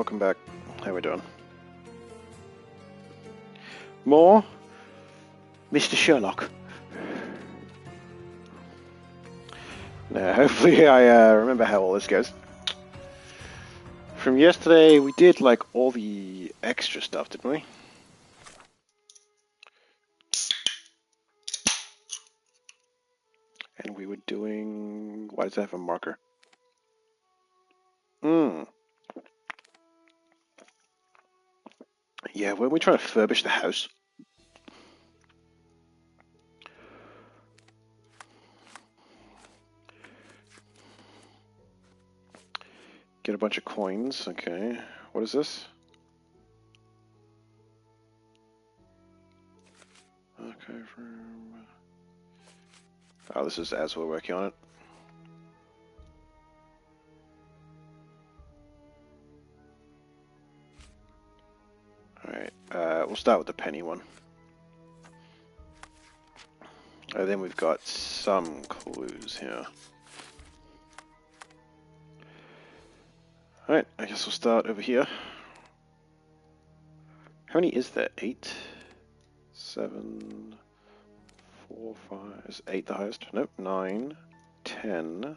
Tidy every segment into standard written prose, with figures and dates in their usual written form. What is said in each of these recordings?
welcome back. How we doing? More? Mr. Sherlock. Now, hopefully I remember how all this goes. From yesterday, we did like all the extra stuff, didn't we? And we were doing... Why does it have a marker? Yeah, weren't we trying to furbish the house? Get a bunch of coins, okay. What is this? Okay, oh, this is as we're working on it. Alright, we'll start with the penny one. And then we've got some clues here. Alright, I guess we'll start over here. How many is there? 8? 7... 4, 5... Is 8 the highest? Nope, 9, 10...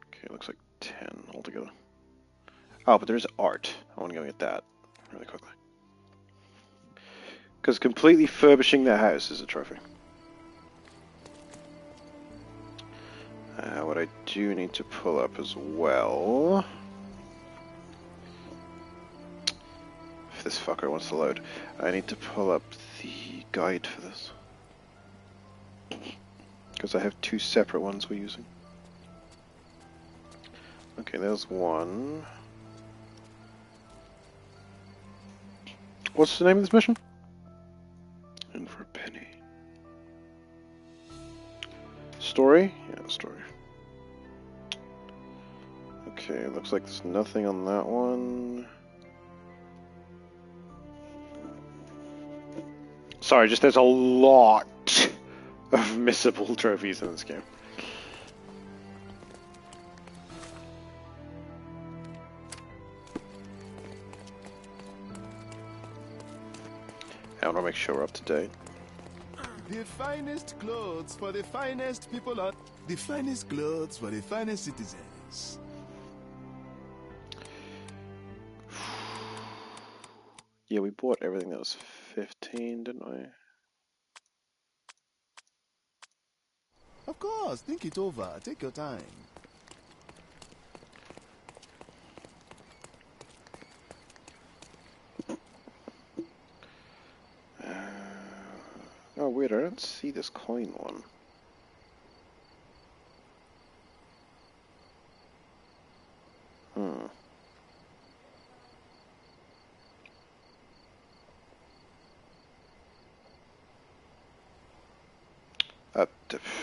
Okay, it looks like 10 altogether. Oh, but there's art. I want to go get that really quickly. Because completely furbishing the house is a trophy. What I do need to pull up as well... If this fucker wants to load, I need to pull up the guide for this. Because I have 2 separate ones we're using. Okay, there's one. What's the name of this mission? And for a penny. Story? Yeah, story. Okay, looks like there's nothing on that one. Sorry, just there's a lot of missable trophies in this game. I want to make sure we're up to date. The finest clothes for the finest people on... The finest clothes for the finest citizens. Yeah, we bought everything that was 15, didn't we? Of course, think it over. Take your time. Oh, weird, I don't see this coin one.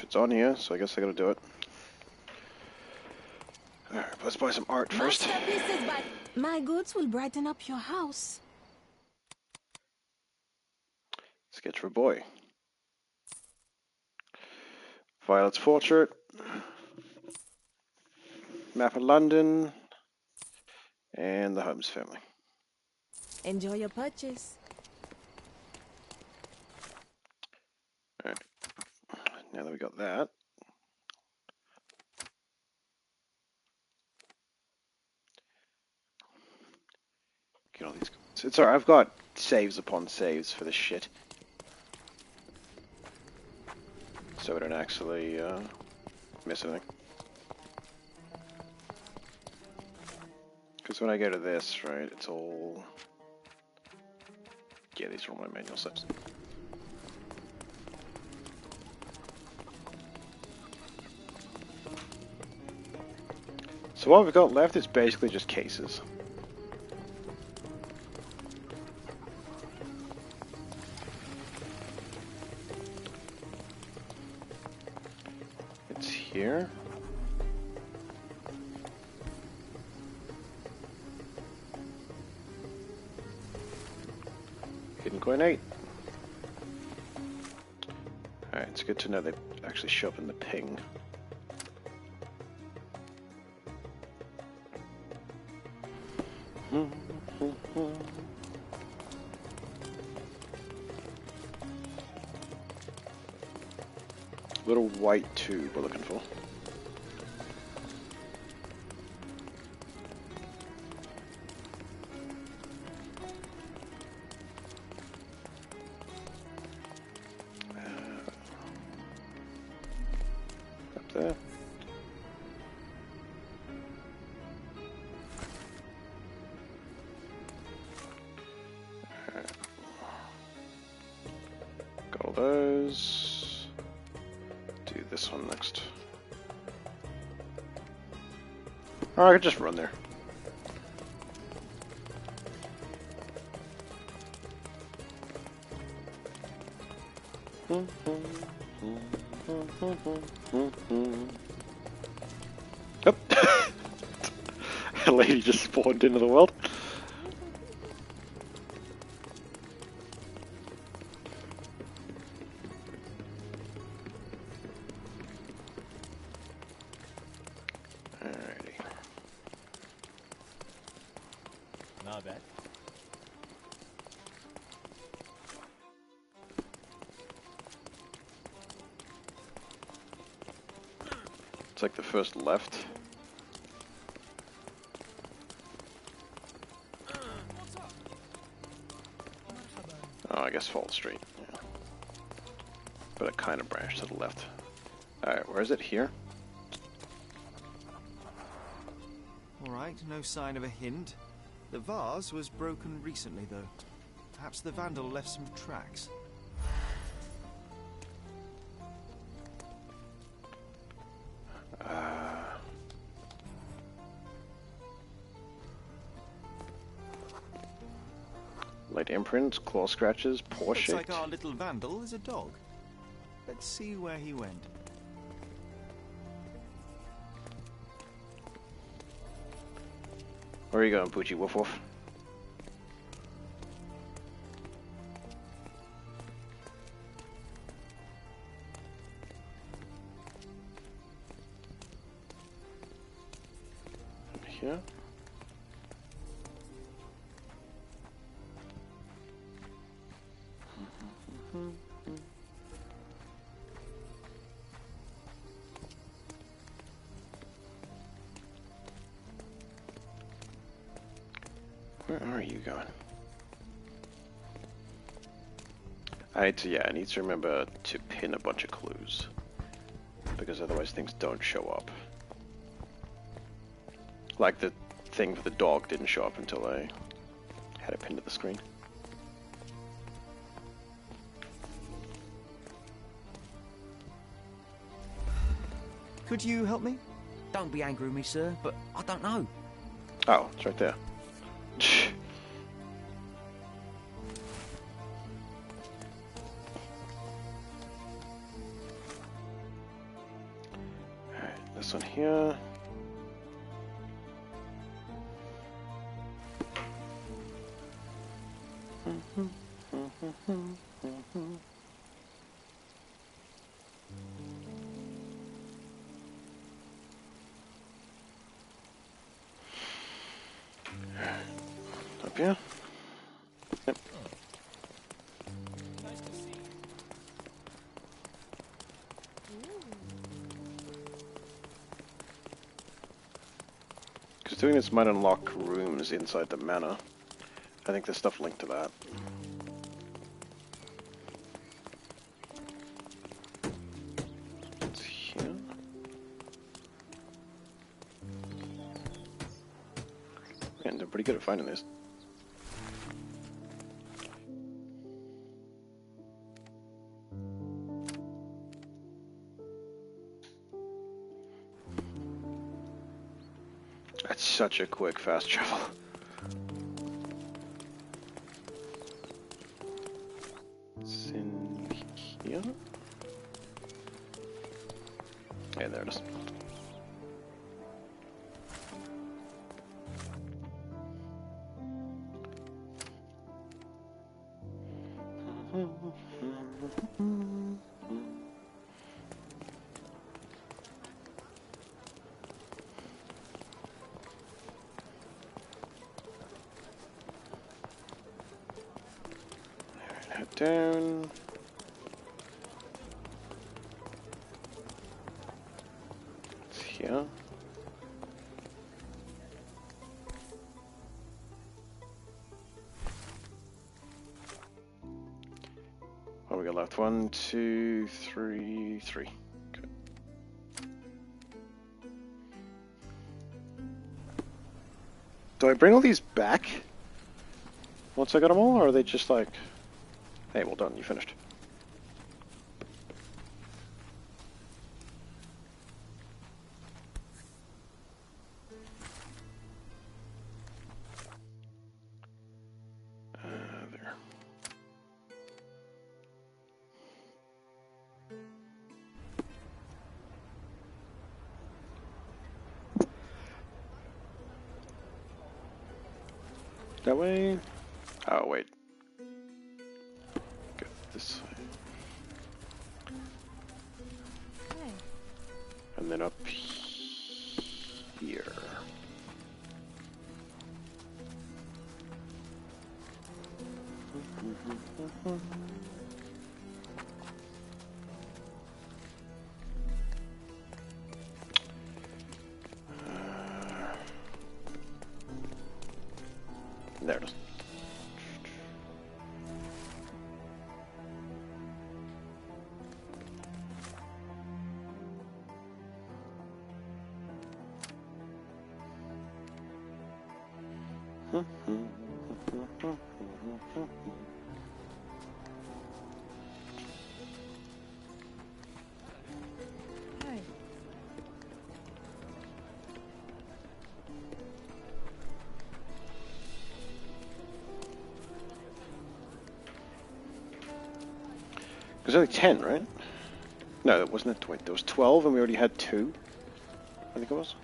It's on here, so I guess I gotta do it. Alright, let's buy some art first. Masterpieces, but my goods will brighten up your house. Sketch for boy. Violet's portrait. Map of London. And the Holmes family. Enjoy your purchase. Alright. Now that we got that. Get all these. It's alright, I've got saves upon saves for this shit. So we don't actually miss anything. Because when I go to this, right, it's all... Yeah, these are all my manual steps. So what we've got left is basically just cases. It's here. Hidden coin 8. Alright, it's good to know they actually show up in the ping. Little white tube we're looking for. Up there. Got all those. Do this one next. Or I could just run there. Yep. A lady just spawned into the world. Alrighty. Not bad. It's like the first left. Oh, I guess Fall Street. Yeah. But it kind of branched to the left. Alright, where is it? Here? Alright, no sign of a hint. The vase was broken recently, though. Perhaps the vandal left some tracks. Light imprints, claw scratches, paw Looks shaped. like our little vandal is a dog. Let's see where he went. Where are you going, Poochie? Woof woof. Here. Where are you going? I need to remember to pin a bunch of clues. Because otherwise things don't show up. Like the thing for the dog didn't show up until I had it pinned to the screen. Could you help me? Don't be angry with me, sir, but I don't know. Oh, it's right there. Alright, this one here. Up here. Yep. Nice to see you. Because doing this might unlock rooms inside the manor. I think there's stuff linked to that. It's here. Man, they're pretty good at finding this. That's such a quick fast travel. It's in here? Yeah, there it is. down. It's here. What we got left? 1, 2, 3, 3. Good. Do I bring all these back once I got them all, or are they just like, hey, well done, you finished? There. That way? Oh, wait. Go this way. And then up here. There it is. There's only 10, right? No, that wasn't it. Wait, there was 12 and we already had 2. I think it was.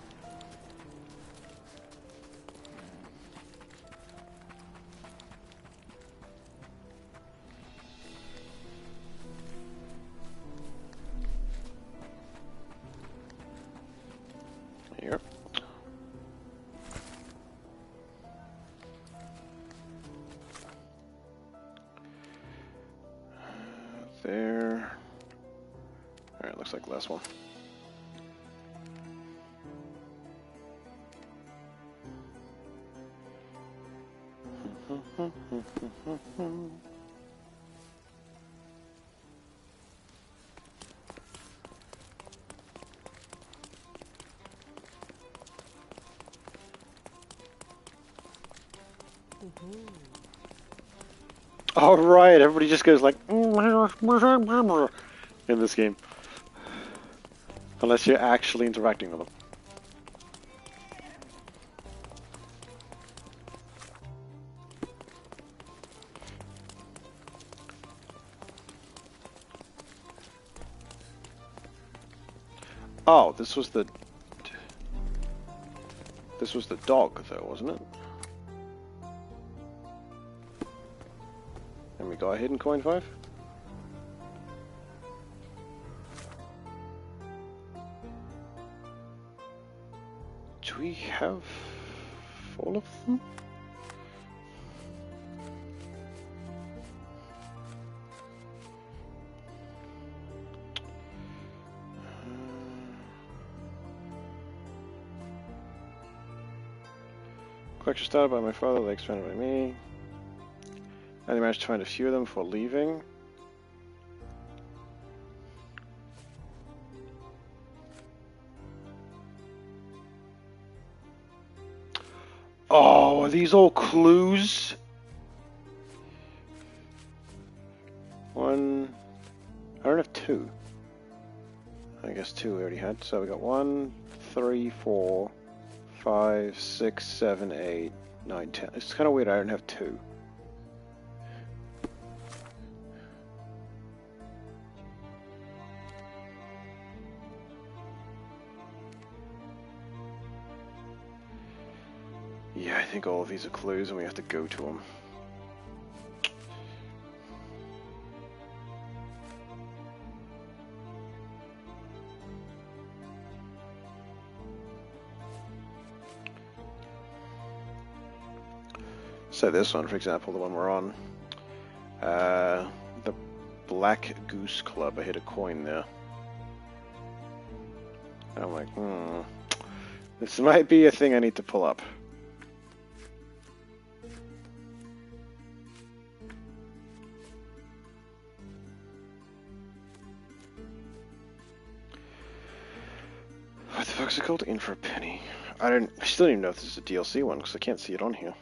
Here. There. Alright, looks like the last one. All right, everybody just goes like in this game, unless you're actually interacting with them. Oh, this was the dog, though, wasn't it? And we got a hidden coin 5. Do we have all of them? Collection started by my father, they expanded by me. I only managed to find a few of them before leaving. Oh, are these all clues? One. I don't have 2. I guess 2 we already had. So we got 1, 3, 4, 5, 6, 7, 8, 9, 10. It's kind of weird I don't have 2. Yeah, I think all of these are clues and we have to go to them. So this one, for example, the one we're on, Black Goose Club. I hit a coin there. I'm like, this might be a thing I need to pull up. What the fuck's it called? In for a penny. I still don't even know if this is a DLC one because I can't see it on here.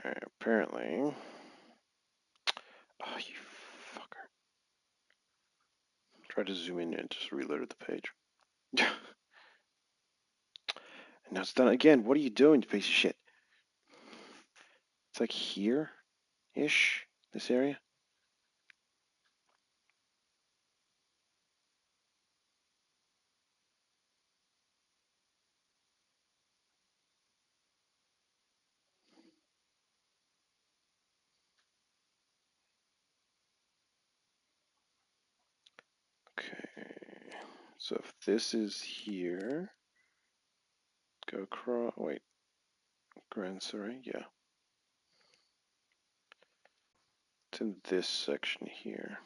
Alright, apparently. Oh, you fucker. Tried to zoom in and just reloaded the page. And now it's done again. What are you doing, you piece of shit? It's like here-ish, this area. Okay. So if this is here, go across. Wait. Grand Surrey? Yeah. It's in this section here.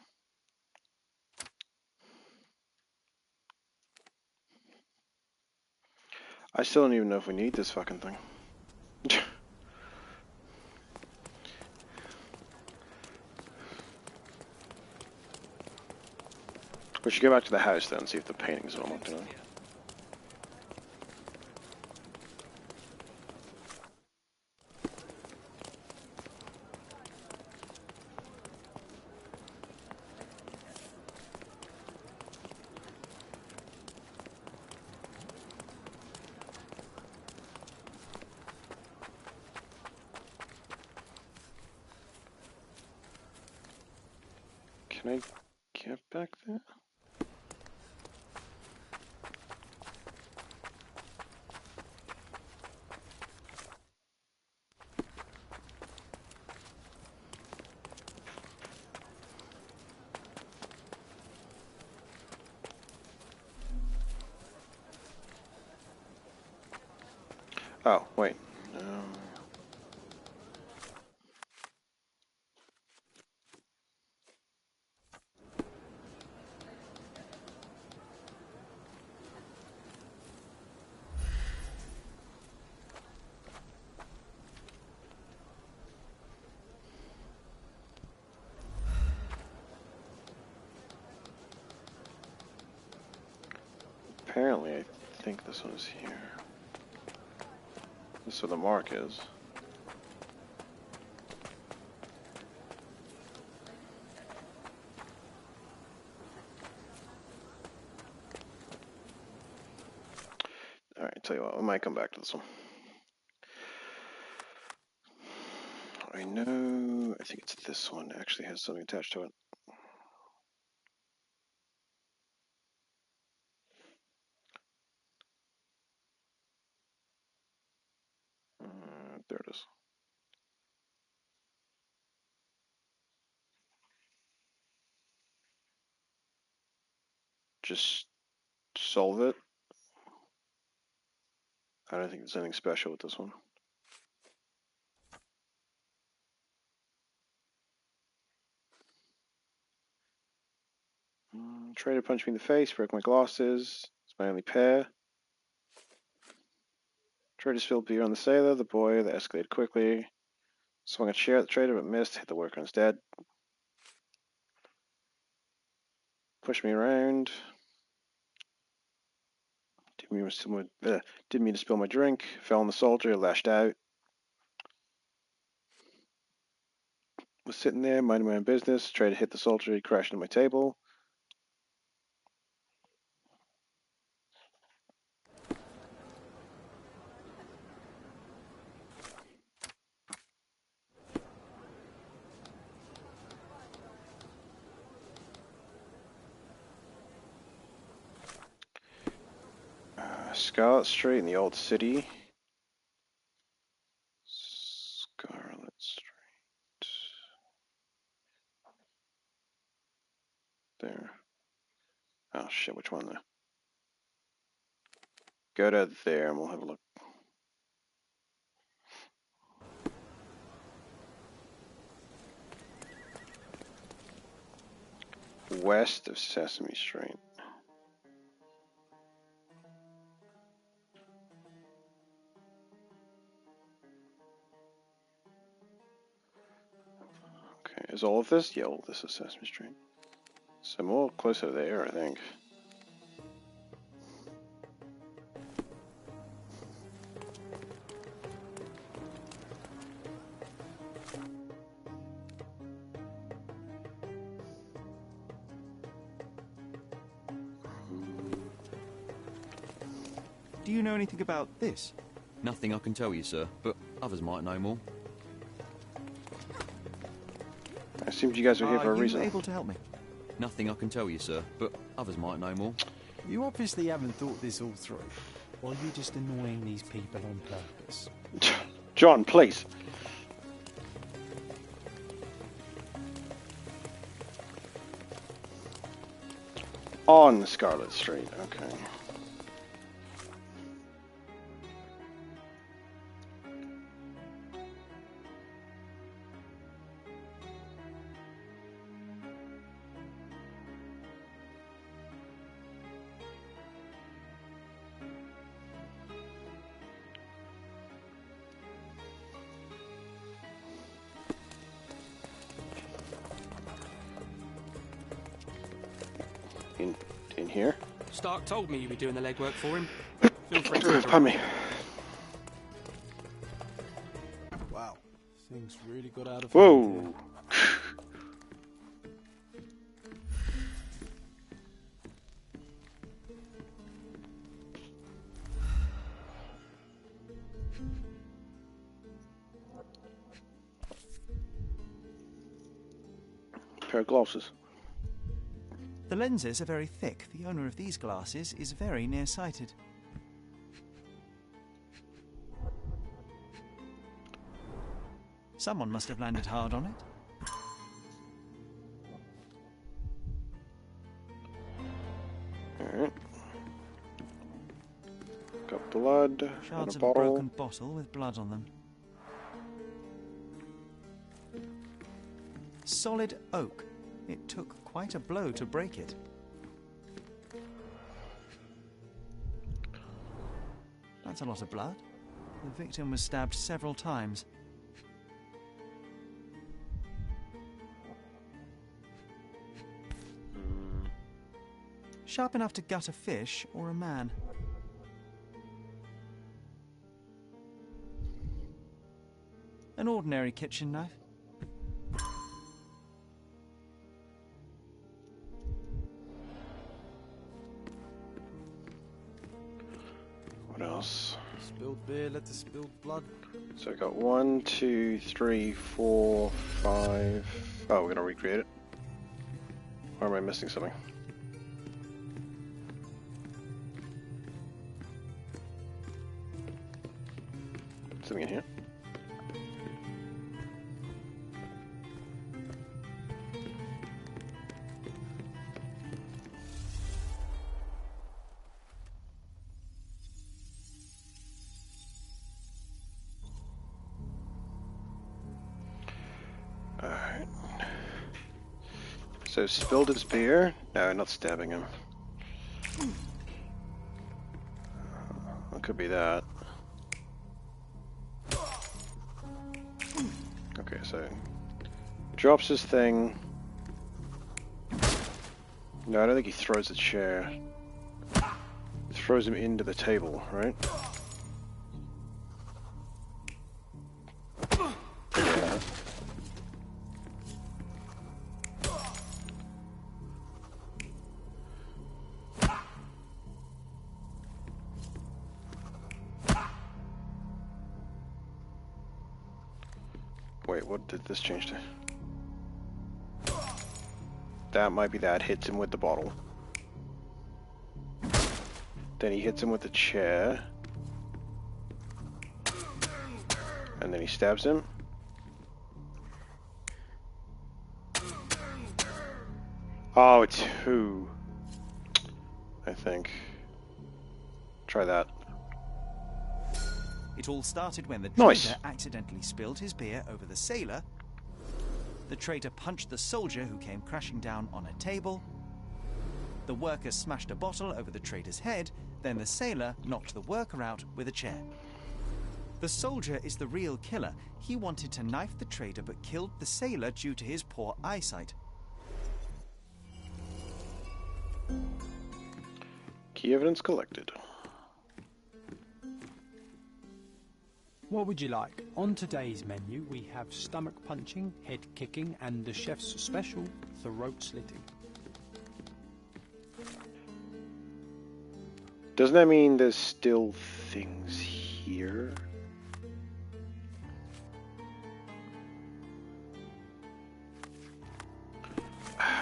I still don't even know if we need this fucking thing. We should go back to the house then and see if the paintings are unlocked. Can I get back there? Oh, wait. Apparently, I think this one is here. This is where the mark is. Alright, tell you what, I might come back to this one. I know, I think it's this one actually has something attached to it. There it is. Just solve it. I don't think there's anything special with this one. Trader punched me in the face, broke my glasses. It's my only pair. Trader spilled beer on the sailor, the boy, that escalated quickly. Swung a chair at the trader but missed. Hit the worker instead. Pushed me around. Didn't mean to spill my drink. Fell on the soldier. Lashed out. Was sitting there, minding my own business. Trader hit the soldier. He crashed into my table. Scarlet Street in the old city. Scarlet Street. There. Oh shit, which one though? Go to there and we'll have a look. West of Sesame Street. Okay, is all of this? Yeah, all of this is Sesame Street. So more closer there, I think. Do you know anything about this? Nothing I can tell you, sir, but others might know more. I assumed you guys were here for a reason. Are you able to help me? Nothing I can tell you, sir, but others might know more. You obviously haven't thought this all through. Or are you just annoying these people on purpose? John, please. On Scarlet Street, okay. In here? Stark told me you'd be doing the legwork for him. Feel free to Pardon me. Wow, things really got out of hand Whoa! Pair of glasses. The lenses are very thick. The owner of these glasses is very nearsighted. Someone must have landed hard on it. Alright. Got blood. Shards and of a a bottle. broken bottle with blood on them. Solid oak. It took quite a blow to break it. That's a lot of blood. The victim was stabbed several times. Sharp enough to gut a fish or a man. An ordinary kitchen knife. What else? Spilled beer, let the spilled blood. So I got 1, 2, 3, 4, 5. Oh, we're gonna recreate it. Or am I missing something? Something in here? Alright. So spilled his beer? No, not stabbing him. It could be that. Okay, so drops his thing. No, I don't think he throws the chair. He throws him into the table, right? Yeah. Wait, what did this change to? That might be that. Hits him with the bottle. Then he hits him with the chair. And then he stabs him. Oh, it's who? I think. Try that. It all started when the Nice. traitor accidentally spilled his beer over the sailor. The traitor punched the soldier who came crashing down on a table. The worker smashed a bottle over the traitor's head. Then the sailor knocked the worker out with a chair. The soldier is the real killer. He wanted to knife the traitor but killed the sailor due to his poor eyesight. Key evidence collected. What would you like? On today's menu, we have stomach punching, head kicking, and the chef's special, throat slitting. Doesn't that mean there's still things here?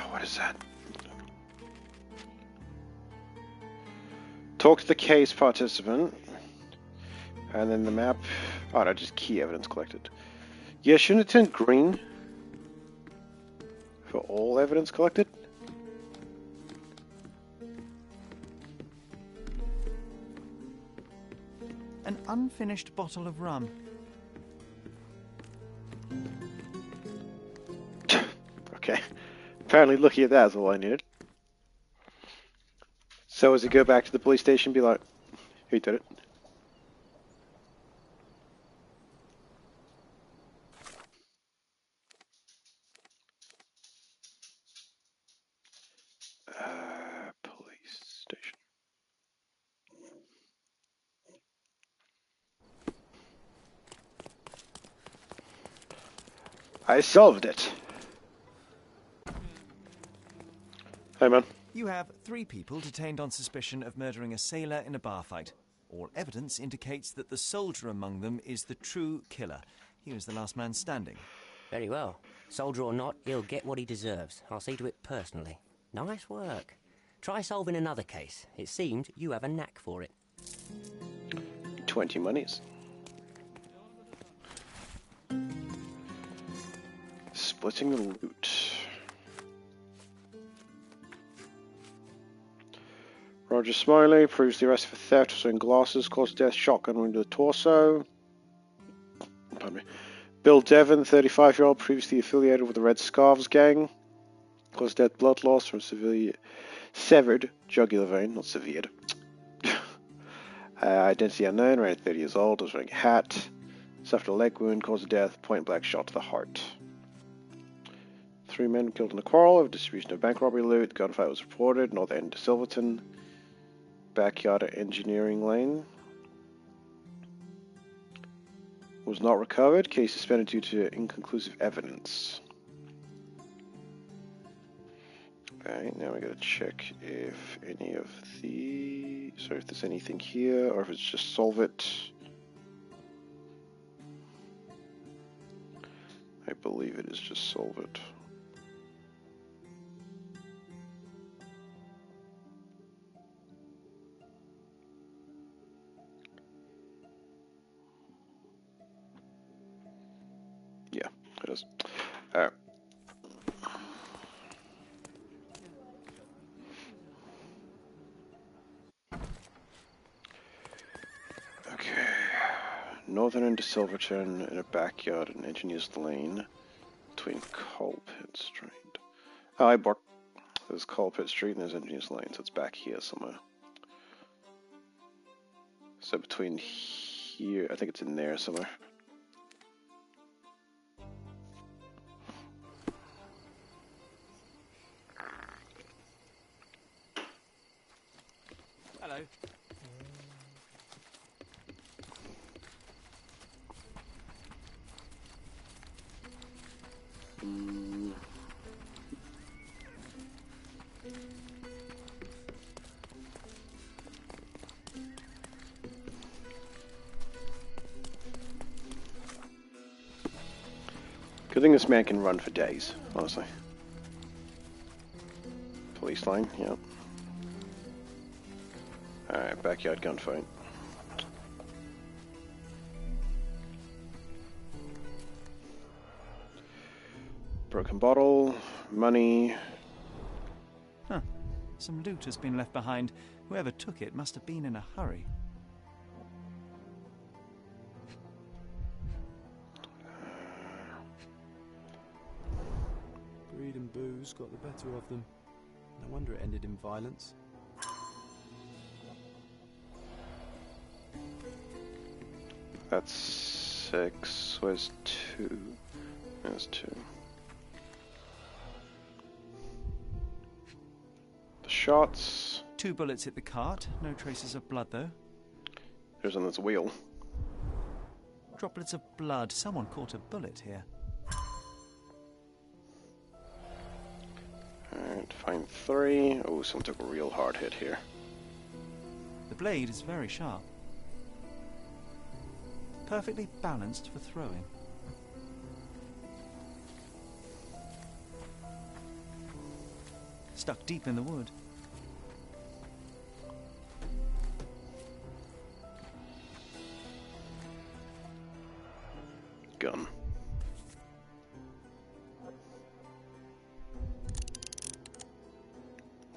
What is that? Talk to the case participant. And then the map. Oh, no, just key evidence collected. Yeah, shouldn't it turn green? For all evidence collected? An unfinished bottle of rum. Okay. Apparently looking at that is all I needed. So as he go back to the police station, be like, who did it? Police station. I solved it. Hey, man. You have 3 people detained on suspicion of murdering a sailor in a bar fight. All evidence indicates that the soldier among them is the true killer. He was the last man standing. Very well. Soldier or not, he'll get what he deserves. I'll see to it personally. Nice work. Try solving another case. It seems you have a knack for it. 20 monies. Splitting the loot. Roger Smiley, previously arrested for theft of stolen glasses, caused death, shotgun wound to the torso. Pardon me. Bill Devon, 35-year-old, previously affiliated with the Red Scarves gang, caused death, blood loss from severed jugular vein, not severed. Identity unknown, around 30 years old, was wearing a hat, suffered a leg wound, caused death, point-blank shot to the heart. 3 men killed in a quarrel over distribution of bank robbery loot. The gunfight was reported, north end to Silverton, backyard at Engineering Lane. Was not recovered. Case suspended due to inconclusive evidence. Alright, now we gotta check if any of the... Sorry, if there's anything here, or if it's just solve it. I believe it is just solve it. Yeah, it is. Alright. Okay. Northern end of Silverton in a backyard in Engineers Lane between Colpit Street. Oh, I barked. There's Colpit Street and there's Engineers Lane, so it's back here somewhere. So between here, I think it's in there somewhere. Hello. Good thing this man can run for days, honestly. Police line, yep. Alright, backyard gunfight. Broken bottle, money. Huh. Some loot has been left behind. Whoever took it must have been in a hurry. Greed and booze got the better of them. No wonder it ended in violence. That's 6. Where's 2? There's 2. The shots. 2 bullets hit the cart. No traces of blood, though. There's on this wheel. Droplets of blood. Someone caught a bullet here. Alright, find 3. Oh, someone took a real hard hit here. The blade is very sharp. Perfectly balanced for throwing. Stuck deep in the wood. Gun.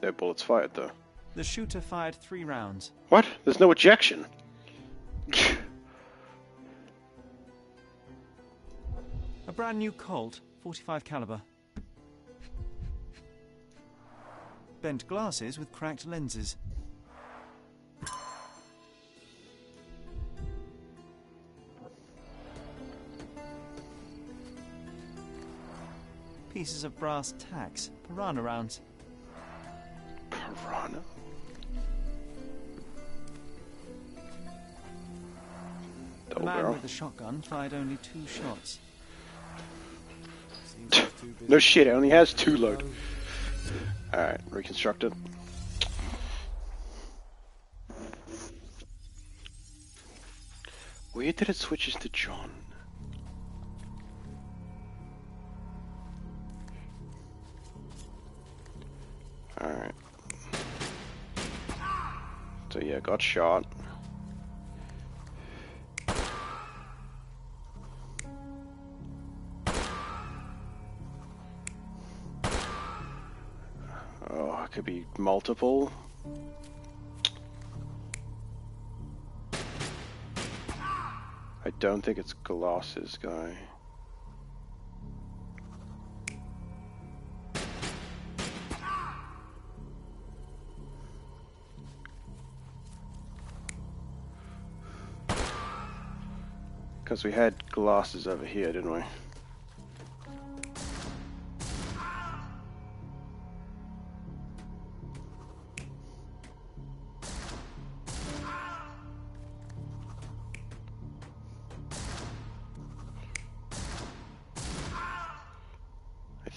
No bullets fired, though. The shooter fired 3 rounds. What? There's no ejection. A brand new Colt, 45 caliber. Bent glasses with cracked lenses. Pieces of brass tacks, piranha rounds. Piranha? The Double man barrel. with the shotgun fired only 2 shots. Seems he's too busy. No shit, it only has 2 load. Alright, reconstruct it. Where did it switches to John? Alright. So yeah, got shot. Oh, it could be multiple. I don't think it's Glasses guy. Because we had Glasses over here, didn't we?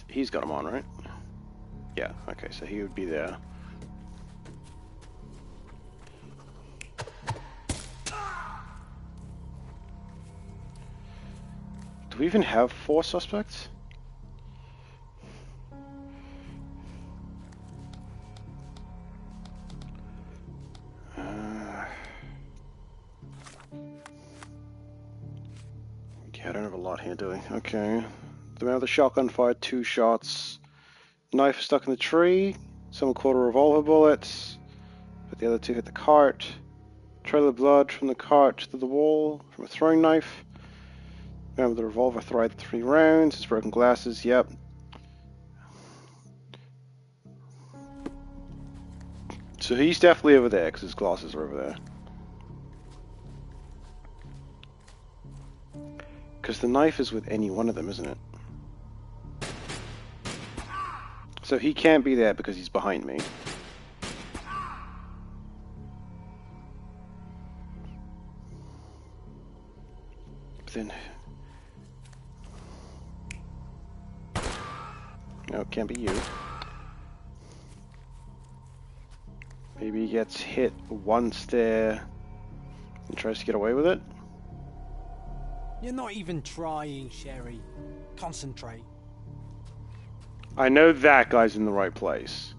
He's got him on, right? Yeah, okay, so he would be there. Do we even have 4 suspects? Yeah, I don't have a lot here, do we? Okay. The man with the shotgun fired 2 shots. Knife is stuck in the tree. Someone caught a revolver bullet. But the other 2 hit the cart. Trail of blood from the cart to the wall from a throwing knife. The man with the revolver fired 3 rounds. His broken glasses, yep. So he's definitely over there because his glasses are over there. Because the knife is with any one of them, isn't it? So he can't be there because he's behind me. then... No, it can't be you. Maybe he gets hit once there and tries to get away with it. You're not even trying, Sherry. Concentrate. I know that guy's in the right place.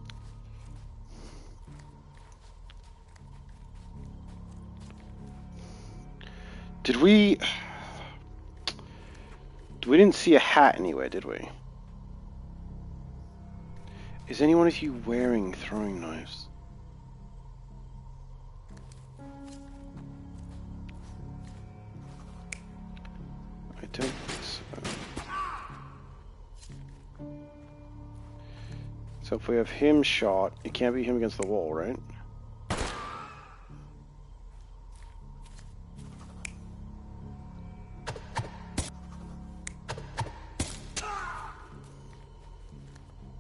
Did we... We didn't see a hat anywhere, did we? Is any one of you wearing throwing knives? I don't think so. So if we have him shot, it can't be him against the wall, right?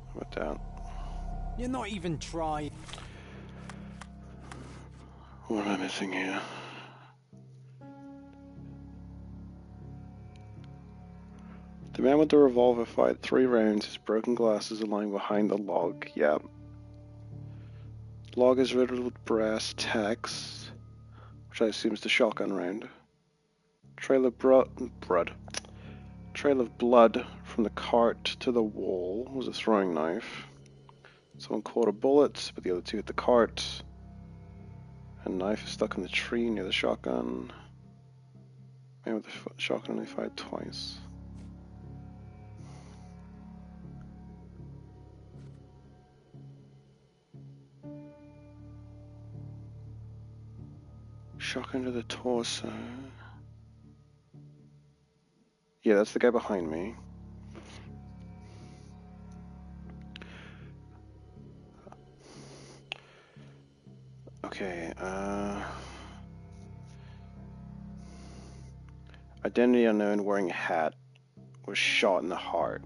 How about that? You're not even trying. What am I missing here? The man with the revolver fired 3 rounds. His broken glasses are lying behind the log. Yep. Log is riddled with brass tacks, which I assume is the shotgun round. Trail of Trail of blood from the cart to the wall was a throwing knife. Someone caught a bullet, but the other 2 hit the cart. A knife is stuck in the tree near the shotgun. Man with the shotgun only fired twice. Shotgun to the torso. Yeah, that's the guy behind me. Okay, identity unknown wearing a hat was shot in the heart.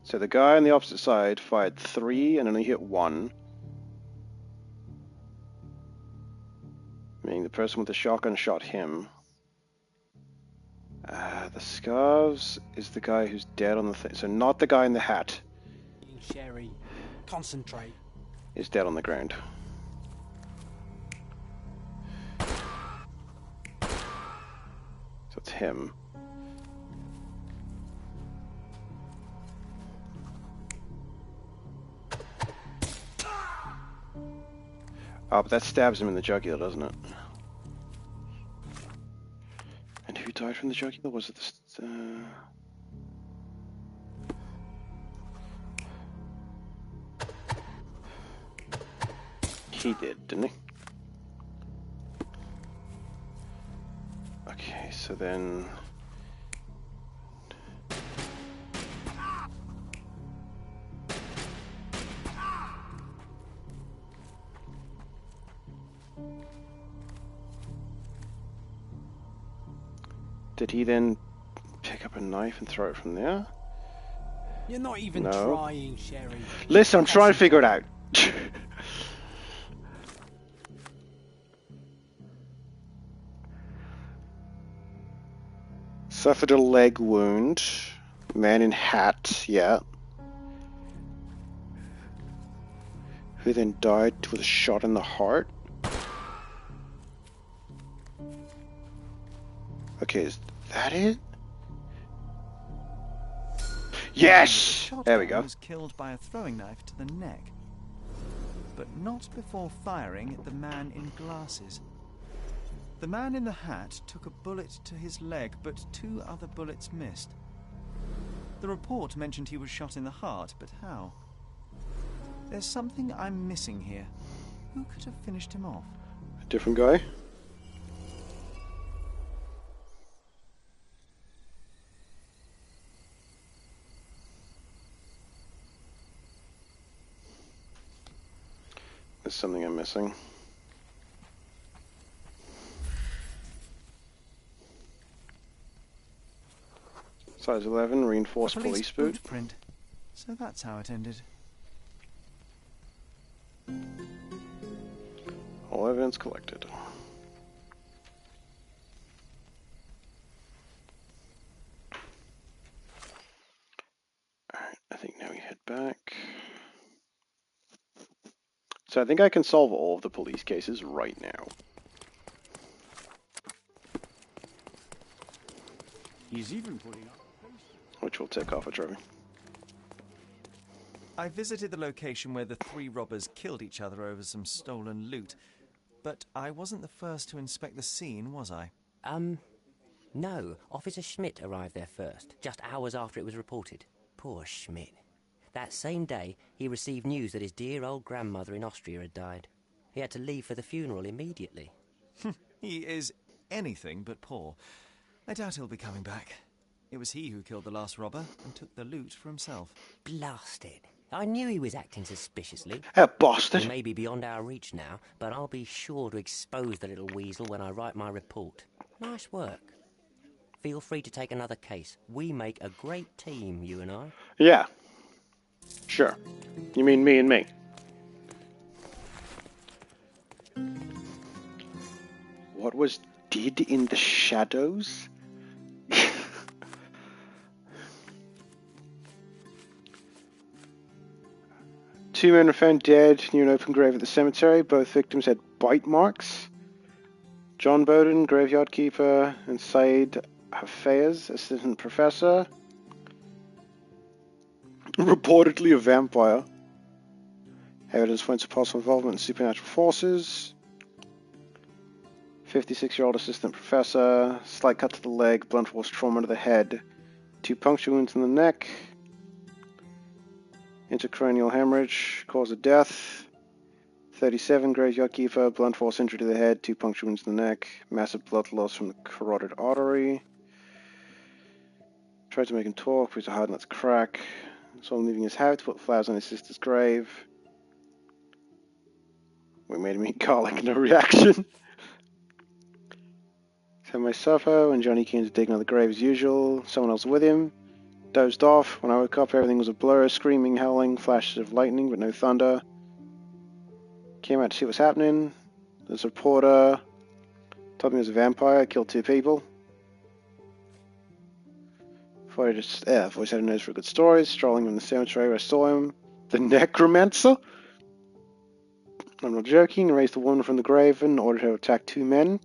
So the guy on the opposite side fired 3 and only hit 1. Meaning the person with the shotgun shot him. The scarves is the guy who's dead on the thing. So not the guy in the hat. Sherry, concentrate. Is dead on the ground. So it's him. Oh, but that stabs him in the jugular, doesn't it? And who died from the jugular? Was it the... He did, didn't he? Okay, so then... Did he then pick up a knife and throw it from there? You're not even No. trying, Sherry. Listen, I'm trying to figure it out. Suffered a leg wound. Man in hat, yeah. Who then died with a shot in the heart. Okay, is that it? Yes! The There we shotgun go. was killed by a throwing knife to the neck, but not before firing at the man in glasses. The man in the hat took a bullet to his leg, but 2 other bullets missed. The report mentioned he was shot in the heart, but how? There's something I'm missing here. Who could have finished him off? A different guy? There's something I'm missing. Size 11, reinforced A police boot. footprint. So that's how it ended. All evidence collected. So I think I can solve all of the police cases right now. He's even putting up. Which will take off a trophy. I visited the location where the three robbers killed each other over some stolen loot. But I wasn't the first to inspect the scene, was I? No. Officer Schmidt arrived there first, just hours after it was reported. Poor Schmidt. That same day, he received news that his dear old grandmother in Austria had died. He had to leave for the funeral immediately. He is anything but poor. I doubt he'll be coming back. It was he who killed the last robber and took the loot for himself. Blast it. I knew he was acting suspiciously. Bastard! He may be beyond our reach now, but I'll be sure to expose the little weasel when I write my report. Nice work. Feel free to take another case. We make a great team, you and I. Yeah. Sure. You mean me and me? What was did in the shadows? Two men were found dead near an open grave at the cemetery. Both victims had bite marks. John Bowden, graveyard keeper, and Said Hafez, assistant professor. Reportedly a vampire. Evidence points to possible involvement in supernatural forces. 56-year-old assistant professor. Slight cut to the leg, blunt force trauma to the head. 2 puncture wounds in the neck. Intracranial hemorrhage, cause of death. 37, graveyard keeper, blunt force injury to the head, 2 puncture wounds in the neck. Massive blood loss from the carotid artery. Tried to make him talk, but he's a hard nut to crack. Saw him leaving his house to put flowers on his sister's grave. We made him eat garlic, no reaction. So myself and Johnny came to dig another grave as usual. Someone else with him. Dozed off. When I woke up, everything was a blur. Screaming, howling, flashes of lightning, but no thunder. Came out to see what's happening. There's a reporter. Told me he was a vampire. Killed 2 people. Voice had a nose for good stories. Strolling in the cemetery where I saw him. The necromancer? I'm not joking. Raised the woman from the grave and ordered her to attack 2 men.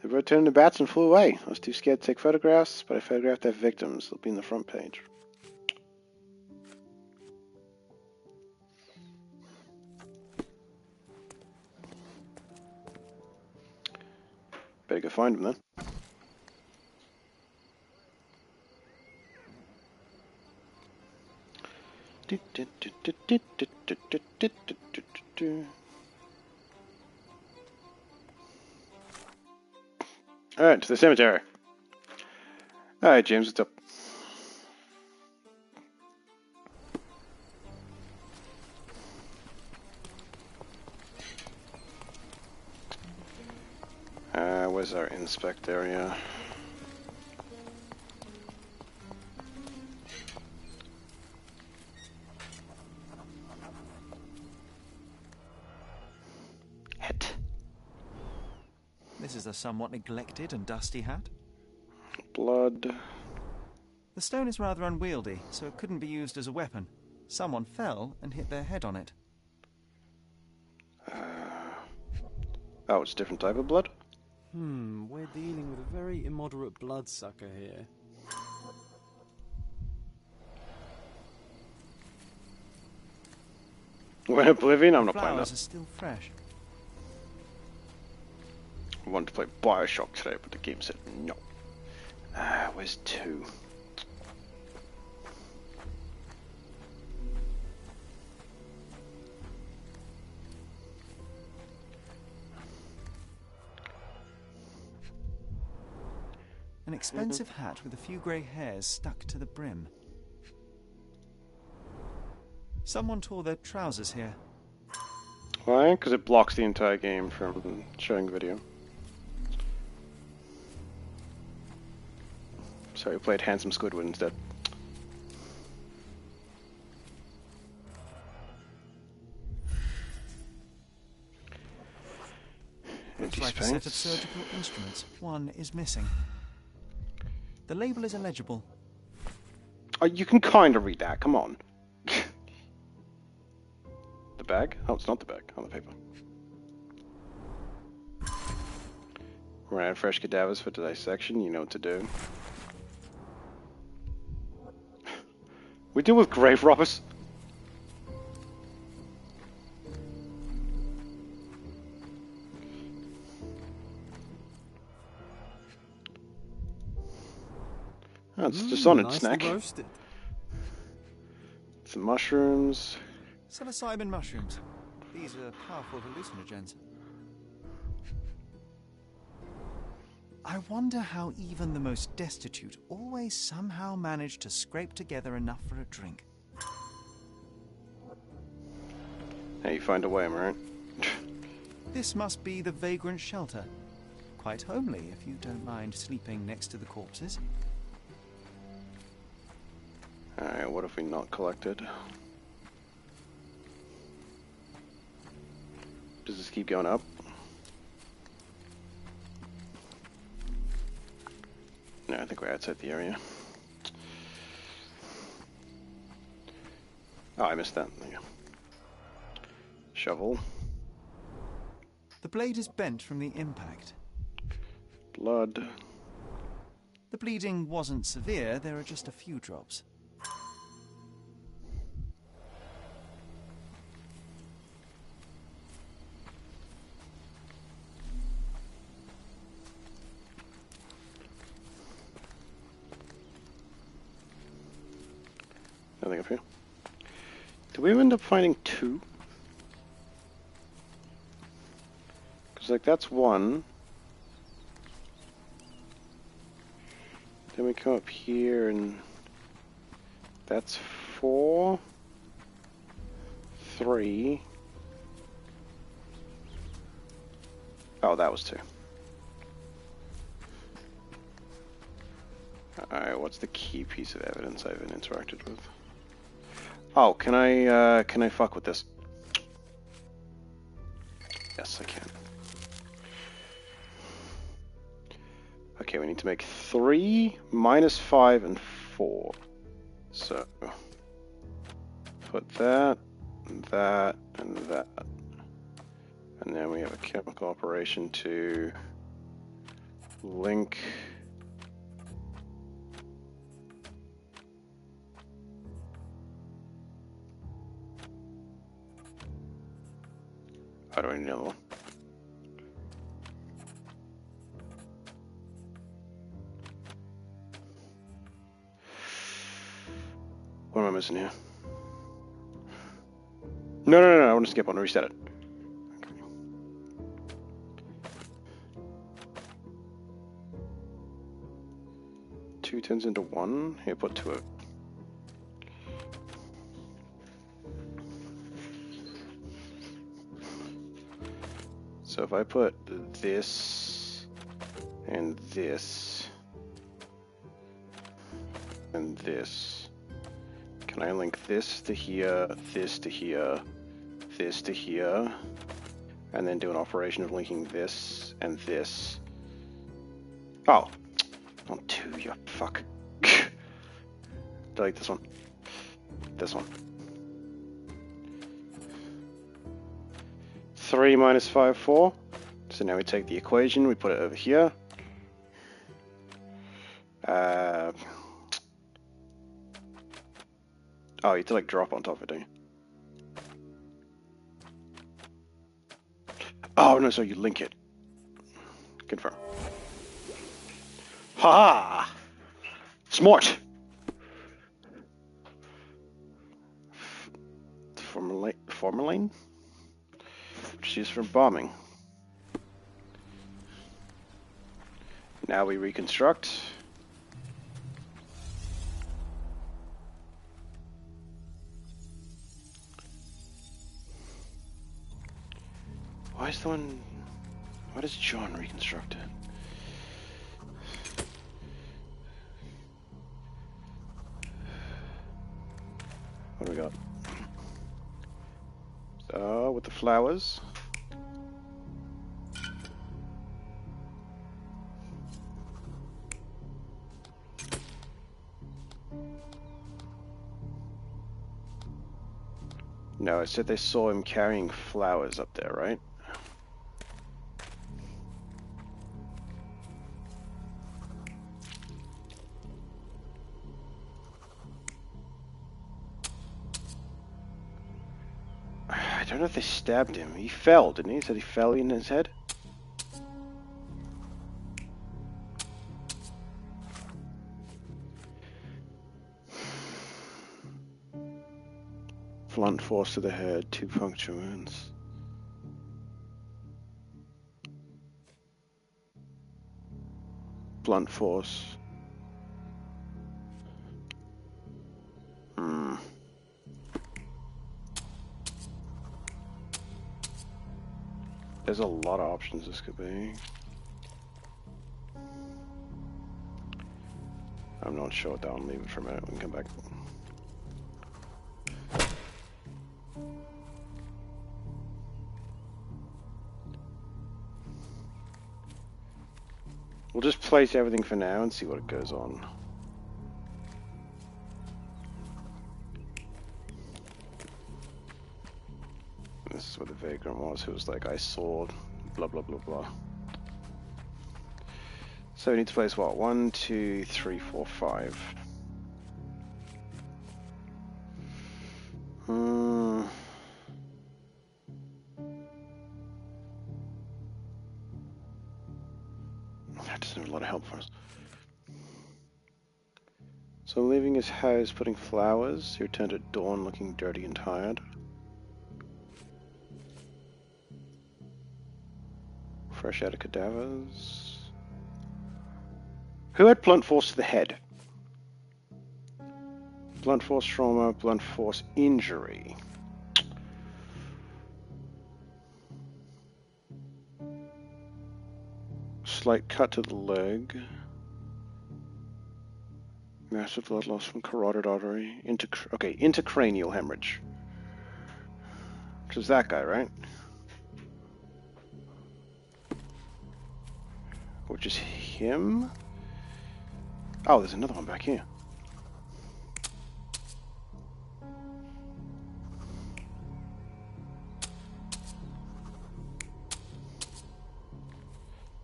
They both turned into bats and flew away. I was too scared to take photographs, but I photographed their victims. They'll be in the front page. Better go find them then. Alright, to the cemetery. Alright, James, what's up? Where's our inspect area? This is a somewhat neglected and dusty hat. Blood. The stone is rather unwieldy, so it couldn't be used as a weapon. Someone fell and hit their head on it. Oh, it's a different type of blood? We're dealing with a very immoderate bloodsucker here. We're in Oblivion? I'm not playing Flowers that. are still fresh. I wanted to play Bioshock today, but the game said no. Where's 2? An expensive hat with a few grey hairs stuck to the brim. Someone tore their trousers here. Why? Because it blocks the entire game from showing video. So we played Handsome Squidward instead. Looks like a set of surgical instruments. One is missing. The label is illegible. Oh, you can kind of read that, come on. bag? Oh, it's not the bag. On the paper. We're gonna add fresh cadavers for dissection. You know what to do. We deal with grave robbers. Oh, it's just on a nicely snack. roasted. Some mushrooms. Psilocybin mushrooms. These are powerful hallucinogens. I wonder how even the most destitute always somehow manage to scrape together enough for a drink. Hey, you find a way, am I right? This must be the vagrant shelter. Quite homely, if you don't mind sleeping next to the corpses. Alright, what if we not collected? Does this keep going up? No, I think we're outside the area. Oh, I missed that. There you go. Shovel. The blade is bent from the impact. Blood. The bleeding wasn't severe, there are just a few drops. Nothing up here. Did we end up finding two? Because, like, that's one. Then we come up here and that's 4, 3. Oh, that was 2. Alright, what's the key piece of evidence I haven't interacted with? Oh, can I fuck with this? Yes, I can. Okay, we need to make 3, -5, and 4. So, put that, and that, and that. And then we have a chemical operation to link. How do I need another one? What am I missing here? No, I want to skip one, reset it. Okay. 2 turns into 1. Here, put 2 of it. So if I put this, and this, and this, can I link this to here, this to here, this to here, and then do an operation of linking this and this? Oh, not 2, you fuck. Delete this one. This one. 3 -5, 4. So now we take the equation, we put it over here. Oh, you have to like drop on top of it, don't you? Oh no, so you link it. Confirm. Ha! Smart! Formalin? Which is used for bombing. Now we reconstruct. Why is the one... Why does John reconstruct it? What do we got? So, with the flowers. No, it said they saw him carrying flowers up there, right? I don't know if they stabbed him. He fell, didn't he? He said he fell in his head? Blunt force to the head, 2 puncture wounds. Blunt force. There's a lot of options this could be. I'm not sure with that one. Leave it for a minute. We can come back. We'll just place everything for now and see what it goes on. This is where the vagrant was, who was like, I saw blah blah blah blah. So we need to place what? 1, 2, 3, 4, 5. That doesn't have a lot of help for us. So leaving his house, putting flowers, he returned at dawn looking dirty and tired. Fresh out of cadavers. Who had blunt force to the head? Blunt force trauma, blunt force injury. Slight cut to the leg. Massive blood loss from carotid artery. Intracranial hemorrhage. Which is that guy, right? Which is him? Oh, there's another one back here.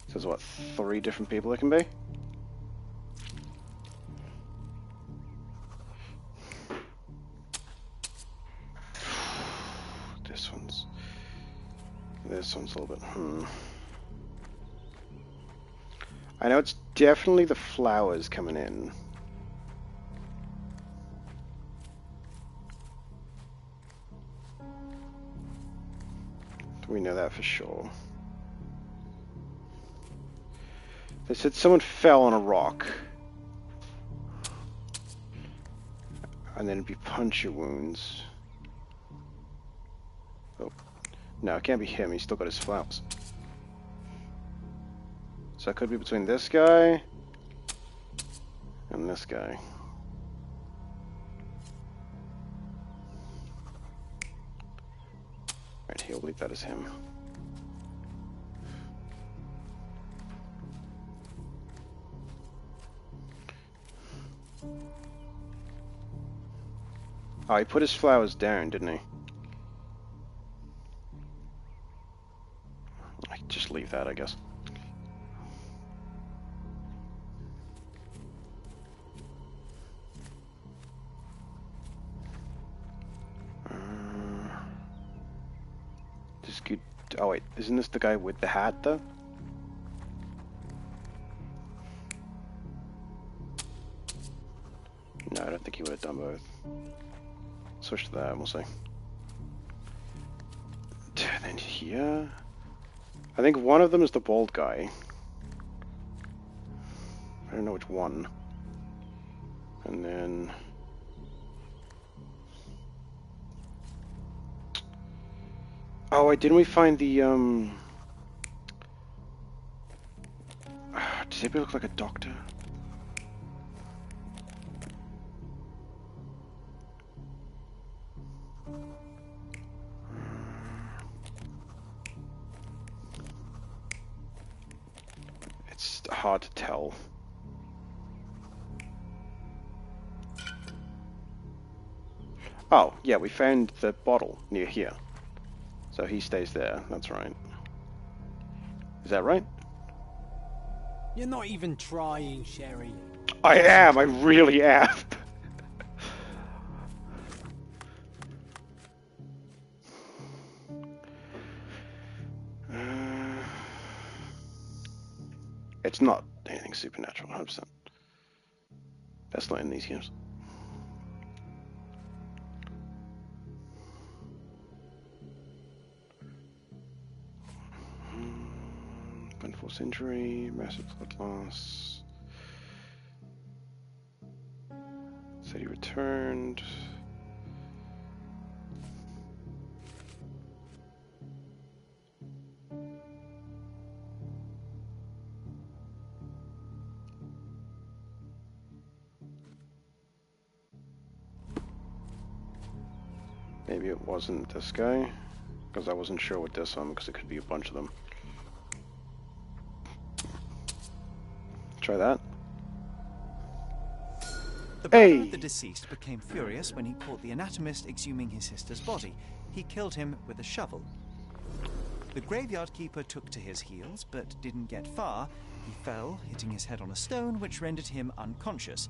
So there's what, 3 different people it can be? This one's a little bit, I know it's definitely the flowers coming in. We know that for sure. They said someone fell on a rock. And then it'd be puncture wounds. Oh. No, it can't be him. He's still got his flowers. So it could be between this guy and this guy. Right, he'll believe that is him. Oh, he put his flowers down, didn't he? I just leave that, I guess. Just good. Oh wait, isn't this the guy with the hat though? No, I don't think he would have done both. Switch to that and we'll see. Then here, I think one of them is the bald guy. I don't know which one. And then oh wait, didn't we find the does anybody look like a doctor? It's hard to tell. Oh, yeah, we found the bottle near here. So he stays there, that's right. Is that right? You're not even trying, Sherry. I am, I really am. It's not anything supernatural, 100%. That's not in these games. Unforced injury, massive blood loss. Said he returned. Maybe it wasn't this guy, because I wasn't sure with this one, because it could be a bunch of them. Try that. The brother Hey! of the deceased became furious when he caught the anatomist exhuming his sister's body. He killed him with a shovel. The graveyard keeper took to his heels, but didn't get far. He fell, hitting his head on a stone, which rendered him unconscious.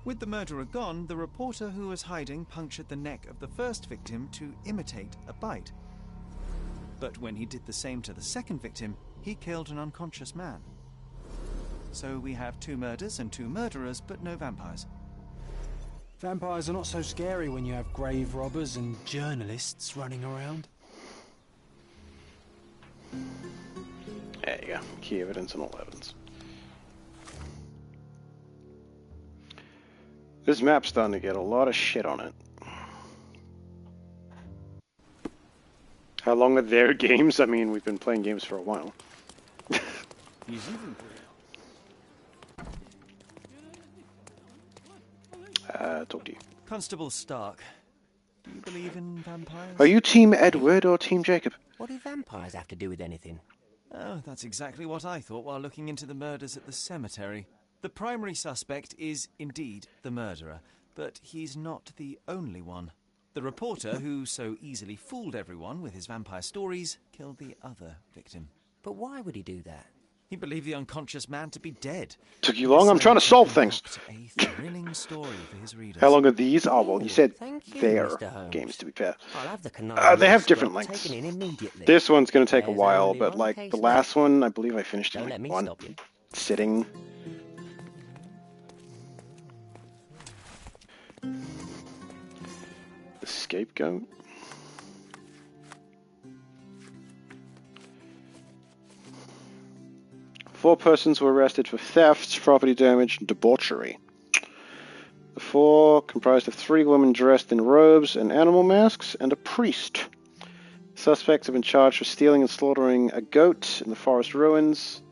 With the murderer gone, the reporter who was hiding punctured the neck of the first victim to imitate a bite. But when he did the same to the second victim, he killed an unconscious man. So we have 2 murders and 2 murderers, but no vampires. Vampires are not so scary when you have grave robbers and journalists running around. There you go. Key evidence and all evidence. This map's starting to get a lot of shit on it. How long are their games? I mean, we've been playing games for a while. Talk to you. Constable Stark, do you believe in vampires? Are you Team Edward or Team Jacob? What do vampires have to do with anything? Oh, that's exactly what I thought while looking into the murders at the cemetery. The primary suspect is indeed the murderer, but he's not the only one. The reporter, who so easily fooled everyone with his vampire stories, killed the other victim. But why would he do that? He believed the unconscious man to be dead. Took you long? I'm trying to solve things. A thrilling story for his readers. How long are these? Oh, well, you said Thank you, their Mr. Holmes. games, to be fair. I'll have the canard They have scrub different lengths. taken in immediately. This one's going to take a There's while, only but one like case the last one, I believe I finished in Don't like let me one stop you. sitting. The scapegoat. Four persons were arrested for theft, property damage, and debauchery. The 4 comprised of 3 women dressed in robes and animal masks, and a priest. Suspects have been charged for stealing and slaughtering a goat in the forest ruins.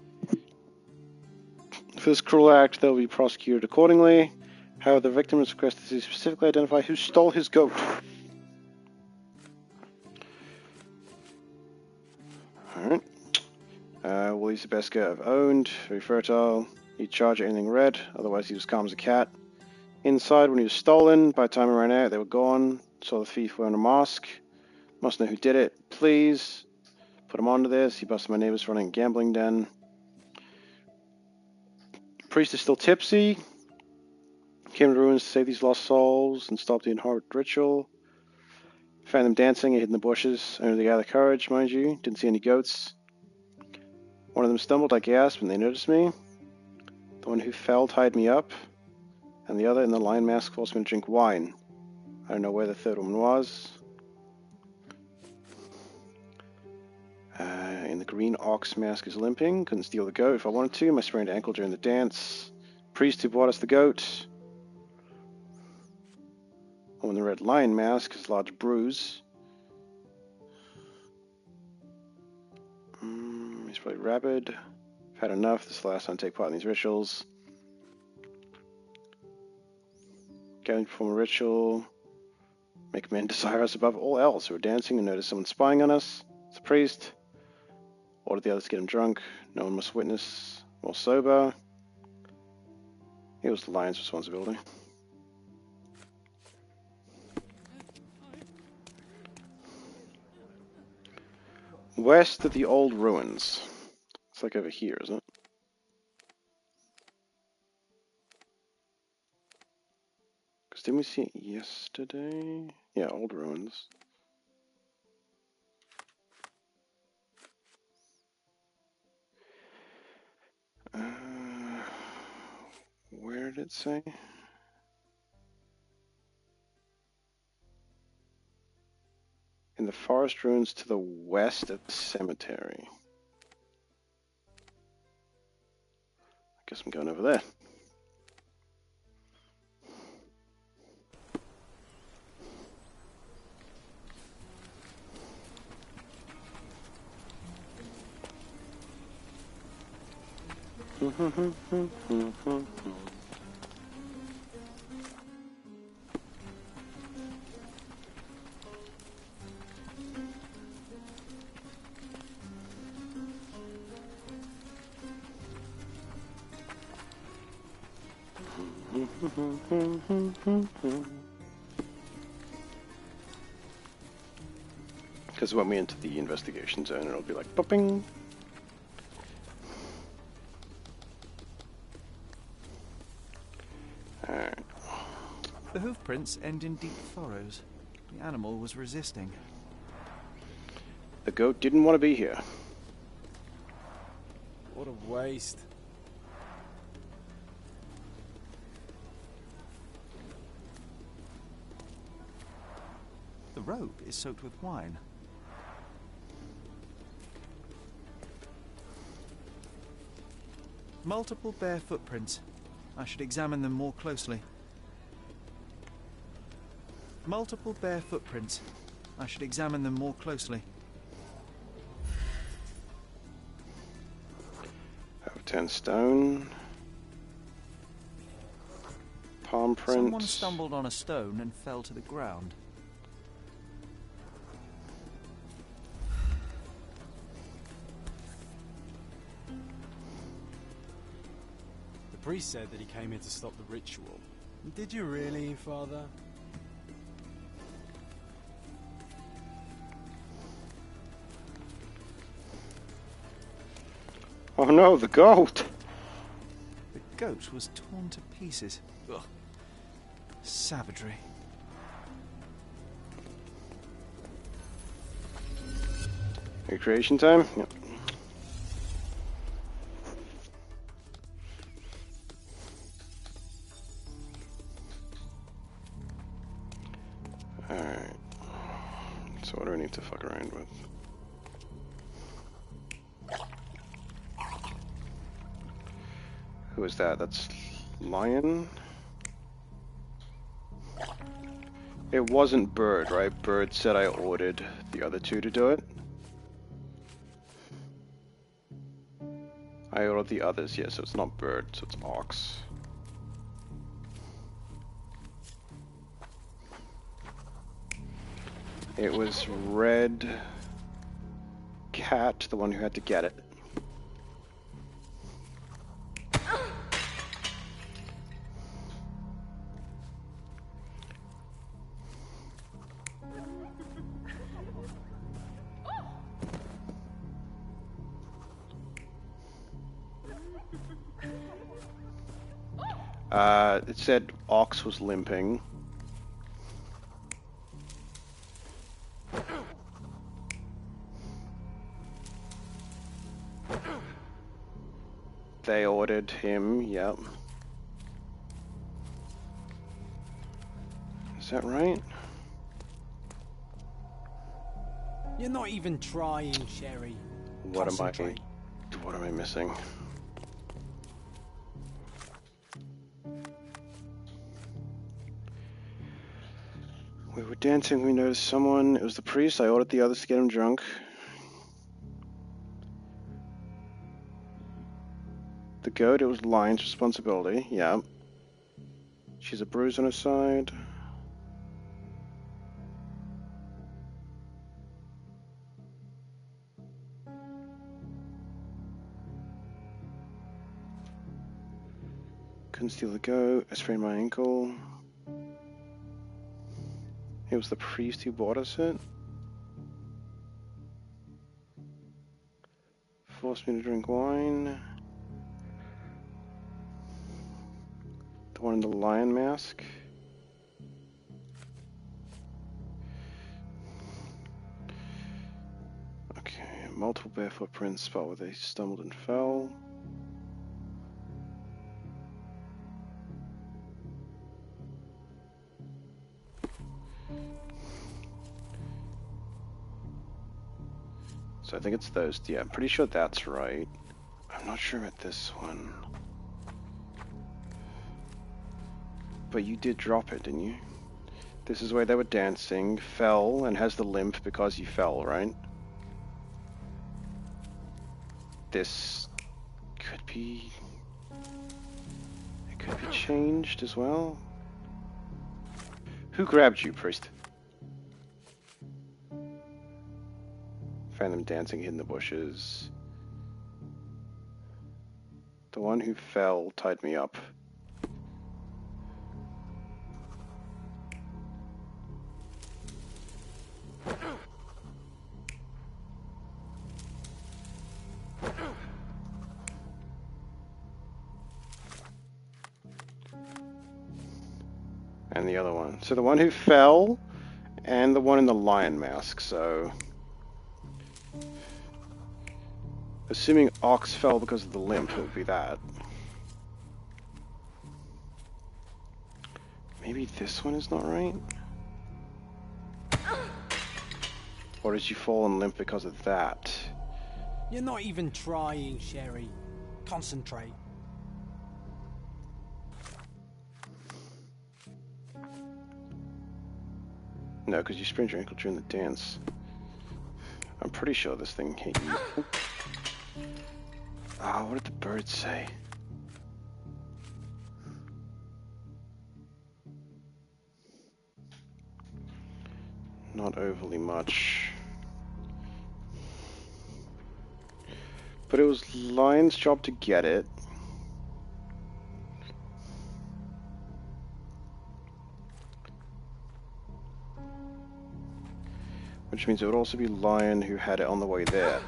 For this cruel act, they will be prosecuted accordingly. However, the victim is requested to specifically identify who stole his goat. Alright. Willie's the best goat I've owned. Very fertile. He'd charge at anything red, otherwise he was calm as a cat. Inside when he was stolen. By the time he ran out, they were gone. Saw the thief wearing a mask. Must know who did it. Please. Put him onto this. He busted my neighbors running a gambling den. Priest is still tipsy. Came to the ruins to save these lost souls and stop the inhorrid ritual. Found them dancing and hid in the bushes. Only to gather courage, mind you. Didn't see any goats. One of them stumbled, I gasped, and they noticed me. The one who fell tied me up. And the other in the lion mask forced me to drink wine. I don't know where the third woman was. In the green ox mask is limping. Couldn't steal the goat if I wanted to. My sprained ankle during the dance. Priest who brought us the goat. Oh, in the red lion mask is a large bruise. He's probably rabid. I've had enough. This is the last time I take part in these rituals. Going to perform a ritual. Make men desire us above all else who are dancing and notice someone spying on us. It's a priest. Ordered the others to get him drunk. No one must witness while sober. It was the lion's responsibility. West of the old ruins. It's like over here, isn't it? Because didn't we see it yesterday? Yeah, old ruins. Where did it say? In the forest ruins to the west of the cemetery. I guess I'm going over there. Because when we enter the investigation zone, it'll be like popping. Alright. The hoof prints end in deep furrows. The animal was resisting. The goat didn't want to be here. What a waste. The robe is soaked with wine. Multiple bare footprints. I should examine them more closely. Multiple bare footprints. I should examine them more closely. Have 10 stone. Palm print. Someone stumbled on a stone and fell to the ground. The priest said that he came here to stop the ritual. Did you really, Father? Oh no, the goat! The goat was torn to pieces. Ugh. Savagery. Recreation time? Yep. Alright. So what do I need to fuck around with? Who is that? That's Lion? It wasn't Bird, right? Bird said I ordered the other two to do it. I ordered the others, yeah, so it's not Bird, so it's Ox. It was Red Cat, the one who had to get it. It said Ox was limping. They ordered him, yep. Is that right? You're not even trying, Sherry. What Concentrate. am I missing? We were dancing, we noticed someone. It was the priest. I ordered the others to get him drunk. The goat, it was Lion's responsibility. Yeah. She's a bruise on her side. Couldn't steal the goat. I sprained my ankle. It was the priest who bought us it. forced me to drink wine. The one in the lion mask. Okay, multiple bare footprints, spot where they stumbled and fell. So I think it's those. Yeah, I'm pretty sure that's right. I'm not sure about this one. But you did drop it, didn't you? This is where they were dancing, fell, and has the limp because you fell, right? This could be... It could be changed as well. Who grabbed you, priest? Found them dancing in the bushes. The one who fell tied me up. And the other one. So the one who fell and the one in the lion mask, so... Assuming Ox fell because of the limp, it would be that. Maybe this one is not right? Or did you fall and limp because of that? You're not even trying, Sherry. Concentrate. No, because you sprained your ankle during the dance. I'm pretty sure this thing hit you. Ah, what did the bird say? Not overly much. But it was Lion's job to get it. Which means it would also be Lion who had it on the way there.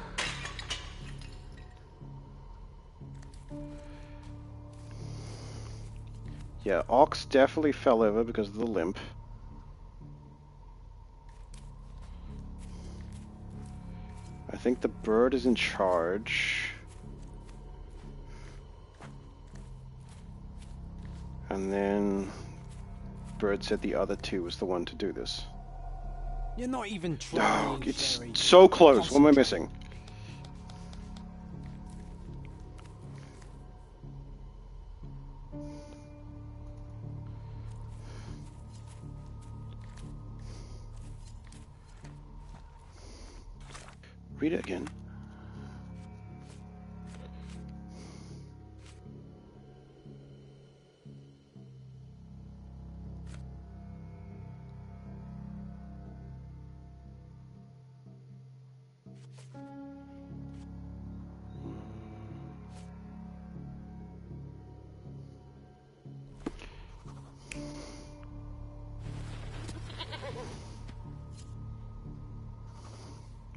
Yeah, Ox definitely fell over because of the limp. I think the bird is in charge. And then Bird said the other two was the one to do this. You're not even trying, Oh, it's Sherry. so close. What am I missing? Read it again.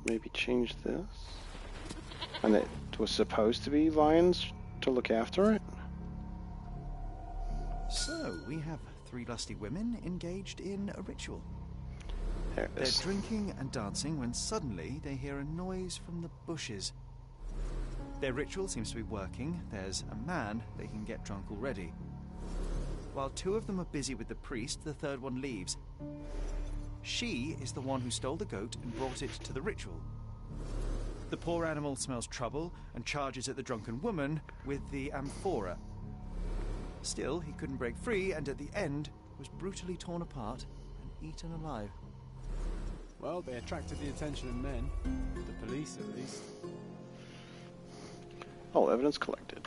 Maybe change this. And it was supposed to be lions to look after it? So, we have 3 lusty women engaged in a ritual. There it They're is. drinking and dancing when suddenly they hear a noise from the bushes. Their ritual seems to be working. There's a man they can get drunk already. While 2 of them are busy with the priest, the 3rd one leaves. She is the one who stole the goat and brought it to the ritual. The poor animal smells trouble and charges at the drunken woman with the amphora. Still, he couldn't break free and at the end was brutally torn apart and eaten alive. Well, they attracted the attention of men. The police, at least. All evidence collected.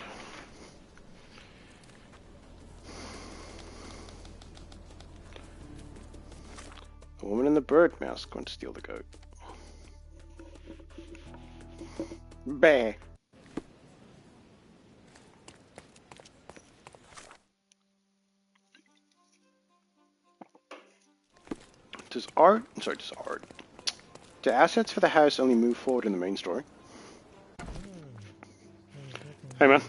The woman in the bird mask went to steal the goat. Bah. Does assets for the house only move forward in the main story? Hey, man.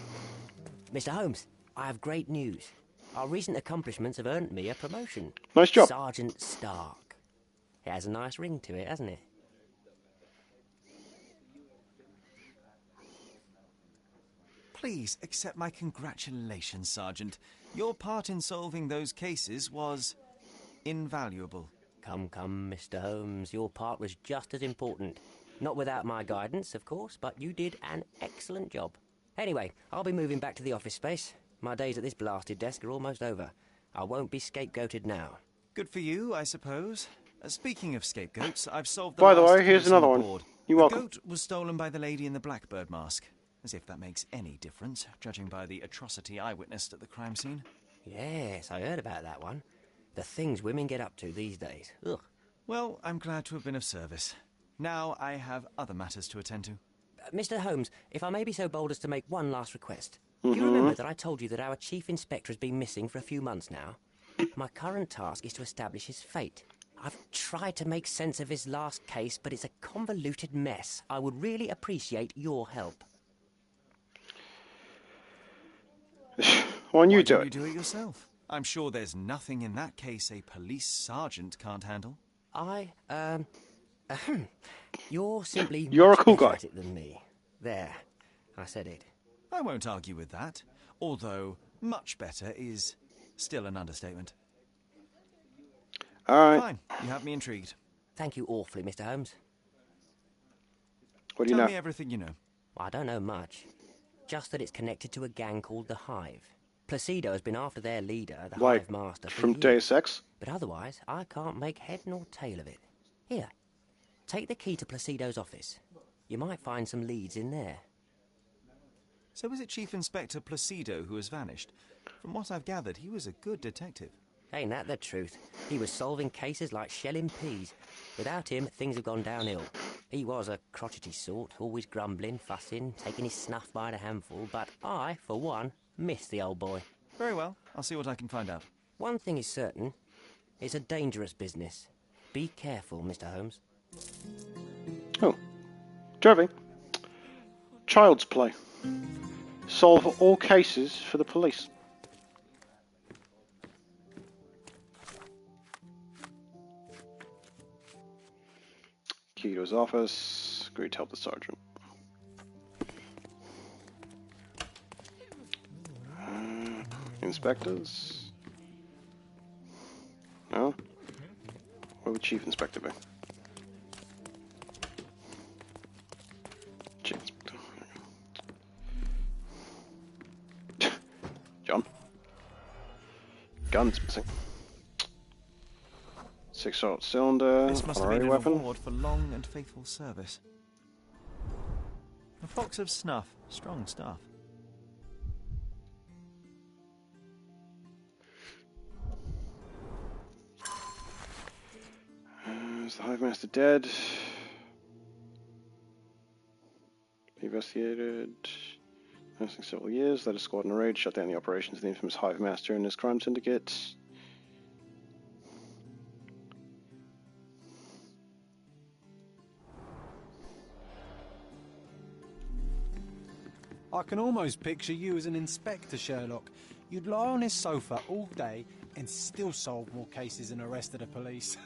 Mr. Holmes, I have great news. Our recent accomplishments have earned me a promotion. Nice job. Sergeant Stark. It has a nice ring to it, hasn't it? Please accept my congratulations, Sergeant. Your part in solving those cases was invaluable. Come, Mr. Holmes, your part was just as important. Not without my guidance, of course, but you did an excellent job. Anyway, I'll be moving back to the office space. My days at this blasted desk are almost over. I won't be scapegoated now. Good for you, I suppose. Speaking of scapegoats, I've solved the By the last way, here's case on another the one. board. You're The welcome. goat was stolen by the lady in the blackbird mask. As if that makes any difference, judging by the atrocity I witnessed at the crime scene. Yes, I heard about that one. The things women get up to these days. Ugh. Well, I'm glad to have been of service. Now I have other matters to attend to. Mr. Holmes, if I may be so bold as to make one last request. You remember that I told you that our chief inspector has been missing for a few months now? My current task is to establish his fate. I've tried to make sense of his last case, but it's a convoluted mess. I would really appreciate your help. Why don't you Why do don't it? you do it yourself? I'm sure there's nothing in that case a police sergeant can't handle. You're simply You're much a cool better guy. at it than me. There, I said it. I won't argue with that, although much better is still an understatement. Alright. Fine, you have me intrigued. Thank you awfully, Mr. Holmes. What do you Tell know? me everything you know. I don't know much. Just that it's connected to a gang called the Hive. Placido has been after their leader, the Like, Hive Master, for from years. Deus Ex? But otherwise, I can't make head nor tail of it. Here, take the key to Placido's office. You might find some leads in there. So is it Chief Inspector Placido who has vanished? From what I've gathered, he was a good detective. Ain't that the truth? He was solving cases like shelling peas. Without him, things have gone downhill. He was a crotchety sort, always grumbling, fussing, taking his snuff by the handful, but I, for one, miss the old boy. Very well, I'll see what I can find out. One thing is certain, it's a dangerous business. Be careful, Mr. Holmes. Oh. Jervy. Child's play. Solve all cases for the police. Key to his office. Agree to help the sergeant. Inspectors? No? Where would Chief Inspector be? Chief Inspector. John? Gun's missing. 6-shot cylinder, This must have honorary been a weapon. reward for long and faithful service. A box of snuff. Strong stuff. Is the Hive Master dead? He investigated. Lasting several years, led a squad in a raid, shut down the operations of the infamous Hive Master and his crime syndicate. I can almost picture you as an inspector, Sherlock. You'd lie on his sofa all day and still solve more cases than the rest of the police.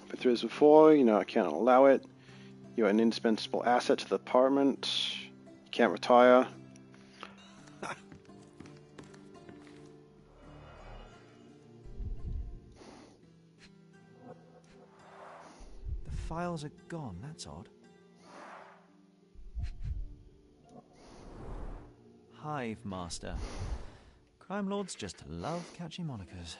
Been through this before, you know I can't allow it. You're an indispensable asset to the department. You can't retire. The files are gone, that's odd. Hive Master. Crime lords just love catchy monikers.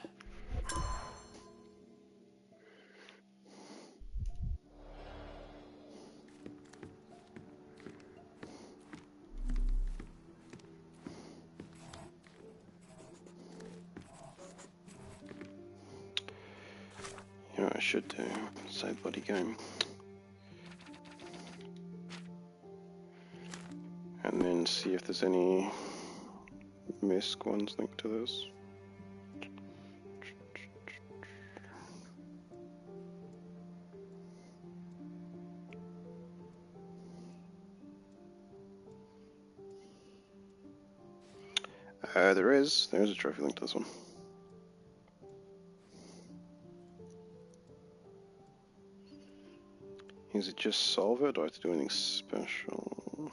You know what I should do? Save bloody game. And then see if there's any MISC ones linked to this. There is a trophy link to this one. Is it just solve it, or do I have to do anything special?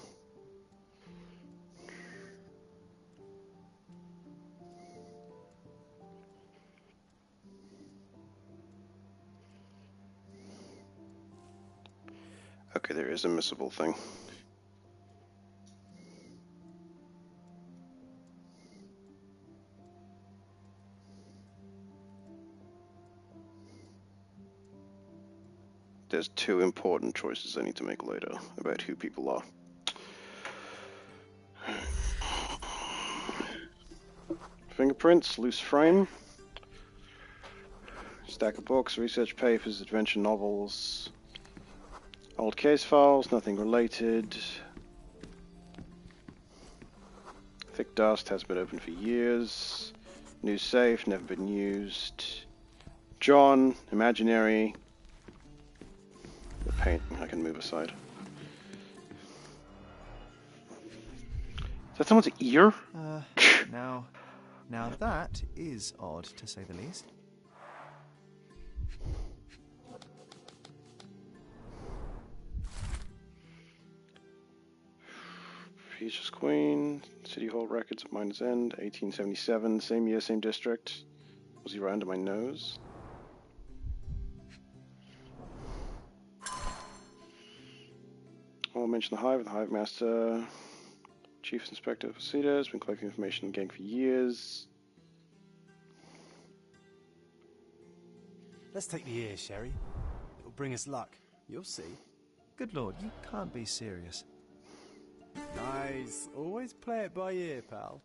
Okay, there is a missable thing. There's two important choices I need to make later about who people are. Fingerprints, loose frame, stack of books, research papers, adventure novels, old case files, nothing related. Thick dust, hasn't been opened for years. New safe, never been used. John, imaginary. The painting I can move aside. Is that someone's ear? Now that is odd, to say the least. Peaches Queen, City Hall records at Miner's End, 1877, same year, same district. Was he right under my nose? I'll mention the Hive Master, Chief Inspector of Cedars, been collecting information on the gang for years. Let's take the ear, Sherry. It'll bring us luck. You'll see. Good lord, you can't be serious. Nice. Always play it by ear, pal.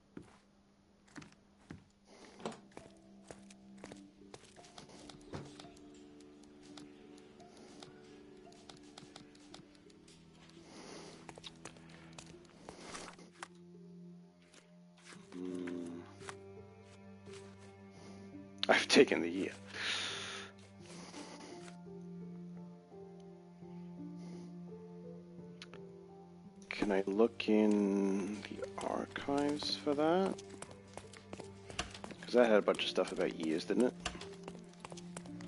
I've taken the year. Can I look in the archives for that? Because that had a bunch of stuff about years, didn't it?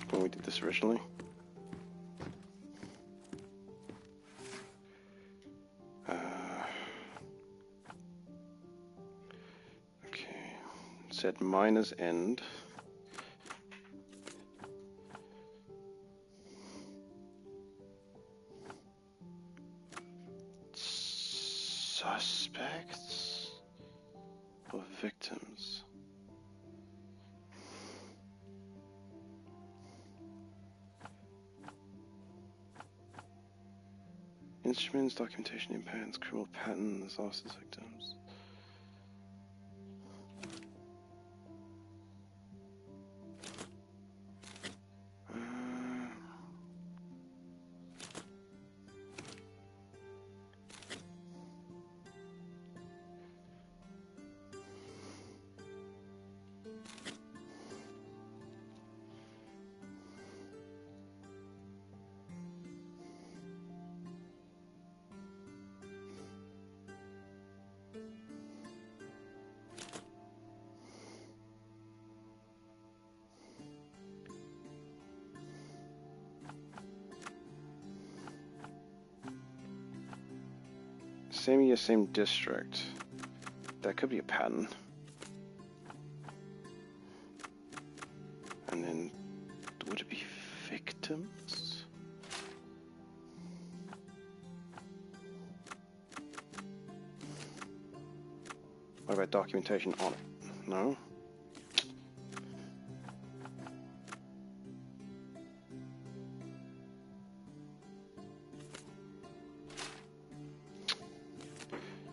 When we did this originally. Okay. It said Miner's End. Suspects or victims? Instruments, documentation, impediments, criminal patterns, disasters, victims. Same year, same district. That could be a pattern. And then, would it be victims? What about documentation on it? No?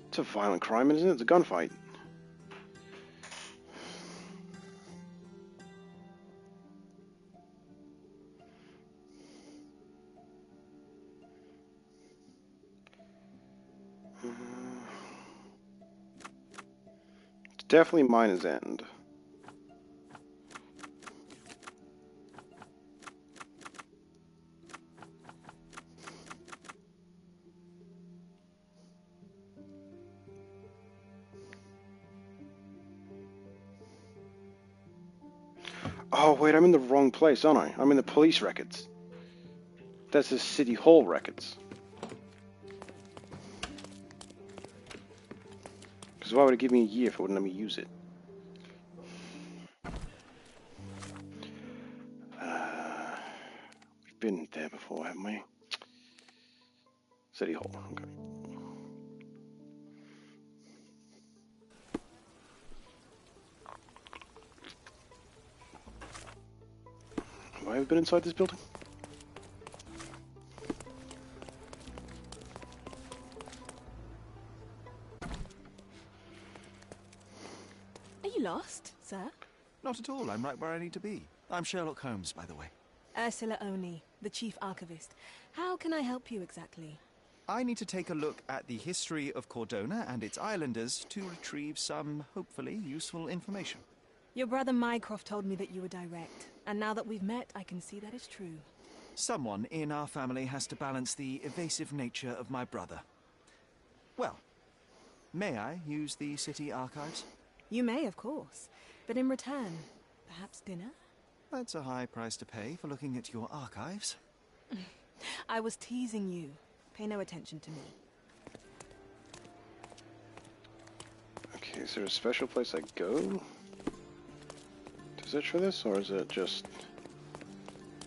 It's a violent crime, isn't it? It's a gunfight. It's definitely Miner's End. Oh, wait, I'm in the wrong place, aren't I? I'm in the police records. That's the City Hall records. Because why would it give me a year if it wouldn't let me use it? We've been there before, haven't we? City Hall, okay. Have I ever been inside this building? Are you lost, sir? Not at all. I'm right where I need to be. I'm Sherlock Holmes, by the way. Ursula Oni, the chief archivist. How can I help you exactly? I need to take a look at the history of Cordona and its islanders to retrieve some, hopefully, useful information. Your brother Mycroft told me that you were direct, and now that we've met, I can see that is true. Someone in our family has to balance the evasive nature of my brother. Well, may I use the city archives? You may, of course, but in return, perhaps dinner? That's a high price to pay for looking at your archives. I was teasing you. Pay no attention to me. Okay, is there a special place I go to search for this, or is it just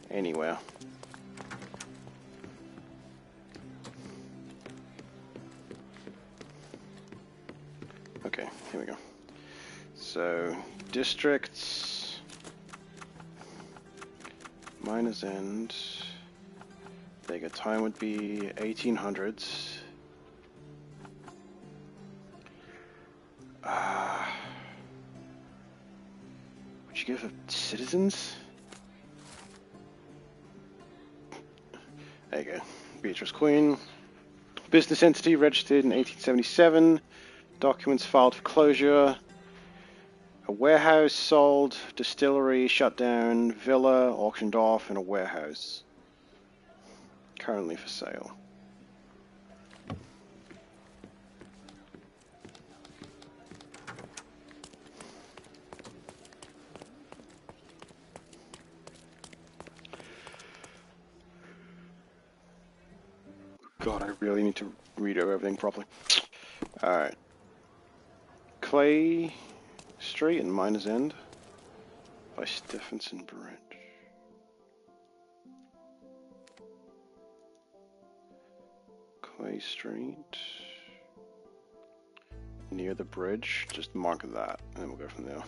anywhere? Okay, here we go. So, districts, Miner's End. There you go, time would be 1800s. Would you give a citizens? There you go. Beatrice Queen. Business entity registered in 1877. Documents filed for closure. A warehouse sold. Distillery shut down. Villa auctioned off, and a warehouse currently for sale. God, I really need to read over everything properly. Alright. Clay Street and Miner's End by Stephenson Bridge. Clay Street. Near the bridge. Just mark that, and then we'll go from there.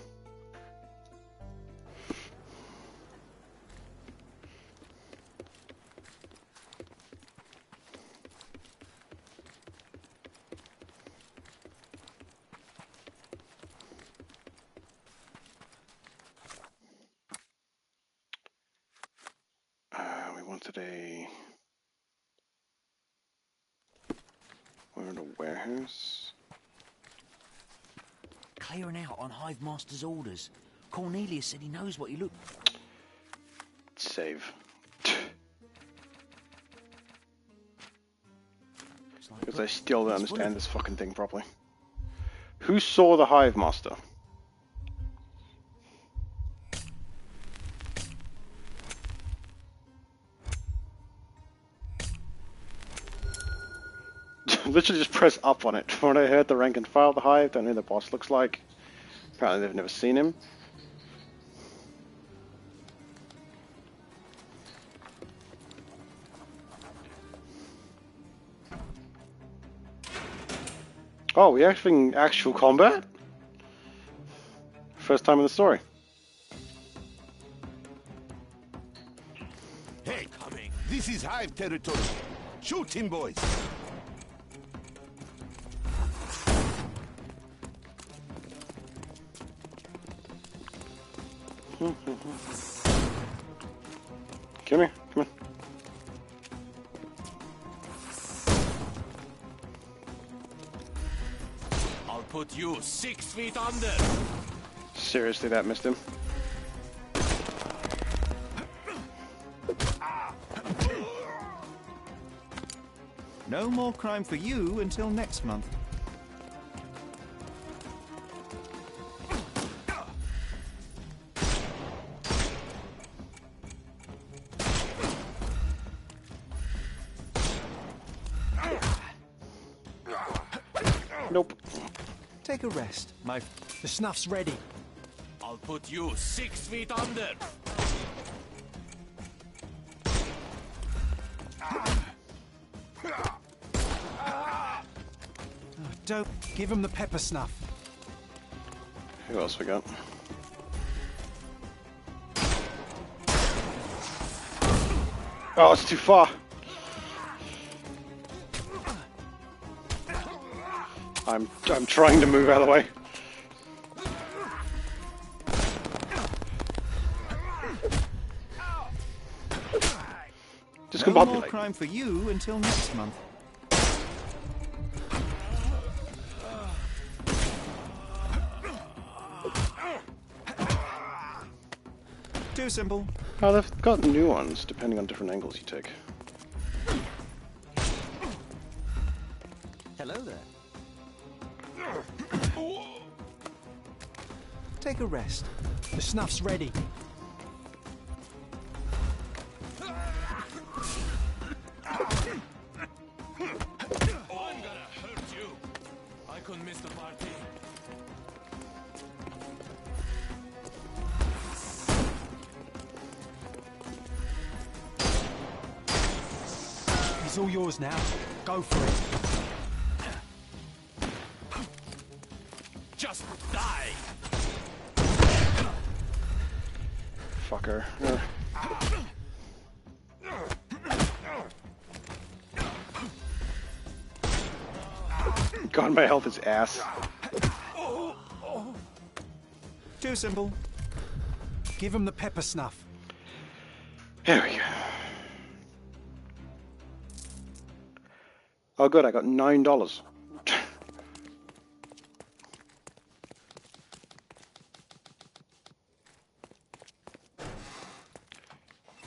We wanted a... We're in a warehouse. Clearing out on Hive Master's orders. Cornelius said he knows what you look... Save. Because I still don't understand this fucking thing properly. Who saw the Hive Master? Literally just press up on it. When I heard the rank and file, the Hive, don't know who the boss looks like. Apparently they've never seen him. Oh, we actually in actual combat? First time in the story. Hey, coming. This is Hive territory. Shoot him, boys. Come here, come on. I'll put you 6 feet under. Seriously, that missed him. No more crime for you until next month. Nope. Take a rest. The snuff's ready. I'll put you 6 feet under. Don't give him the pepper snuff. Who else we got? Oh, it's too far. I'm trying to move out of the way. No more crime for you until next month. Too simple. Oh, they've got new ones, depending on different angles you take. Hello there. Take a rest. The snuff's ready. I'm gonna hurt you. I couldn't miss the party. He's all yours now. Go for it. Just die. Fucker. God, my health is ass. Too simple. Give him the pepper snuff. There we go. Oh good, I got $9.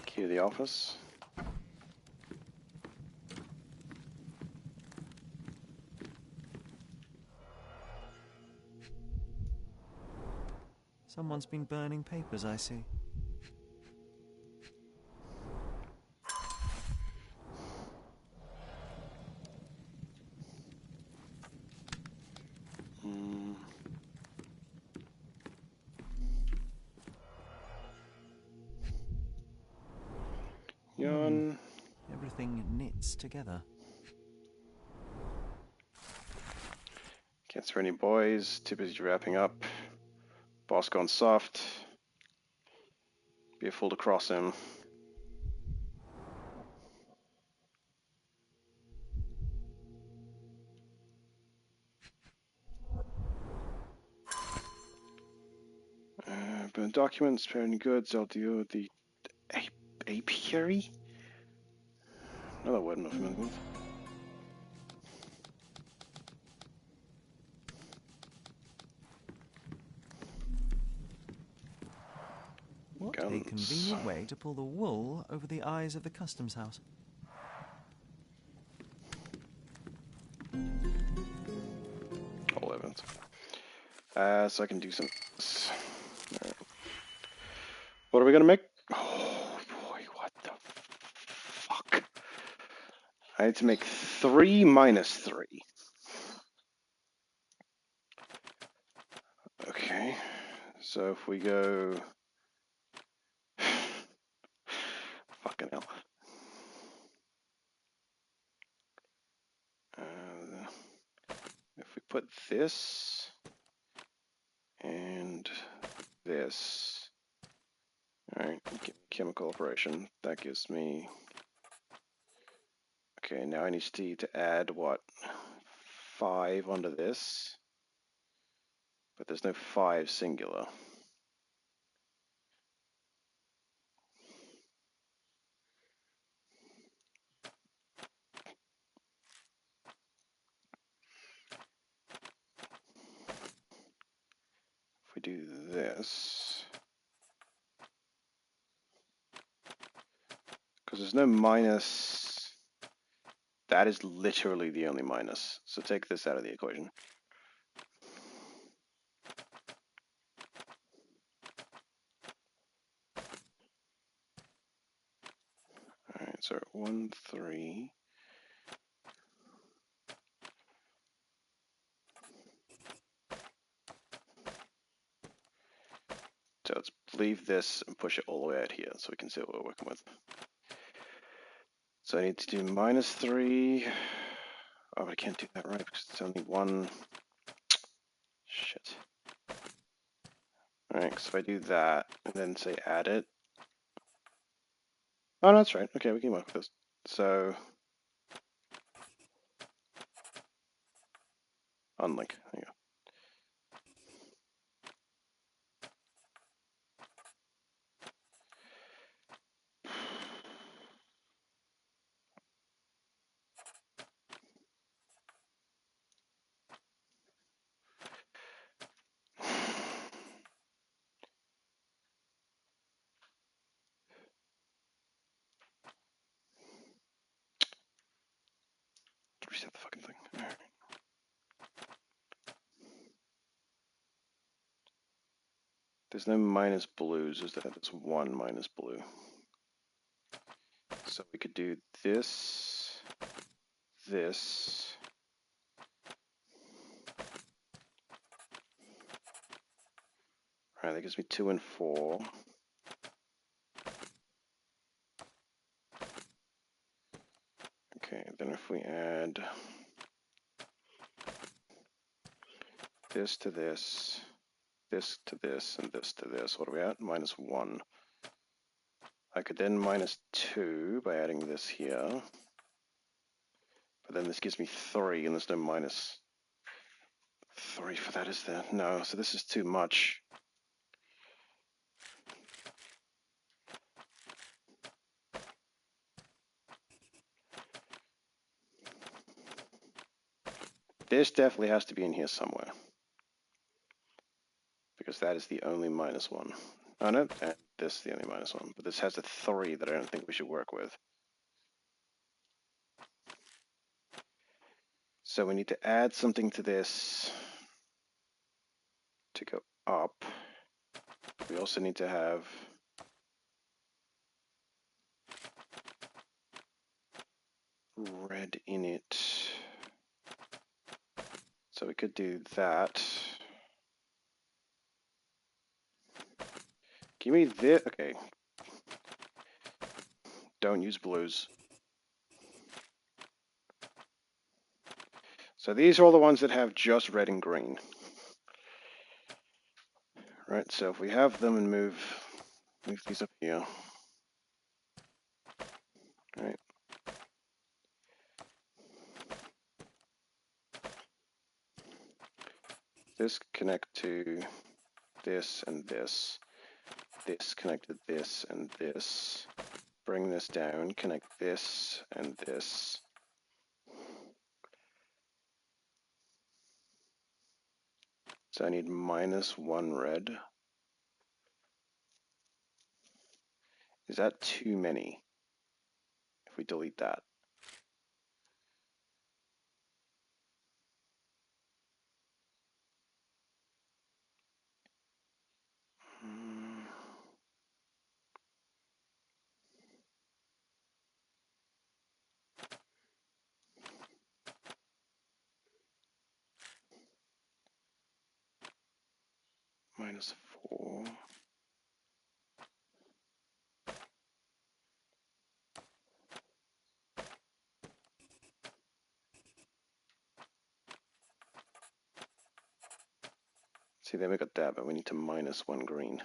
Key to the office. Someone's been burning papers, I see. Yawn. Everything knits together. Can't see any boys. Too busy wrapping up. Boss gone soft. Be a fool to cross him. Burn documents, preparing goods, I'll deal with the apiary? Another word I'm not familiar with. What Guns. a convenient way to pull the wool over the eyes of the customs house. All evidence. So I can do some. Right. What are we gonna make? Oh boy, what the fuck? I need to make 3 minus 3. Okay, so if we go. Fucking hell. If we put this and this, alright, chemical operation, that gives me, okay, now I need to add, what, 5 onto this, but there's no 5 singular. If we do this, because there's no minus, that is literally the only minus, so take this out of the equation. Alright, so 1, 3. leave this and push it all the way out here so we can see what we're working with. So I need to do -3. Oh, but I can't do that right because it's only one. Shit. Alright, so if I do that and then say add it. Oh, no, that's right. Okay, we can work with this. So unlink. There you go. Reset the fucking thing. Alright. There's no minus blues, is there? There's one minus blue. So we could do this, this. Alright, that gives me 2 and 4. Okay, then if we add this to this, this to this, and this to this, what are we at? -1. I could then -2 by adding this here. But then this gives me 3, and there's no -3 for that, is there? No, so this is too much. This definitely has to be in here somewhere. Because that is the only -1. Oh no, and this is the only -1. But this has a 3 that I don't think we should work with. So we need to add something to this to go up. We also need to have red in it. So we could do that. Give me this. Okay. Don't use blues. So these are all the ones that have just red and green. Right, so if we have them and move these up here. Right. This connect to this and this. This connect to this and this. Bring this down, connect this and this. So I need -1 red. Is that too many? If we delete that. -4. See, then we got that, but we need to -1 green.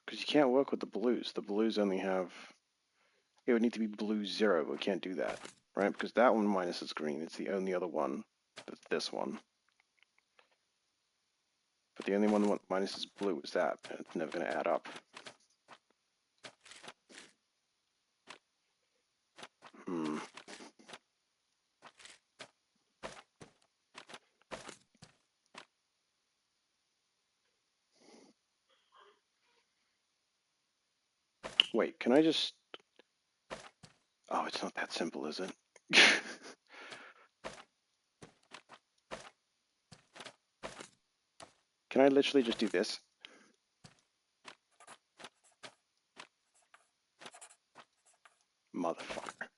Because you can't work with the blues. The blues only have... It would need to be blue 0, but we can't do that, right? Because that one minus is green. It's the only other one that's this one. But the only one that minus is blue is that, and it's never going to add up. Wait, can I just... Oh, it's not that simple, is it? Can I literally just do this? Motherfucker.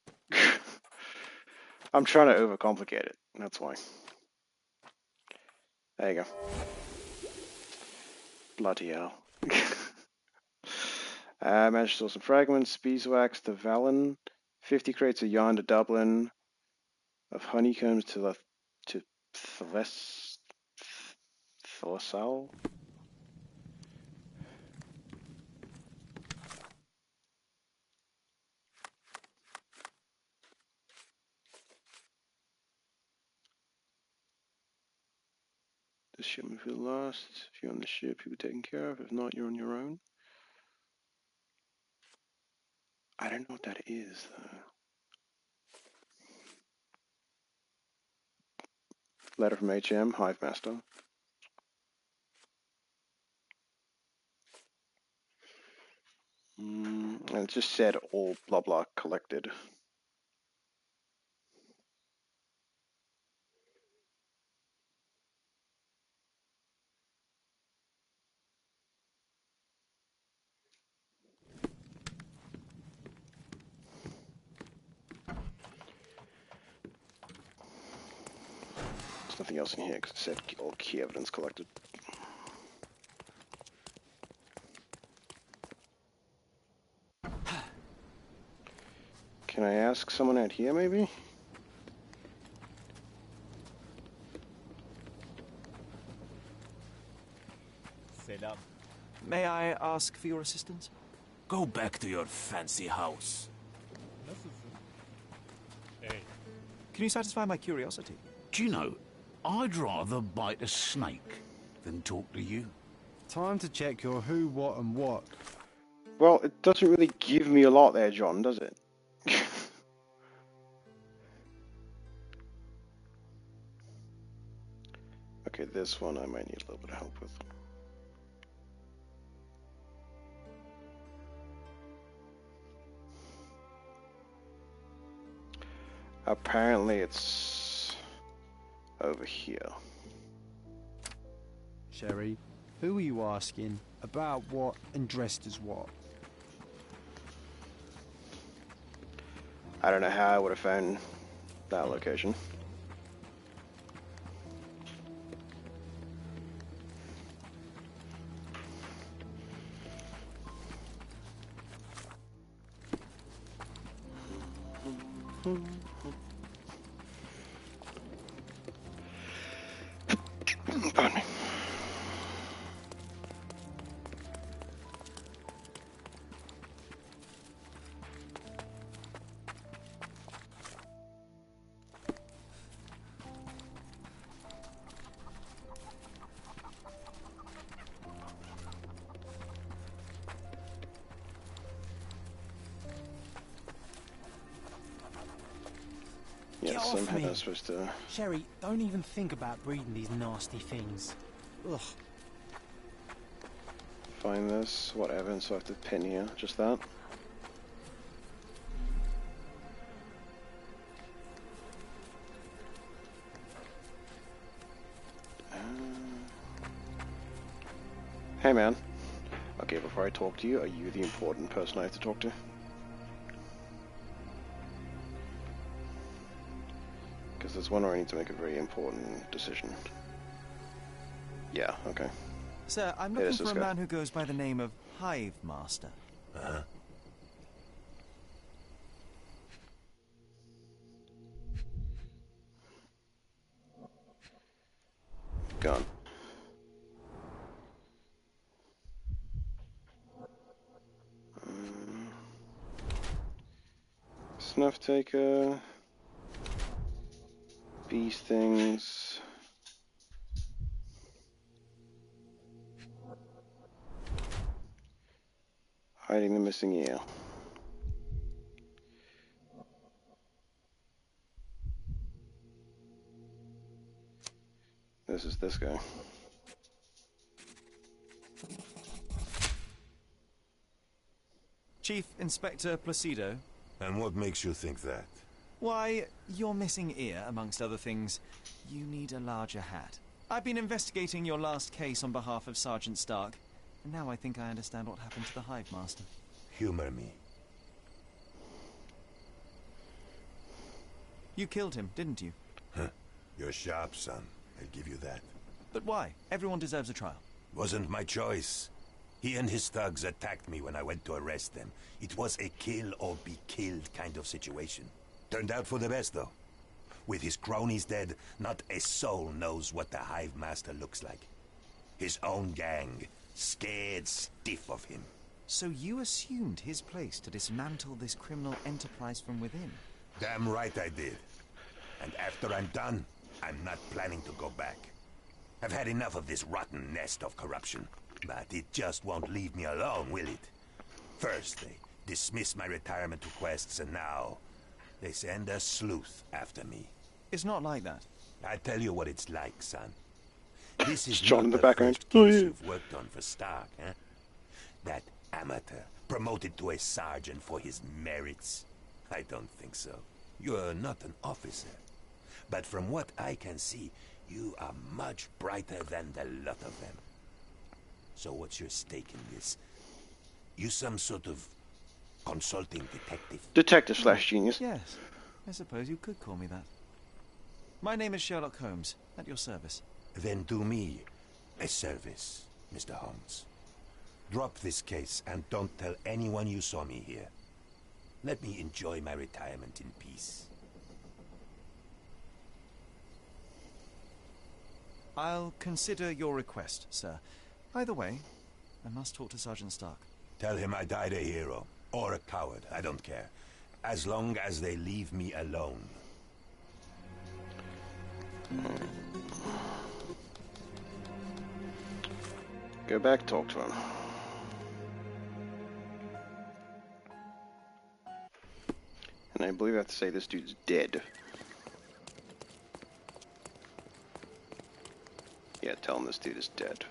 I'm trying to overcomplicate it. That's why. There you go. Bloody hell. Managed to store some fragments, beeswax to Vallon, 50 crates of yarn to Dublin, of honeycombs to Thilesal. The shipment will last. If you're on the ship, you'll be taken care of. If not, you're on your own. I don't know what that is, though. Letter from HM, Hive Master. And it just said all blah blah collected. There's nothing else in here because it said all key evidence collected. Can I ask someone out here, maybe? Sit up. May I ask for your assistance? Go back to your fancy house. Hey. Can you satisfy my curiosity? Do you know, I'd rather bite a snake than talk to you. Time to check your who, what, and what. Well, it doesn't really give me a lot there, John, does it? Okay, this one I might need a little bit of help with. Apparently it's over here. Sherry, who are you asking? About what and dressed as what? I don't know how I would have found that location. Pardon me. Yeah, Get off somehow me. I'm supposed to... Sherry, don't even think about breeding these nasty things. Ugh. find this. What evidence do I have to pin here? Just that? Hey man. Okay, before I talk to you, are you the important person I have to talk to? Because there's one where I need to make a very important decision. Yeah, okay. Sir, I'm It looking is for this a guy. man who goes by the name of Hive Master. Gone. Snuff taker. Beast things. Hiding the missing ear. This is this guy. Chief Inspector Placido. And what makes you think that? Why, your missing ear, amongst other things. You need a larger hat. I've been investigating your last case on behalf of Sergeant Stark, and now I think I understand what happened to the Hive Master. Humor me. You killed him, didn't you? Huh. You're sharp, son. I'll give you that. But why? Everyone deserves a trial. Wasn't my choice. He and his thugs attacked me when I went to arrest them. It was a kill or be killed kind of situation. Turned out for the best, though. With his cronies dead, not a soul knows what the Hive Master looks like. His own gang, scared stiff of him. So you assumed his place to dismantle this criminal enterprise from within? Damn right I did. And after I'm done, I'm not planning to go back. I've had enough of this rotten nest of corruption. But it just won't leave me alone, will it? First, they dismiss my retirement requests, and now they send a sleuth after me. It's not like that. I tell you what it's like, son. This is John not in the the background. first case you've worked on for Stark, huh? That amateur promoted to a sergeant for his merits? I don't think so. You're not an officer. But from what I can see, you are much brighter than the lot of them. So what's your stake in this? You some sort of consulting detective? Detective slash genius. Yes, I suppose you could call me that. My name is Sherlock Holmes, at your service. Then do me a service, Mr. Holmes. Drop this case and don't tell anyone you saw me here. Let me enjoy my retirement in peace. I'll consider your request, sir. Either way, I must talk to Sergeant Stark. Tell him I died a hero, or a coward, I don't care. As long as they leave me alone. Go back, talk to him. And I believe I have to say this dude's dead. Yeah, tell him this dude is dead.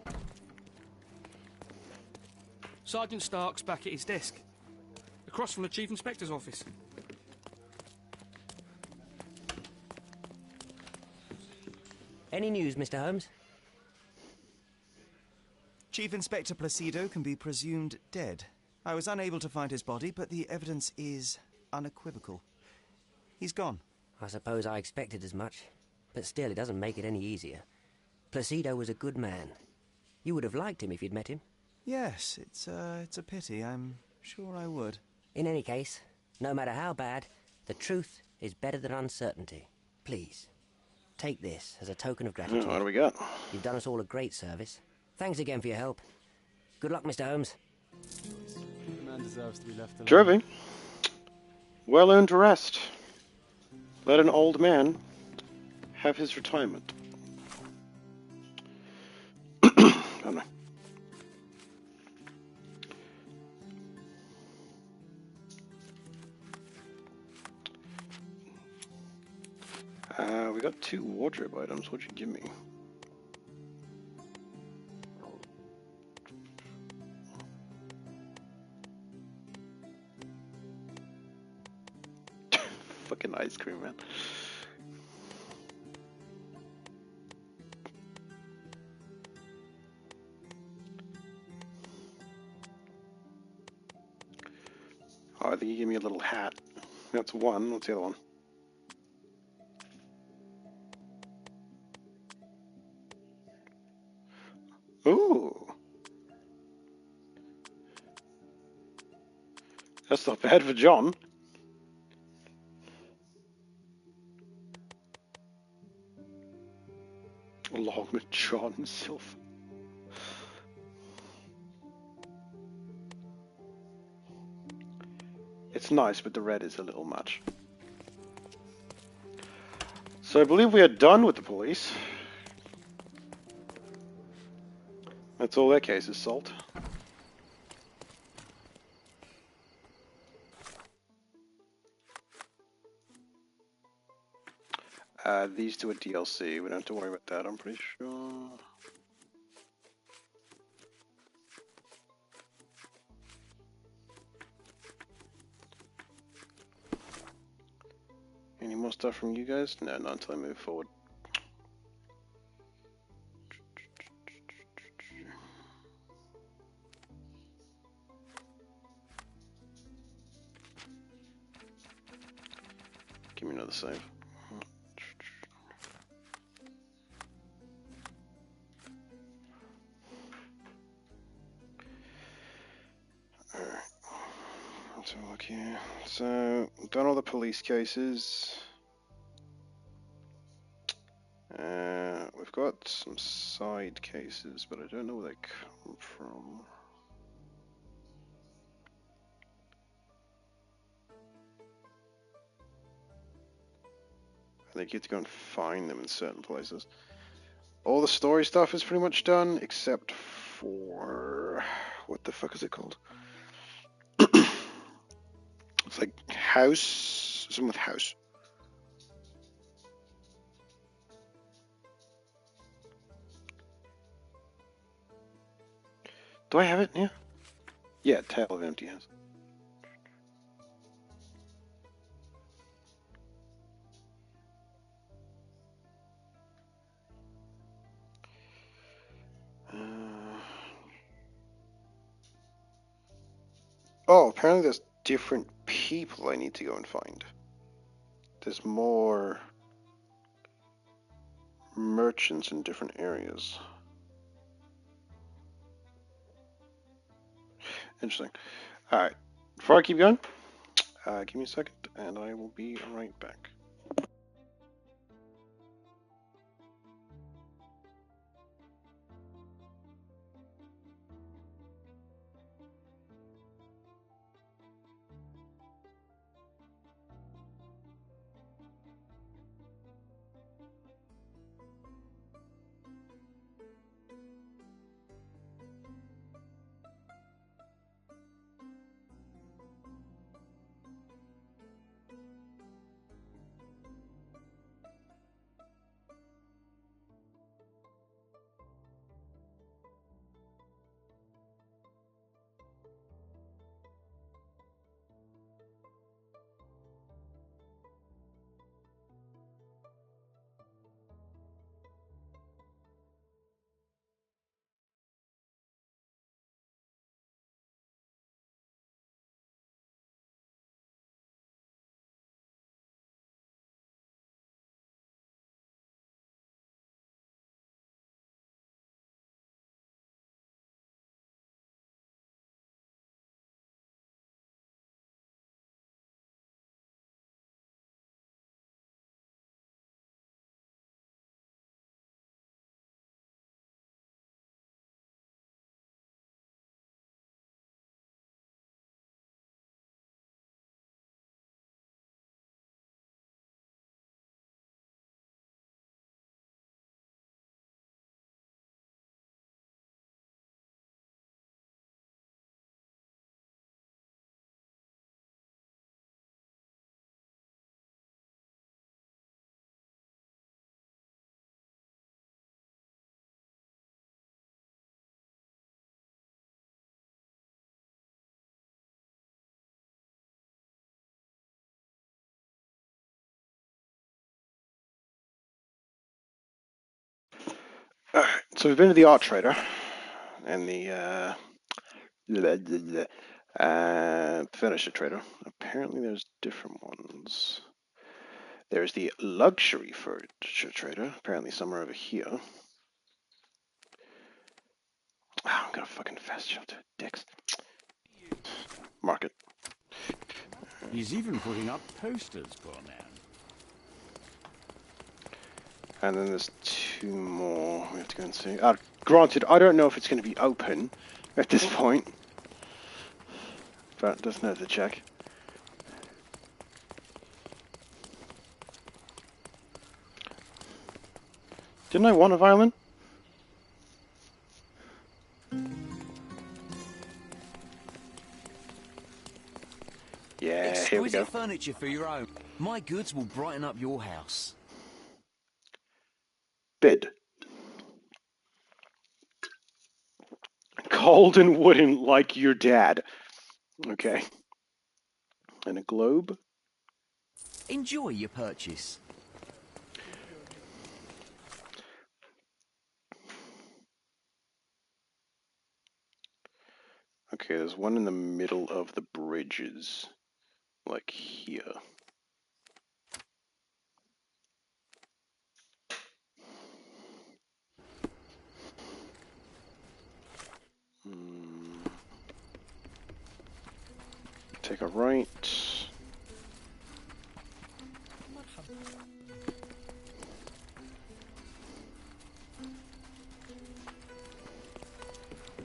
Okay. Sergeant Stark's back at his desk, across from the Chief Inspector's office. Any news, Mr. Holmes? Chief Inspector Placido can be presumed dead. I was unable to find his body, but the evidence is unequivocal. He's gone. I suppose I expected as much. But still, it doesn't make it any easier. Placido was a good man. You would have liked him if you'd met him. Yes, it's a pity. I'm sure I would. In any case, no matter how bad, the truth is better than uncertainty. Please, take this as a token of gratitude. What do we got? You've done us all a great service. Thanks again for your help. Good luck, Mr. Holmes. The man deserves to be left alone. Jervy. Well-earned rest. Let an old man have his retirement. Pardon me. We got 2 wardrobe items. What'd you give me? Fucking ice cream, man. Oh, I think you gave me a little hat. That's one. What's the other one? Ooh. That's not bad for John. Along with John Silver. It's nice, but the red is a little much. So I believe we are done with the police. That's all their case is solved. These 2 are DLC. We don't have to worry about that, I'm pretty sure. Any more stuff from you guys? No, not until I move forward. the save. Alright. Let's have a look here. So, done all the police cases. We've got some side cases, but I don't know where they come from. I think you have to go and find them in certain places. All the story stuff is pretty much done, except for... what the fuck is it called? It's like house... something with house. Do I have it? Yeah. Yeah, Tale of Empty House. Oh, apparently there's different people I need to go and find. There's more merchants in different areas. Interesting. Alright, before I keep going, give me a second and I will be right back. Alright, so we've been to the art trader and the furniture trader. Apparently there's different ones. There's the luxury furniture trader, apparently somewhere over here. Oh, I'm gonna fucking fast shove to dicks. Market. He's even putting up posters, poor man. And then there's two more we have to go and see. Granted, I don't know if it's going to be open at this point, but doesn't hurt to check. Didn't I want a violin? Yeah, here we go. Exquisite furniture for your own. My goods will brighten up your house. Bid. Cold and wooden like your dad. Okay. And a globe. Enjoy your purchase. Okay, there's one in the middle of the bridges. Like here. Take a right.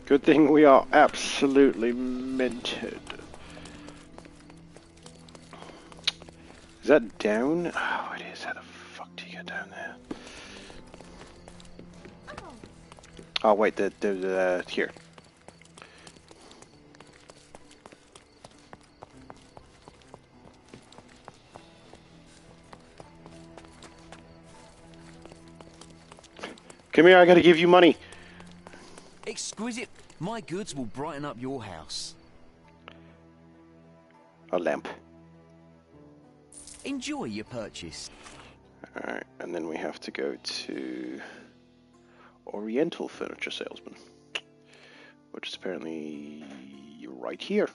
Good thing we are absolutely minted. Is that down? Oh, it is. How the fuck do you get down there? Oh, wait, here. Come here, I gotta give you money. Exquisite. My goods will brighten up your house. A lamp. Enjoy your purchase. Alright, and then we have to go to Oriental Furniture Salesman, which is apparently right here.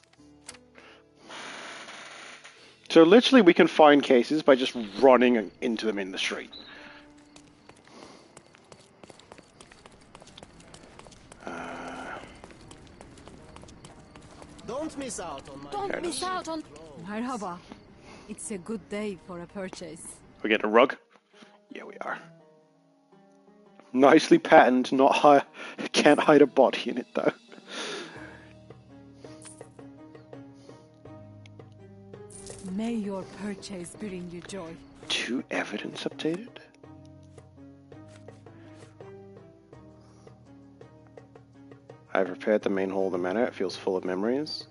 So literally we can find cases by just running into them in the street. Don't miss out on my... Don't miss out on... Marhaba. It's a good day for a purchase. We get a rug? Yeah, we are. Nicely patterned, not high. Can't hide a body in it though. May your purchase bring you joy. 2 evidence updated? I've repaired the main hall of the manor. It feels full of memories.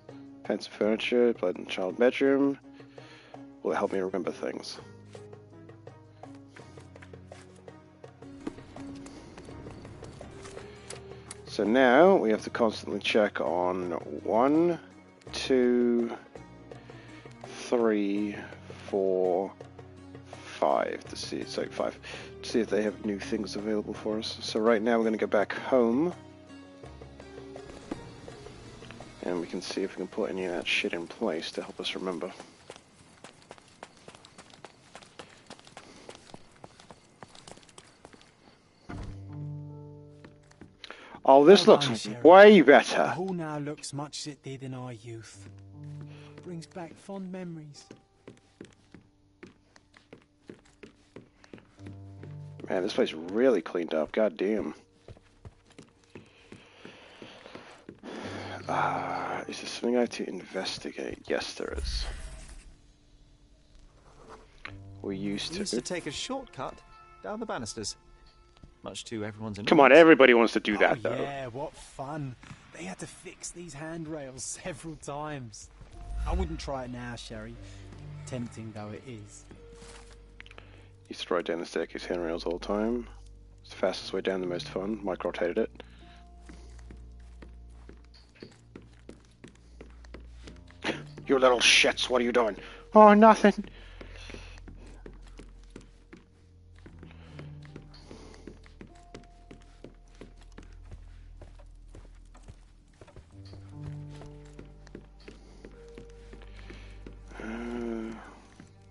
Fancy furniture, blood in the child bedroom. Will it help me remember things? So now we have to constantly check on 1, 2, 3, 4, 5 to see. It's like 5 to see if they have new things available for us. So right now we're going to go back home. And we can see if we can put any of that shit in place to help us remember. Oh, this looks way better. The hall now looks much as it did in our youth. Brings back fond memories. Man, this place really cleaned up. God damn. Is there something I have to investigate? Yes, there is. We used to take a shortcut down the banisters. Much to everyone's annoyance. Come on, everybody wants to do that, though. Yeah, what fun. They had to fix these handrails several times. I wouldn't try it now, Sherry. Tempting though it is. Used to ride down the staircase handrails all the time. It's the fastest way down, the most fun. Mycroft hated it. You little shits, what are you doing? Oh, nothing.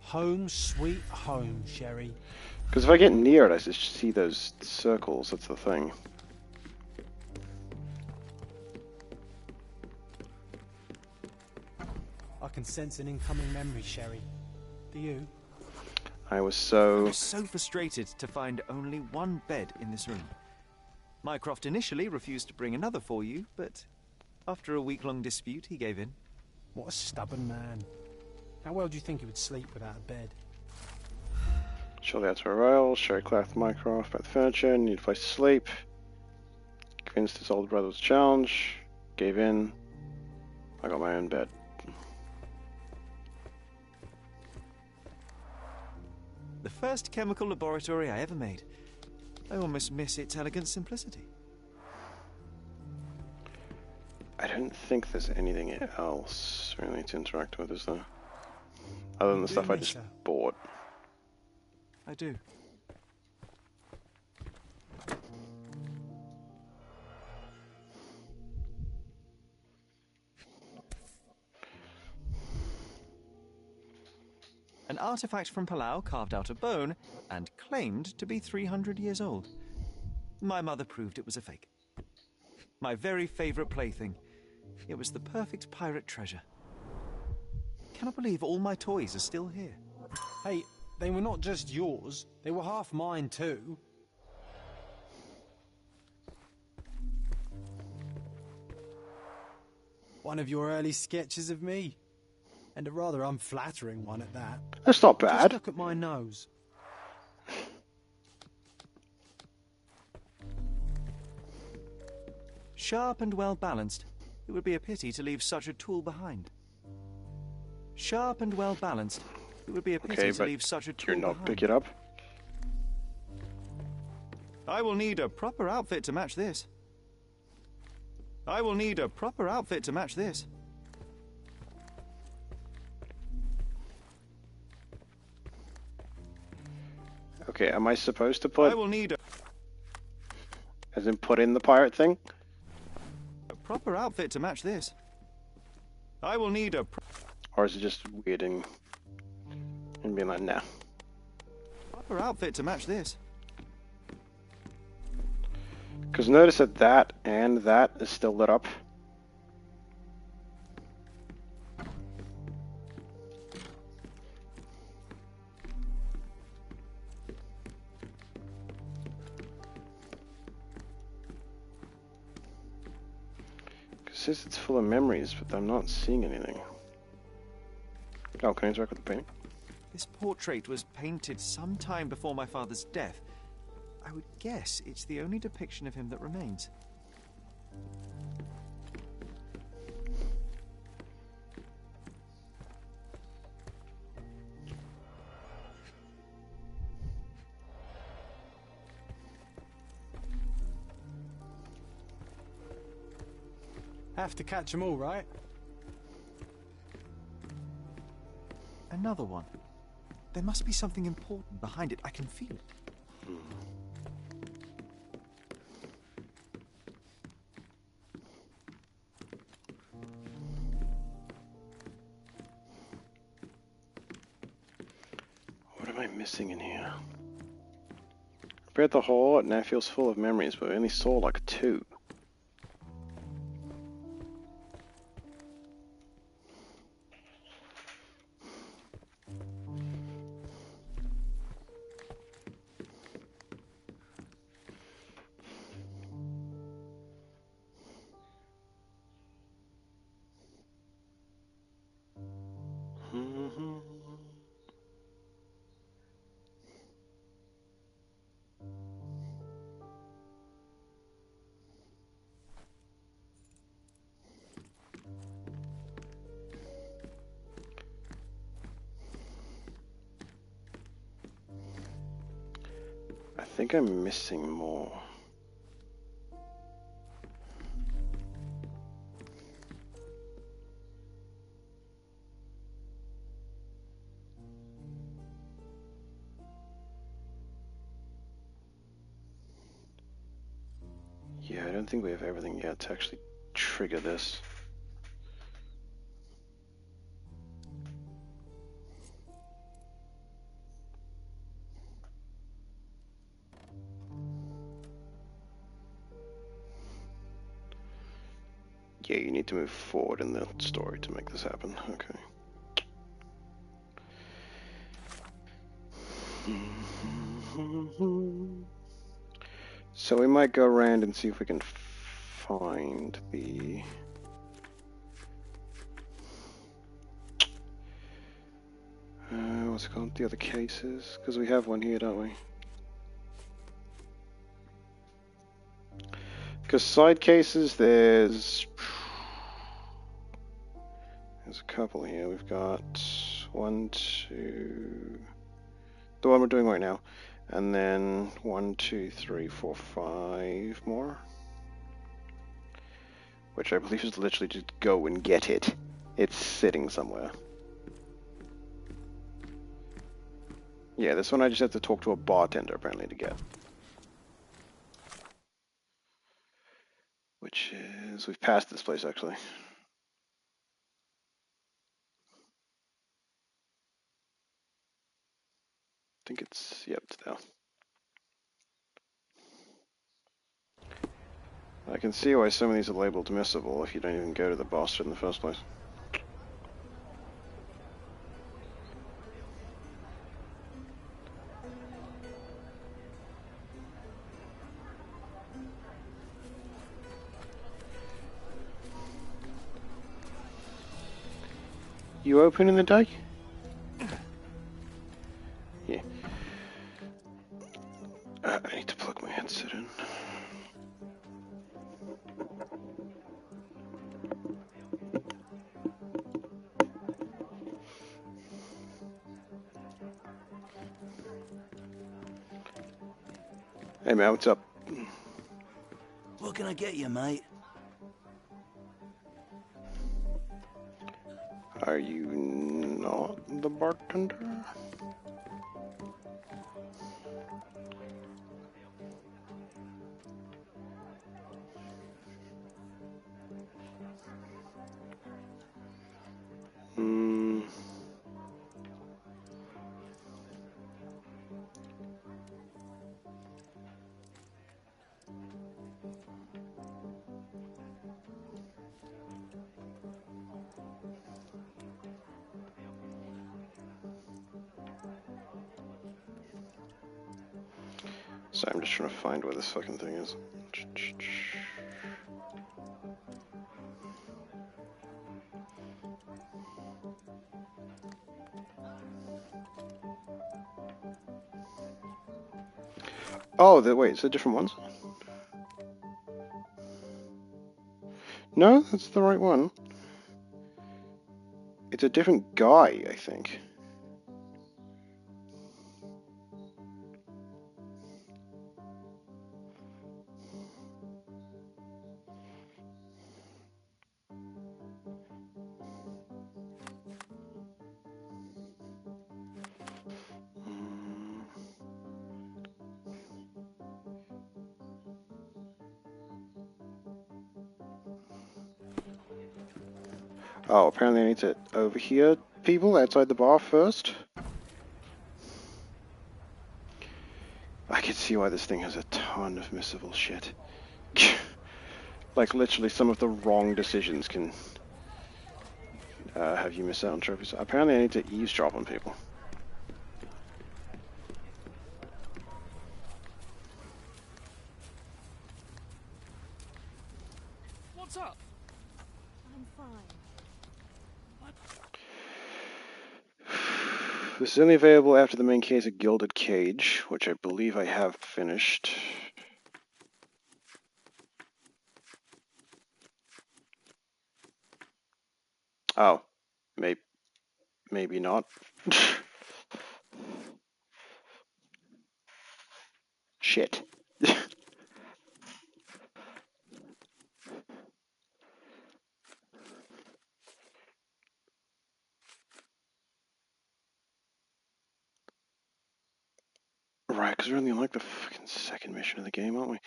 Home sweet home, Sherry. Because if I get near it, I just see those circles. That's the thing. I can sense an incoming memory, Sherry. Do you? I was so frustrated to find only one bed in this room. Mycroft initially refused to bring another for you, but after a week-long dispute, he gave in. What a stubborn man. How well do you think he would sleep without a bed? Surely that's where Royal, Sherry Clark, Mycroft, about the furniture, need a place to sleep. Convinced his older brother was a challenge, gave in. I got my own bed. The first chemical laboratory I ever made. I almost miss its elegant simplicity. I don't think there's anything else really to interact with, is there? Other than the stuff I just bought. I do. An artifact from Palau carved out of bone and claimed to be 300 years old. My mother proved it was a fake. My very favorite plaything. It was the perfect pirate treasure. cannot believe all my toys are still here. Hey, they were not just yours, they were half mine too. One of your early sketches of me. And a rather unflattering one at that. That's not Just bad. look at my nose. Sharp and well balanced. It would be a pity to leave such a tool behind. Sharp and well balanced. It would be a pity to leave such a tool you're not behind. pick it up. I will need a proper outfit to match this. I will need a proper outfit to match this. Okay, am I supposed to put... I will need a As in put in the pirate thing? proper outfit to match this. I will need a Or is it just weird and being like, nah. proper outfit to match this. Because notice that that and that is still lit up. It says it's full of memories, but I'm not seeing anything. Oh, can I interact with the painting? This portrait was painted some time before my father's death. I would guess it's the only depiction of him that remains. Have to catch them all, right? Another one. There must be something important behind it. I can feel it. What am I missing in here? Read the whole, it now feels full of memories, but we only saw like 2. I think I'm missing more. Yeah, I don't think we have everything yet to actually trigger this. Yeah, you need to move forward in the story to make this happen. Okay. So we might go around and see if we can find the... what's it called? The other cases? Because we have one here, don't we? Because side cases, there's a couple here. We've got 1, 2, the one we're doing right now, and then 1, 2, 3, 4, 5 more, which I believe is literally just go and get it. It's sitting somewhere. Yeah, this one I just have to talk to a bartender apparently to get. Which is, we've passed this place actually. I think it's, yep, it's down. I can see why some of these are labeled missable if you don't even go to the boss in the first place. You open in the day? Yeah. I need to plug my headset in. Hey man, what's up? What can I get you, mate? Are you not the bartender? So I'm just trying to find where this fucking thing is. Oh, wait, it's the different ones? No, that's the right one. It's a different guy, I think. Oh, apparently I need to overhear people outside the bar first. I can see why this thing has a ton of missable shit. Like, literally, some of the wrong decisions can have you miss out on trophies. Apparently I need to eavesdrop on people. What's up? I'm fine. This is only available after the main case of Gilded Cage, which I believe I have finished. Oh, maybe not. Shit. Right, because we're only on like the fucking second mission of the game, aren't we?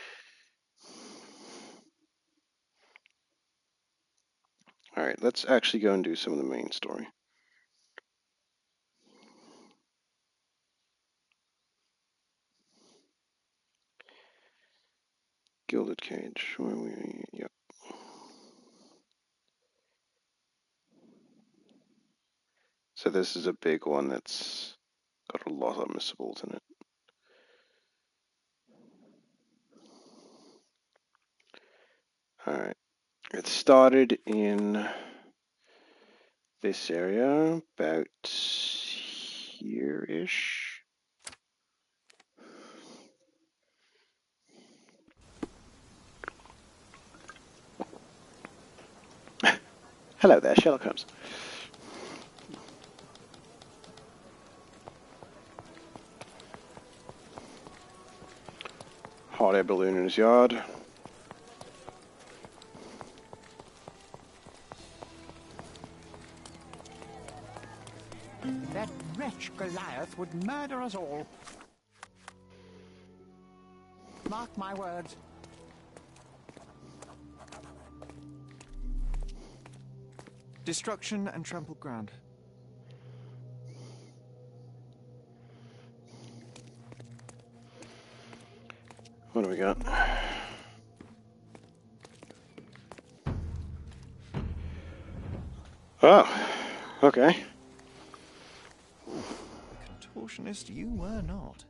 Alright, let's actually go and do some of the main story. Gilded Cage. Where are we? Yep. So this is a big one that's got a lot of missables in it. Alright. It started in this area, about here-ish. Hello there, Sherlock Holmes. Hot air balloon in his yard. That wretch Goliath would murder us all. Mark my words. Destruction and trampled ground. What do we got? Oh, okay. Contortionist you were not.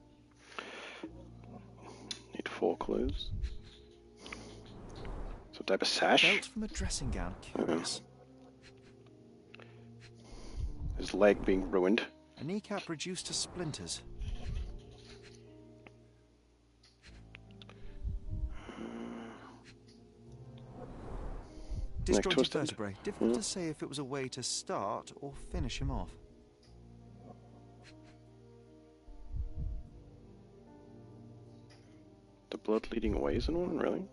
Need 4 clues. Some type of sash? Belt from a dressing gown. Curious. his leg being ruined. A kneecap reduced to splinters. Disjointed twisted. vertebrae. Difficult to say if it was a way to start or finish him off. The blood leading away isn't one, really?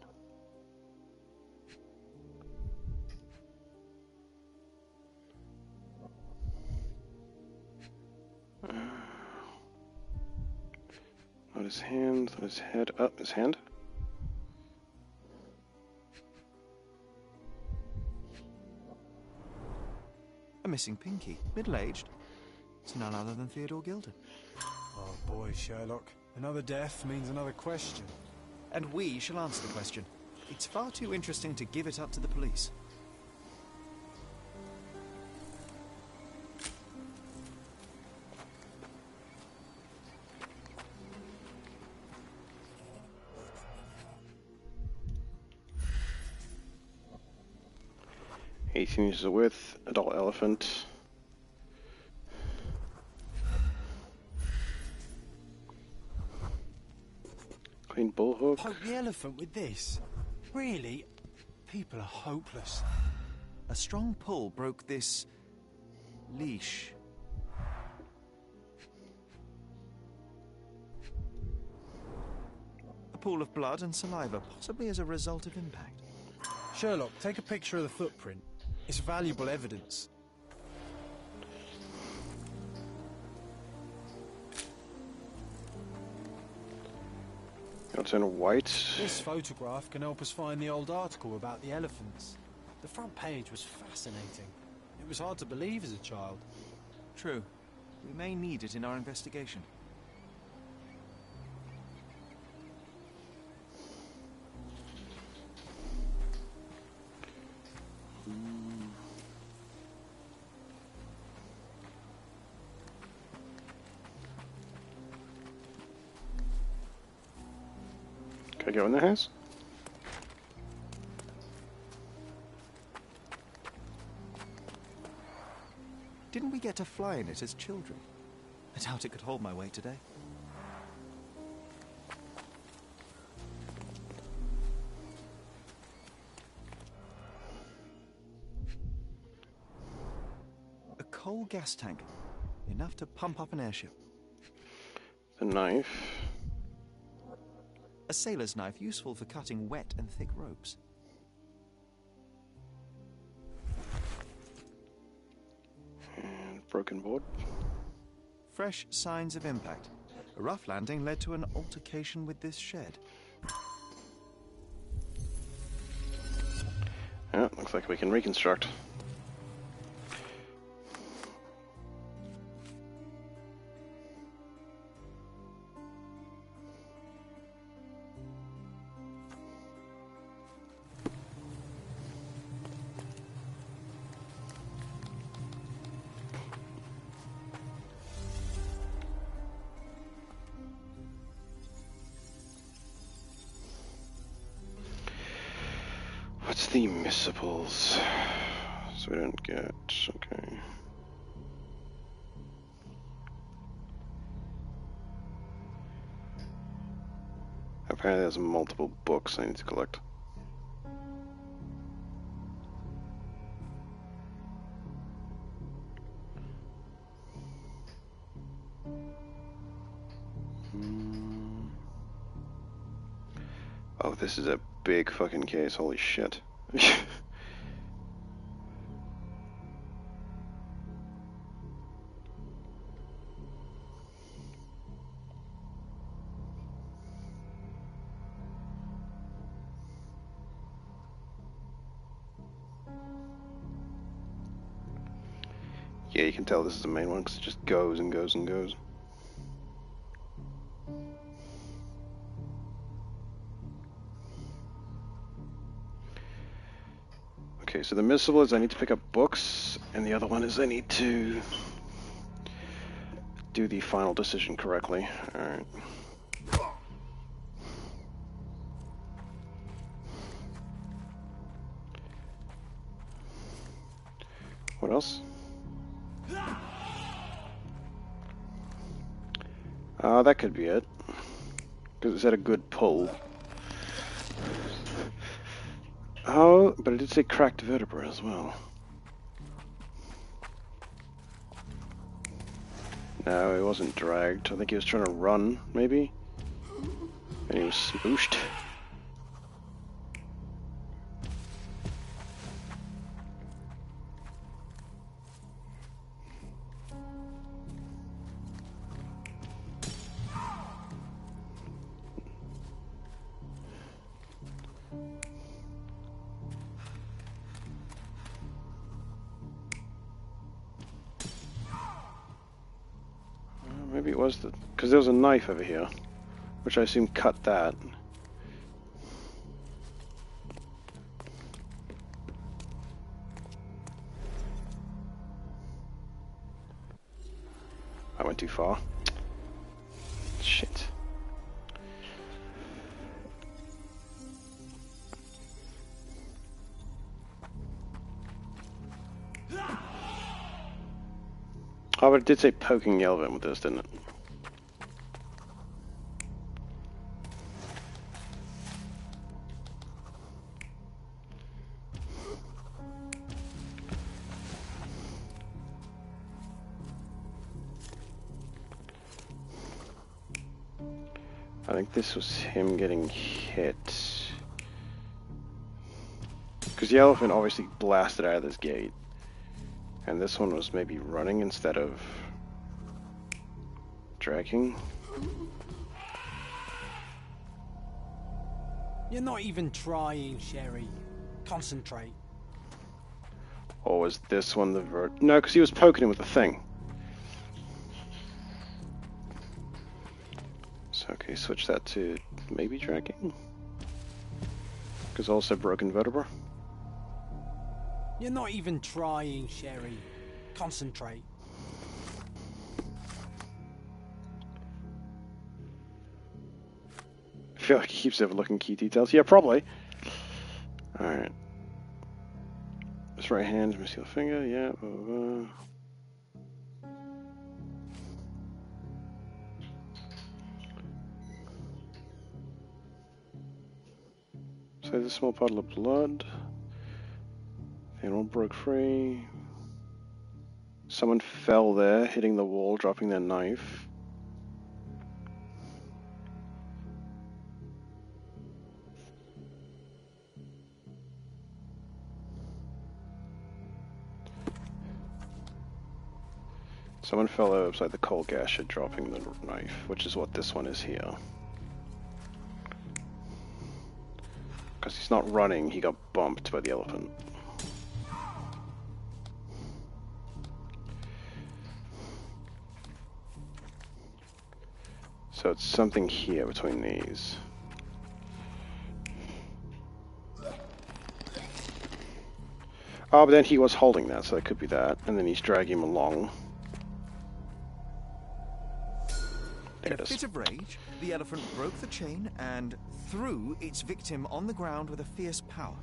Not his hand, not his head. Up, his hand. A missing pinky. Middle-aged. It's none other than Theodore Gilden. Oh boy, Sherlock. Another death means another question. And we shall answer the question. It's far too interesting to give it up to the police. Inches of width, adult elephant. Clean bullhook. Poke the elephant with this? Really? People are hopeless. A strong pull broke this leash. A pool of blood and saliva, possibly as a result of impact. Sherlock, take a picture of the footprint. It's valuable evidence. It's in white. This photograph can help us find the old article about the elephants. The front page was fascinating. It was hard to believe as a child. True. We may need it in our investigation. Can I go in the house? Didn't we get to fly in it as children? I doubt it could hold my weight today. A coal gas tank. Enough to pump up an airship. The knife. A sailor's knife, useful for cutting wet and thick ropes. And broken board. Fresh signs of impact. A rough landing led to an altercation with this shed. Yeah, looks like we can reconstruct. What's the missables? So we don't get... okay. Apparently there's multiple books I need to collect. Oh, this is a big fucking case, holy shit. Yeah, you can tell this is the main one because it just goes and goes and goes. Okay, so the missile is I need to pick up books, and the other one is I need to do the final decision correctly. Alright. What else? Oh, that could be it. Because it's at a good pull. Oh, but it did say cracked vertebra as well. No, he wasn't dragged. I think he was trying to run, maybe? And he was smooshed. Maybe it was the... because there was a knife over here, which I assume cut that. I went too far. Shit. Oh, but it did say poking the elephant with this, didn't it? I think this was him getting hit. Because the elephant obviously blasted out of this gate. And this one was maybe running instead of dragging. You're not even trying, Sherry. Concentrate. Or was this one the no, because he was poking him with the thing. So, okay, switch that to maybe dragging. Because also broken vertebra. You're not even trying, Sherry. Concentrate. I feel like he keeps overlooking key details. Yeah, probably. Alright. This right hand, miss your finger, yeah. So there's a small puddle of blood. The animal broke free. Someone fell there, hitting the wall, dropping their knife. Someone fell over beside the coal gasher, dropping the knife, which is what this one is here. Because he's not running, he got bumped by the elephant. So it's something here between these. Oh, but then he was holding that, so it could be that. And then he's dragging him along. There In it a is. fit of rage, the elephant broke the chain and threw its victim on the ground with a fierce power.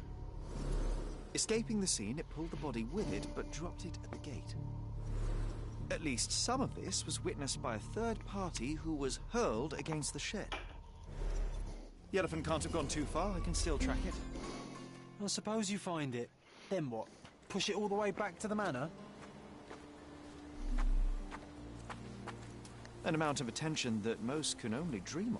Escaping the scene, it pulled the body with it, but dropped it at the gate. At least some of this was witnessed by a third party who was hurled against the shed. The elephant can't have gone too far. I can still track it. Well, suppose you find it. Then what? Push it all the way back to the manor? An amount of attention that most can only dream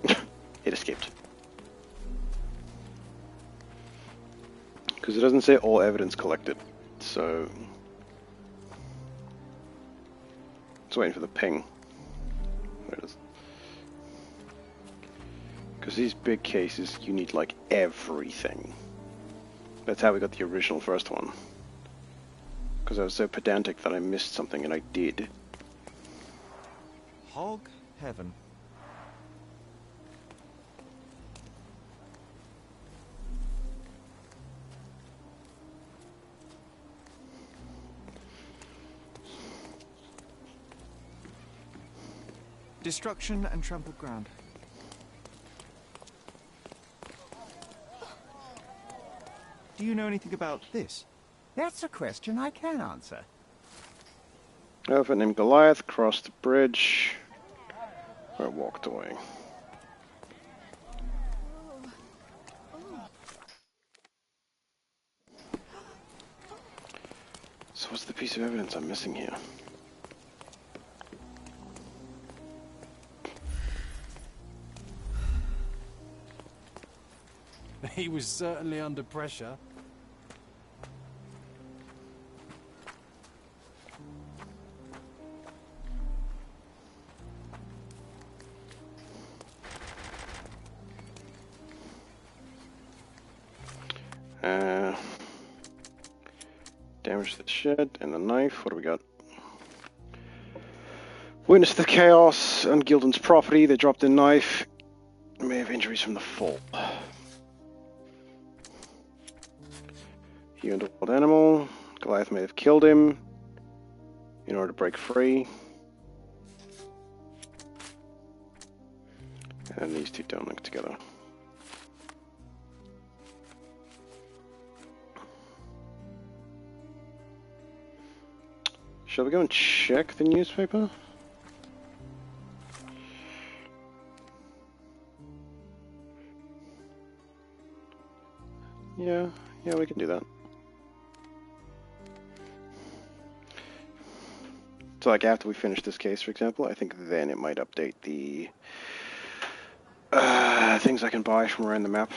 of. It escaped. Because it doesn't say all evidence collected, so... It's waiting for the ping. There it is. Because these big cases, you need, like, everything. That's how we got the original first one. Because I was so pedantic that I missed something, and I did. Hog heaven. Destruction and trampled ground. Do you know anything about this? That's a question I can answer. Elephant named Goliath crossed the bridge. I walked away. So what's the piece of evidence I'm missing here? He was certainly under pressure. Damage to the shed and the knife. What do we got? Witness to the chaos on Gildan's property. They dropped the knife. May have injuries from the fall. He owned a wild animal. Goliath may have killed him in order to break free. And these two don't link together. Shall we go and check the newspaper? Yeah, we can do that. So like after we finish this case, for example, I think then it might update the things I can buy from around the map.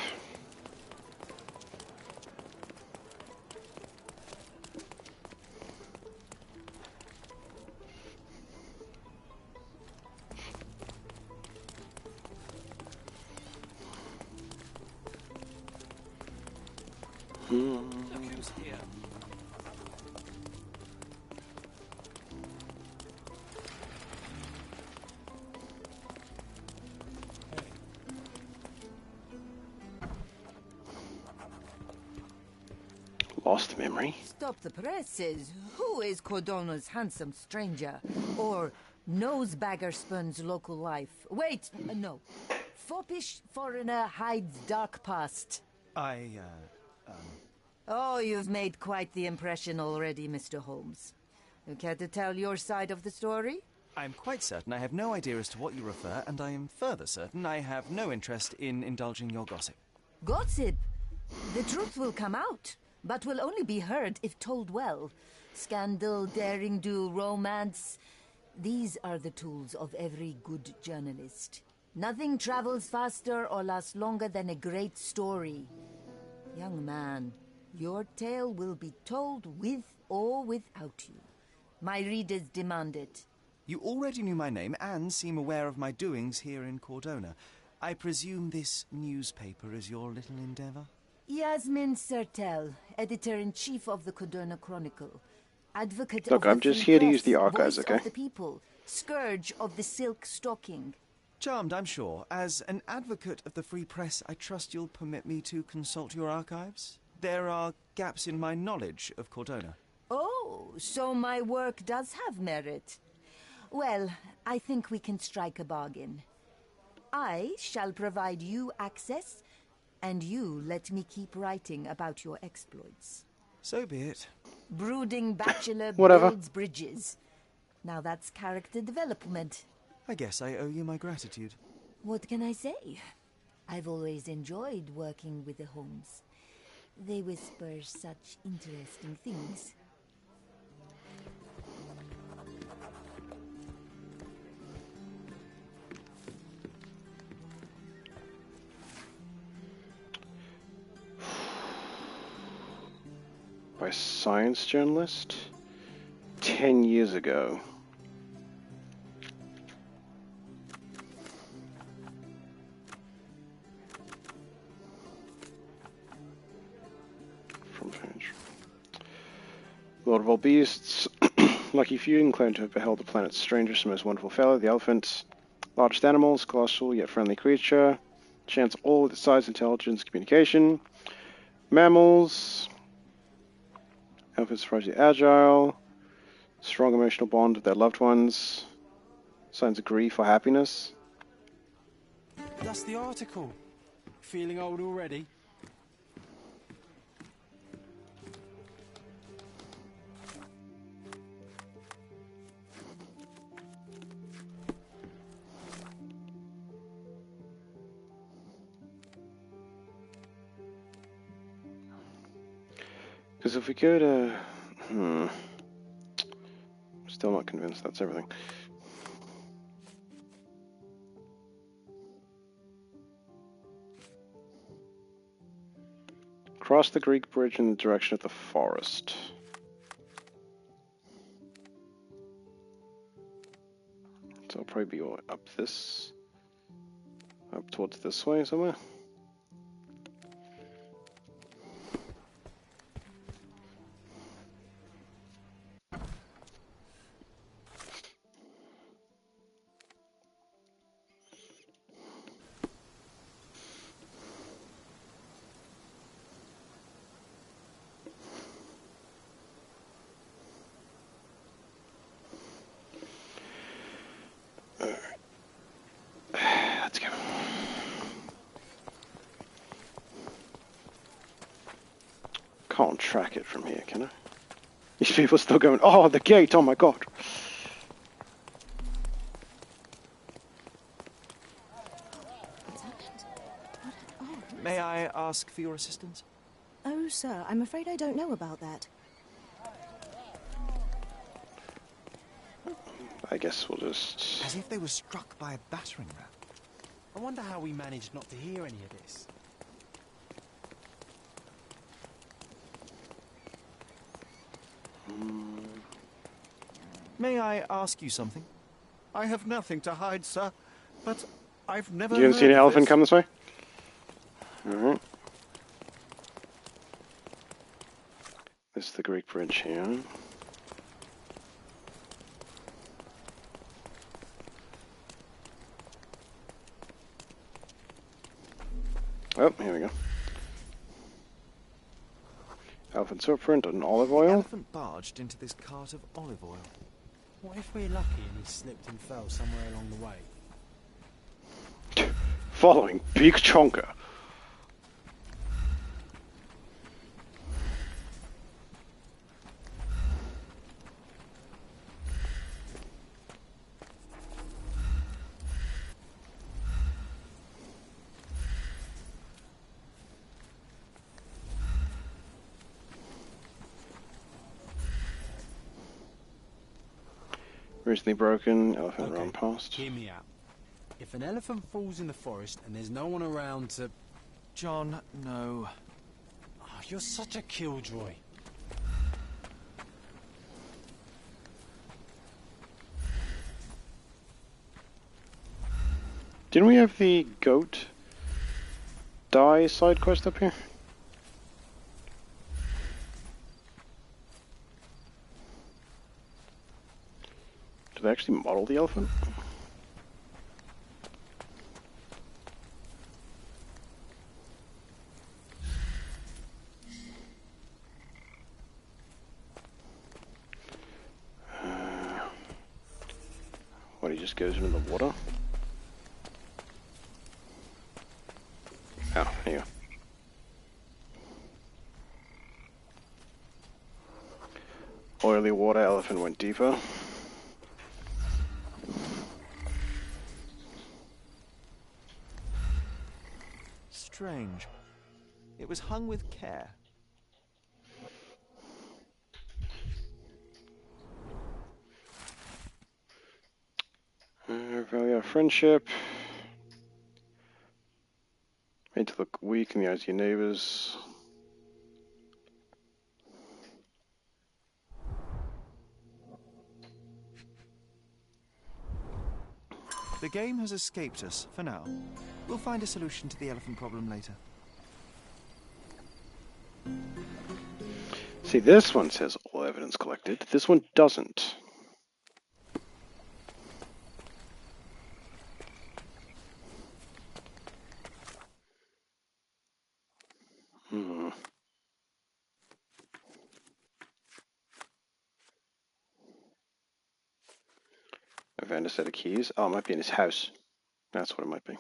Look who's here. Lost memory. Stop the presses. Who is Cordona's handsome stranger? Or Nosebaggerspun's local life? Wait, no. Foppish foreigner hides dark past. Oh, you've made quite the impression already, Mr. Holmes. You care to tell your side of the story? I'm quite certain I have no idea as to what you refer, and I am further certain I have no interest in indulging your gossip. Gossip? The truth will come out, but will only be heard if told well. Scandal, daring-do, romance. These are the tools of every good journalist. Nothing travels faster or lasts longer than a great story. Young man, your tale will be told with or without you. My readers demand it. You already knew my name and seem aware of my doings here in Cordona. I presume this newspaper is your little endeavour? Yasmin Sertel, editor-in-chief of the Cordona Chronicle. Advocate Look, of I'm the just free here to press, use the archives, voice okay? of the people, scourge of the silk stocking. Charmed, I'm sure. As an advocate of the free press, I trust you'll permit me to consult your archives. There are gaps in my knowledge of Cordona. Oh, so my work does have merit. Well, I think we can strike a bargain. I shall provide you access, and you let me keep writing about your exploits. So be it. Brooding bachelor Whatever. builds bridges. Now that's character development. I guess I owe you my gratitude. What can I say? I've always enjoyed working with the Holmes. They whisper such interesting things. By a science journalist 10 years ago. From page. Lord of all beasts, lucky few, inclined to have beheld the planet's strangest and most wonderful fellow, the elephant. Largest animals, colossal yet friendly creature. Chance all with its size, intelligence, communication. Mammals. Elephants surprisingly agile. Strong emotional bond with their loved ones. Signs of grief or happiness. That's the article. Feeling old already? Because if we go to... Still not convinced that's everything. Cross the Greek bridge in the direction of the forest. So it'll probably be up towards this way somewhere. Let's go. Can't track it from here, can I? These people are still going, oh, the gate, oh my god. May I ask for your assistance? Oh, sir, I'm afraid I don't know about that. I guess we'll just... As if they were struck by a battering ram. I wonder how we managed not to hear any of this. May I ask you something? I have nothing to hide, sir, but I've never You didn't see an elephant come this way? Alright. This is the Greek bridge here. Oh, here we go. Elephant footprint and olive The oil. elephant barged into this cart of olive oil. What if we're lucky and he slipped and fell somewhere along the way? Following Big Chonka. Recently broken, elephant run past. Hear me out. If an elephant falls in the forest and there's no one around to... John, no. Oh, you're such a killjoy. Didn't we have the goat die side quest up here? Did they actually model the elephant? What, he just goes into the water? Oh, here you go. Oily water, elephant went deeper. Strange. It was hung with care. Value our friendship. Made to look weak in the eyes of your neighbors. The game has escaped us, for now. We'll find a solution to the elephant problem later. See, this one says all evidence collected. This one doesn't. I found a set of keys. Oh, it might be in his house. That's what it might be.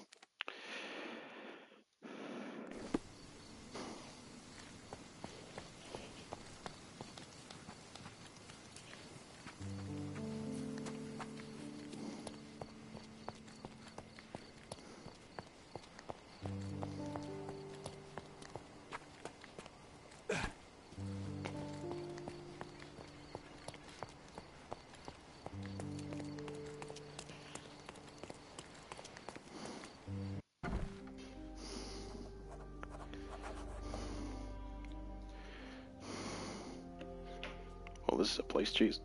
is a police chief.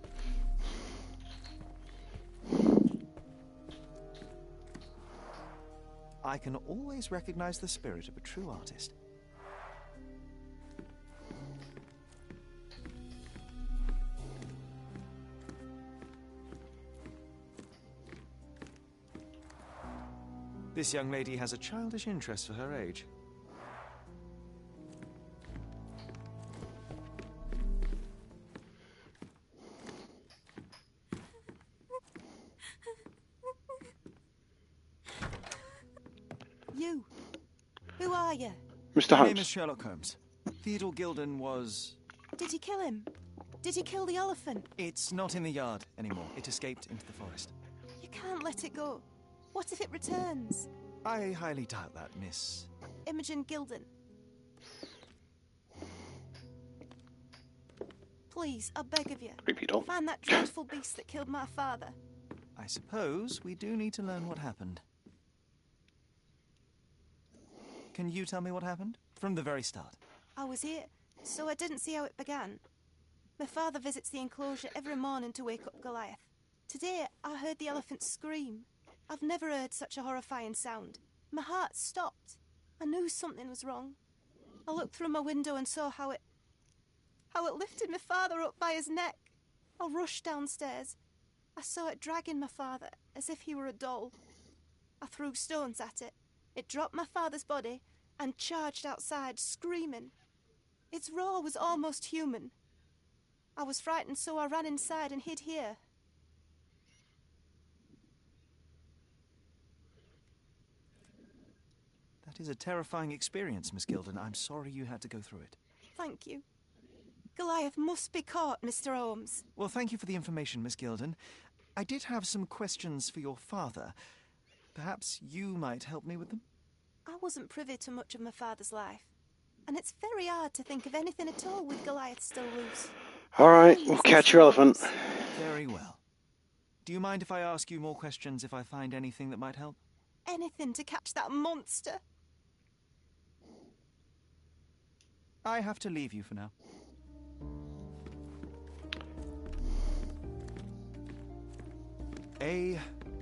I can always recognize the spirit of a true artist. This young lady has a childish interest for her age. You. Who are you? Mr. My Holmes. name is Sherlock Holmes. Theodore Gilden was... Did you kill him? Did you kill the elephant? It's not in the yard anymore. It escaped into the forest. You can't let it go. What if it returns? I highly doubt that, Miss... Imogen Gilden. Please, I beg of you. Creepy doll. Find that dreadful beast that killed my father. I suppose we do need to learn what happened. Can you tell me what happened? From the very start. I was here, so I didn't see how it began. My father visits the enclosure every morning to wake up Goliath. Today, I heard the elephant scream. I've never heard such a horrifying sound. My heart stopped. I knew something was wrong. I looked through my window and saw how it lifted my father up by his neck. I rushed downstairs. I saw it dragging my father as if he were a doll. I threw stones at it. It dropped my father's body and charged outside, screaming. Its roar was almost human. I was frightened, so I ran inside and hid here. That is a terrifying experience, Miss Gilden. I'm sorry you had to go through it. Thank you. Goliath must be caught, Mr. Holmes. Well, thank you for the information, Miss Gilden. I did have some questions for your father. Perhaps you might help me with them? I wasn't privy to much of my father's life, and it's very hard to think of anything at all with Goliath still loose. Alright, we'll catch your elephant. Very well. Do you mind if I ask you more questions if I find anything that might help? Anything to catch that monster. I have to leave you for now. A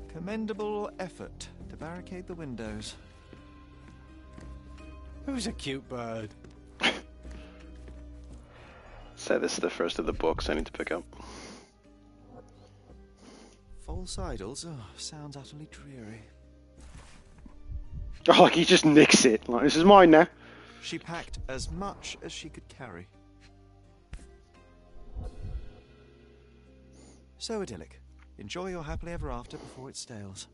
commendable effort to barricade the windows. Who's a cute bird? So this is the first of the books I need to pick up. False idols? Oh, sounds utterly dreary. Oh, like he just nicks it. Like, this is mine now. She packed as much as she could carry. So idyllic. Enjoy your happily ever after before it stales.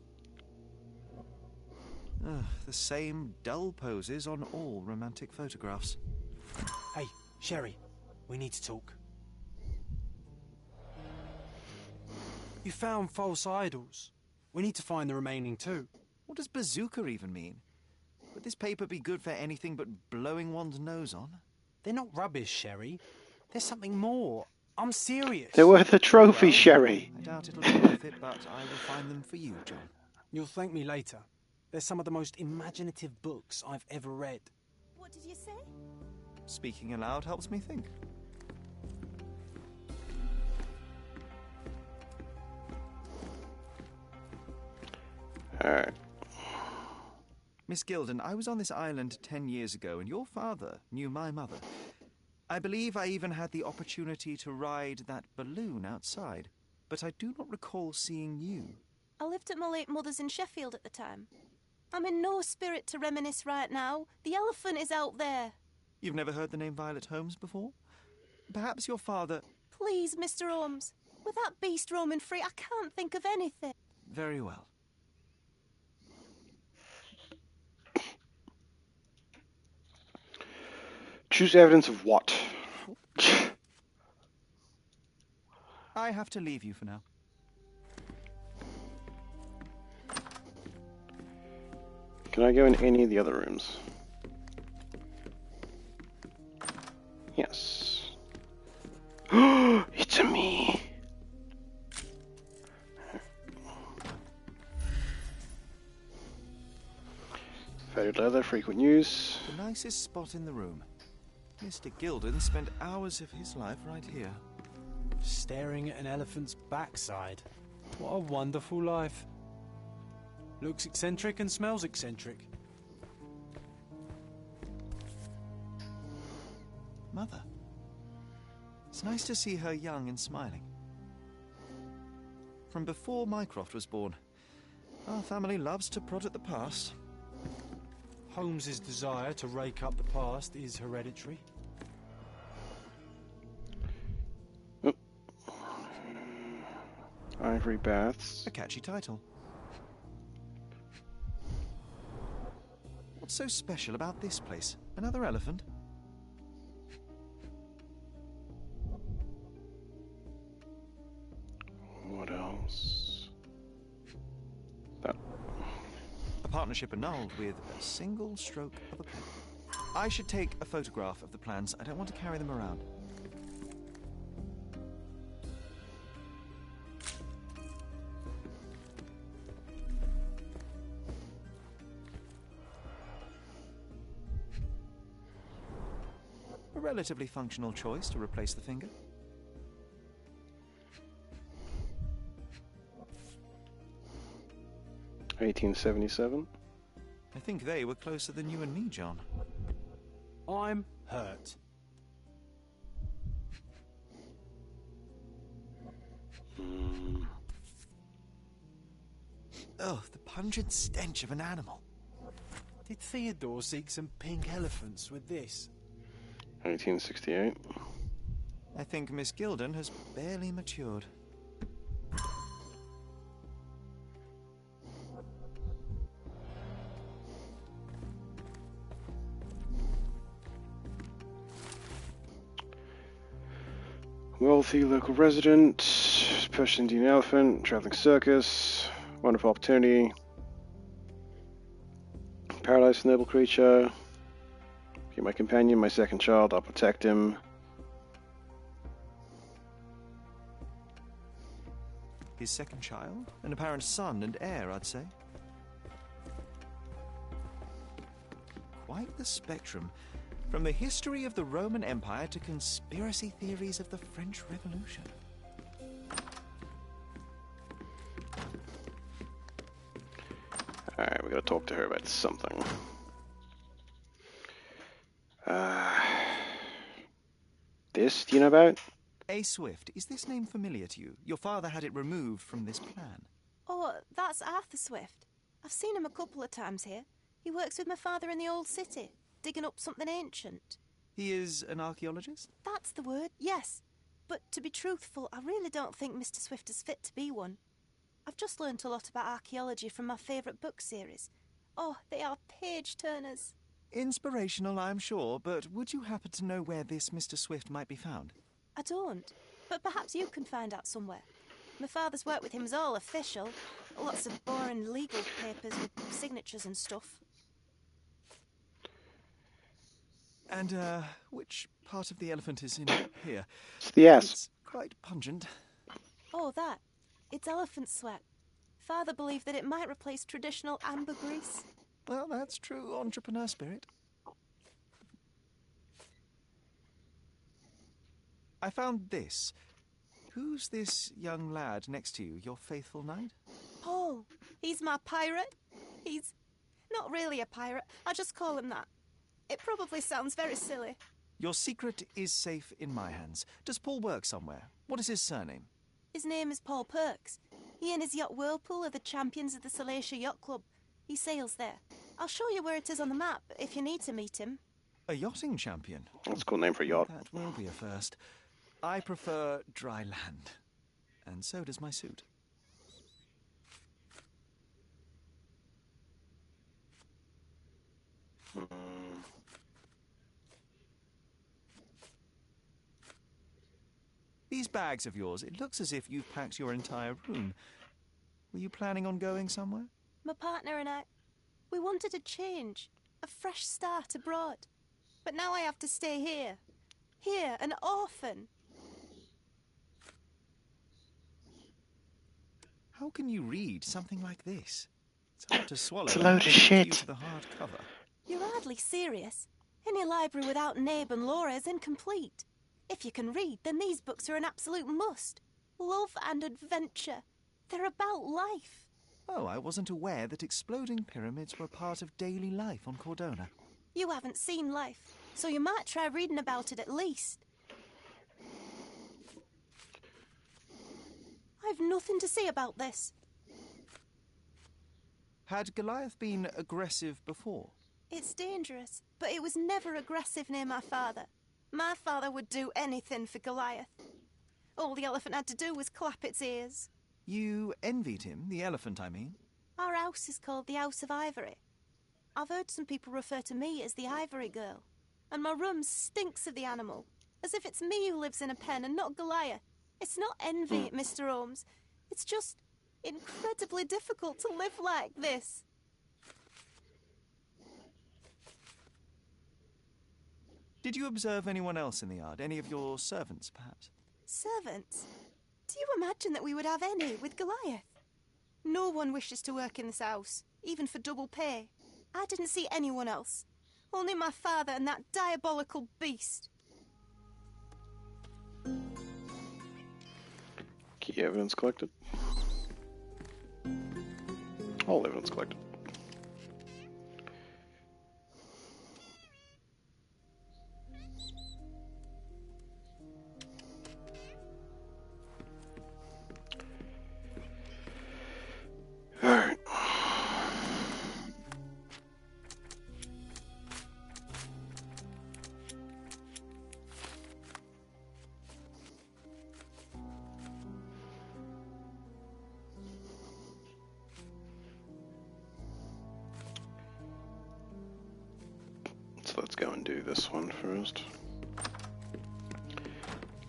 The same dull poses on all romantic photographs. Hey, Sherry, we need to talk. You found false idols. We need to find the remaining two. What does bazooka even mean? Would this paper be good for anything but blowing one's nose on? They're not rubbish, Sherry. There's something more. I'm serious. They're worth a trophy, Sherry. I doubt it'll be worth it, but I will find them for you, John. You'll thank me later. They're some of the most imaginative books I've ever read. What did you say? Speaking aloud helps me think. Alright. Miss Gilden, I was on this island 10 years ago, and your father knew my mother. I believe I even had the opportunity to ride that balloon outside, but I do not recall seeing you. I lived at my late mother's in Sheffield at the time. I'm in no spirit to reminisce right now. The elephant is out there. You've never heard the name Violet Holmes before? Perhaps your father... Please, Mr. Holmes. With that beast roaming free, I can't think of anything. Very well. Choose evidence of what? I have to leave you for now. Can I go in any of the other rooms? Yes. It's a me. Faded leather, frequent use. The nicest spot in the room. Mr. Gilden spent hours of his life right here. staring at an elephant's backside. What a wonderful life. Looks eccentric and smells eccentric. Mother. It's nice to see her young and smiling. From before Mycroft was born, our family loves to prod at the past. Holmes's desire to rake up the past is hereditary. Ivory Baths. A catchy title. What's so special about this place? Another elephant? What else? That. A partnership annulled with a single stroke of a pen. I should take a photograph of the plans. I don't want to carry them around. A relatively functional choice to replace the finger. $1877. I think they were closer than you and me, John. I'm hurt. Oh, the pungent stench of an animal. Did Theodore seek some pink elephants with this? 1868. I think Miss Gilden has barely matured. Wealthy local resident, Persian Indian elephant, traveling circus, wonderful opportunity, paradise for noble creature, be my companion, my second child, I'll protect him. His second child? An apparent son and heir, I'd say. Quite the spectrum. From the history of the Roman Empire to conspiracy theories of the French Revolution. Alright, we gotta talk to her about something. This, do you know about? A. Swift, is this name familiar to you? Your father had it removed from this plan. Oh, that's Arthur Swift. I've seen him a couple of times here. He works with my father in the old city, digging up something ancient. He is an archaeologist? That's the word, yes. But to be truthful, I really don't think Mr. Swift is fit to be one. I've just learnt a lot about archaeology from my favourite book series. Oh, they are page-turners. Inspirational, I'm sure, but would you happen to know where this Mr. Swift might be found? I don't, but perhaps you can find out somewhere. My father's work with him is all official. Lots of boring legal papers with signatures and stuff. And, which part of the elephant is in here? It's the ass. It's quite pungent. Oh, that. It's elephant sweat. Father believed that it might replace traditional ambergris. Well, that's true entrepreneur spirit. I found this. Who's this young lad next to you, your faithful knight? Paul. He's my pirate. He's not really a pirate. I just call him that. It probably sounds very silly. Your secret is safe in my hands. Does Paul work somewhere? What is his surname? His name is Paul Perks. He and his yacht Whirlpool are the champions of the Salacia Yacht Club. He sails there. I'll show you where it is on the map if you need to meet him. A yachting champion? That's a cool name for a yacht. That will be a first. I prefer dry land. And so does my suit. These bags of yours, it looks as if you've packed your entire room. Were you planning on going somewhere? My partner and I, we wanted a change, a fresh start abroad. But now I have to stay here. Here, an orphan. How can you read something like this? It's hard to swallow. It's a load of due shit. to the hard cover. You're hardly serious. Any library without Nabe and Laura is incomplete. If you can read, then these books are an absolute must. Love and adventure. They're about life. Oh, I wasn't aware that exploding pyramids were part of daily life on Cordona. You haven't seen life, so you might try reading about it at least. I've nothing to say about this. Had Goliath been aggressive before? It's dangerous, but it was never aggressive near my father. My father would do anything for Goliath. All the elephant had to do was clap its ears. You envied him, the elephant, I mean? Our house is called the House of Ivory. I've heard some people refer to me as the Ivory Girl, and my room stinks of the animal, as if it's me who lives in a pen and not Goliath. It's not envy, Mr. Holmes. It's just incredibly difficult to live like this. Did you observe anyone else in the yard? Any of your servants, perhaps? Servants? Do you imagine that we would have any with Goliath? No one wishes to work in this house, even for double pay. I didn't see anyone else. Only my father and that diabolical beast. Key evidence collected. All evidence collected. Alright. So let's go and do this one first.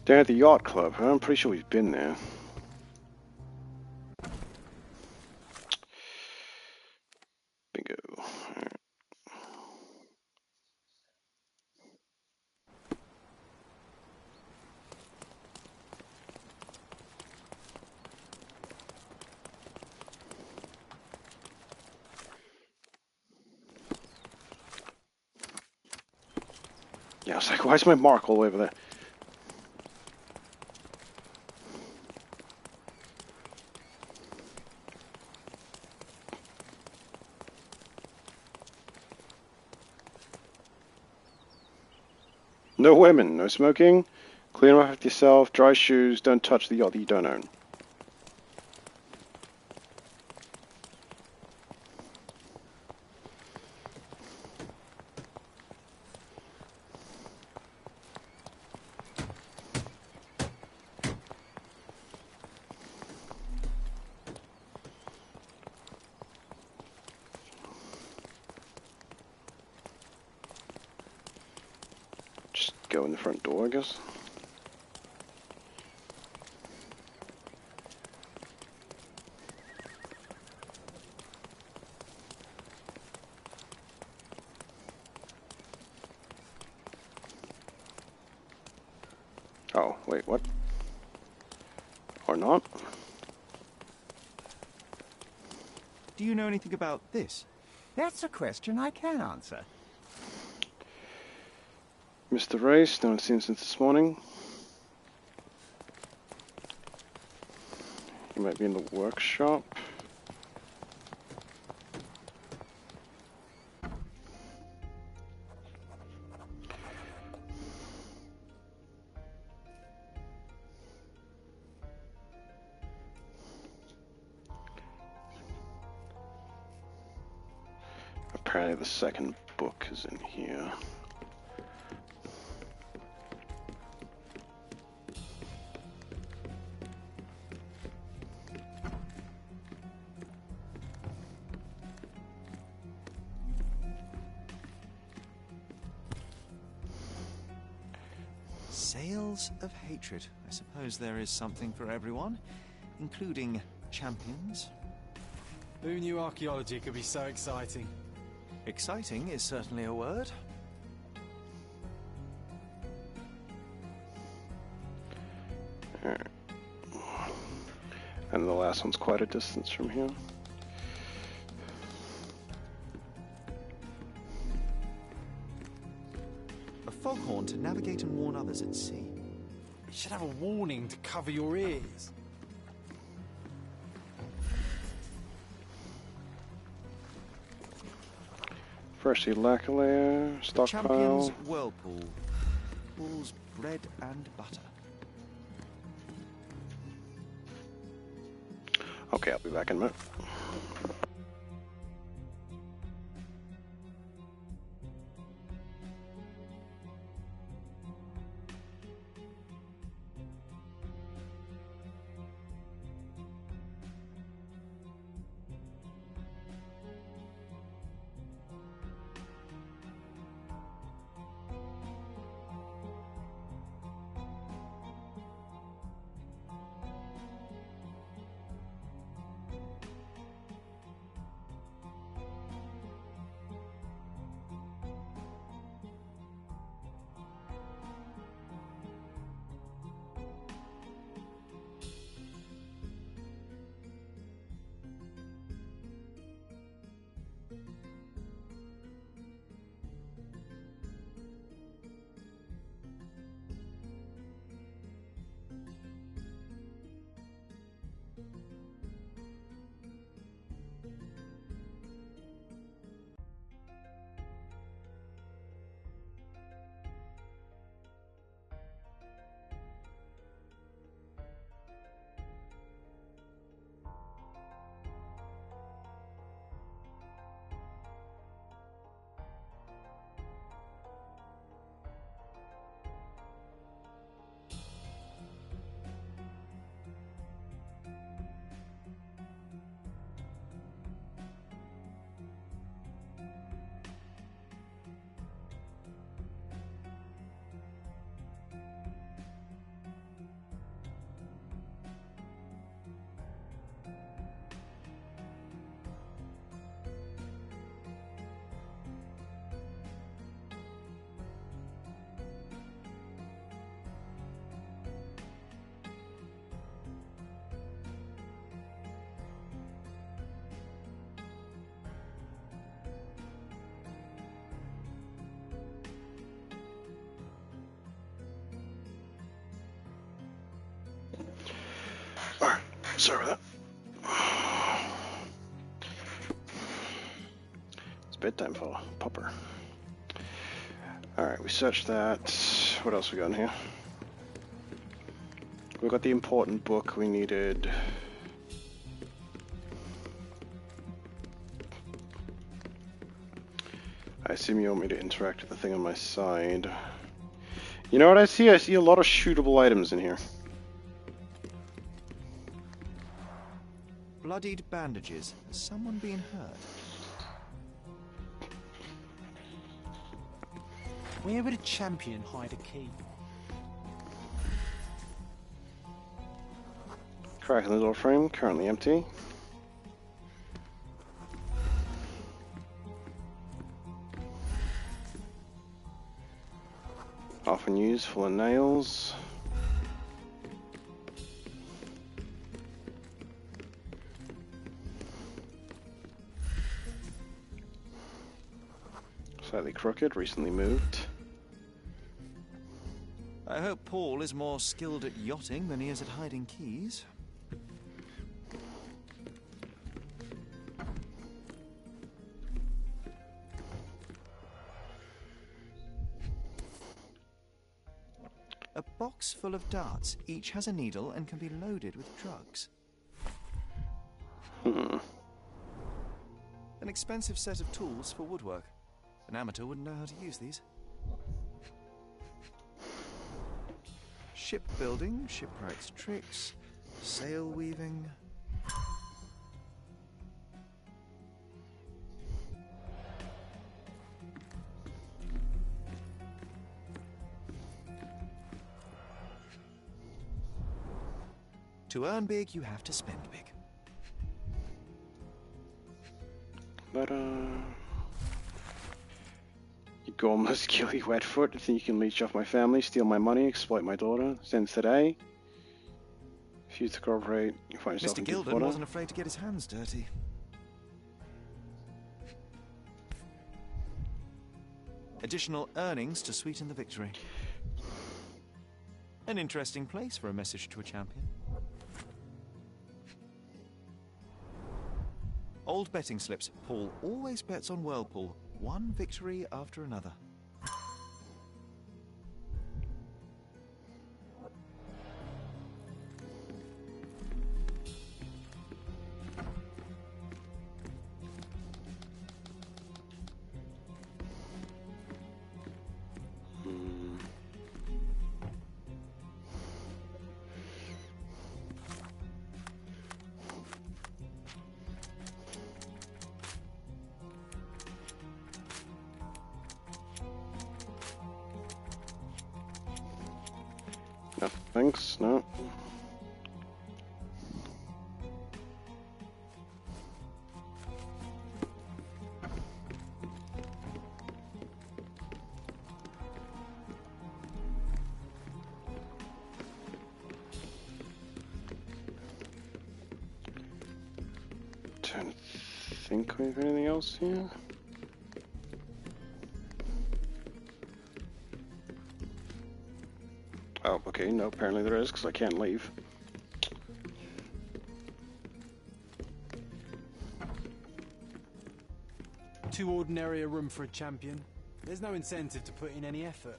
Down at the yacht club, huh? I'm pretty sure we've been there. Bingo. Alright. Yeah, I was like, why is my mark all the way over there? No women, no smoking, clean them up after yourself, dry shoes, don't touch the yacht that you don't own. Just go in the front door, I guess. Oh, wait, what? Or not? Do you know anything about this? That's a question I can answer. Mr. Race, no one's seen him since this morning. He might be in the workshop. Apparently the second book is in here. Sales of hatred. I suppose there is something for everyone, including champions. Who knew archaeology could be so exciting? Exciting is certainly a word. Alright. And the last one's quite a distance from here. A foghorn to navigate and warn others at sea. Should have a warning to cover your ears. Freshly lacquer, The stockpile. champion's whirlpool. Pool's bread and butter. Okay, I'll be back in a minute. Alright, sorry about that. It's bedtime for Popper. Alright, we searched that. What else we got in here? We got the important book we needed. I assume you want me to interact with the thing on my side. You know what I see? I see a lot of shootable items in here. Bloodied bandages. Has someone been hurt? Where would a champion hide a key? Crack in the door frame, currently empty. Often used, full of nails. Slightly crooked, recently moved. I hope Paul is more skilled at yachting than he is at hiding keys. A box full of darts. Each has a needle and can be loaded with drugs. An expensive set of tools for woodwork. An amateur wouldn't know how to use these. Shipbuilding, shipwright's tricks, sail weaving. To earn big, you have to spend big. But, you gormless, gilly wetfoot, think you can leech off my family, steal my money, exploit my daughter, since today. If you to cooperate, you find yourself Mr. in deep Gilden water. wasn't afraid to get his hands dirty. Additional earnings to sweeten the victory. An interesting place for a message to a champion. Old betting slips. Paul always bets on Whirlpool. One victory after another. No, thanks, no. Don't think we have anything else here. Oh, okay, no, apparently there is, because I can't leave. Too ordinary a room for a champion. There's no incentive to put in any effort.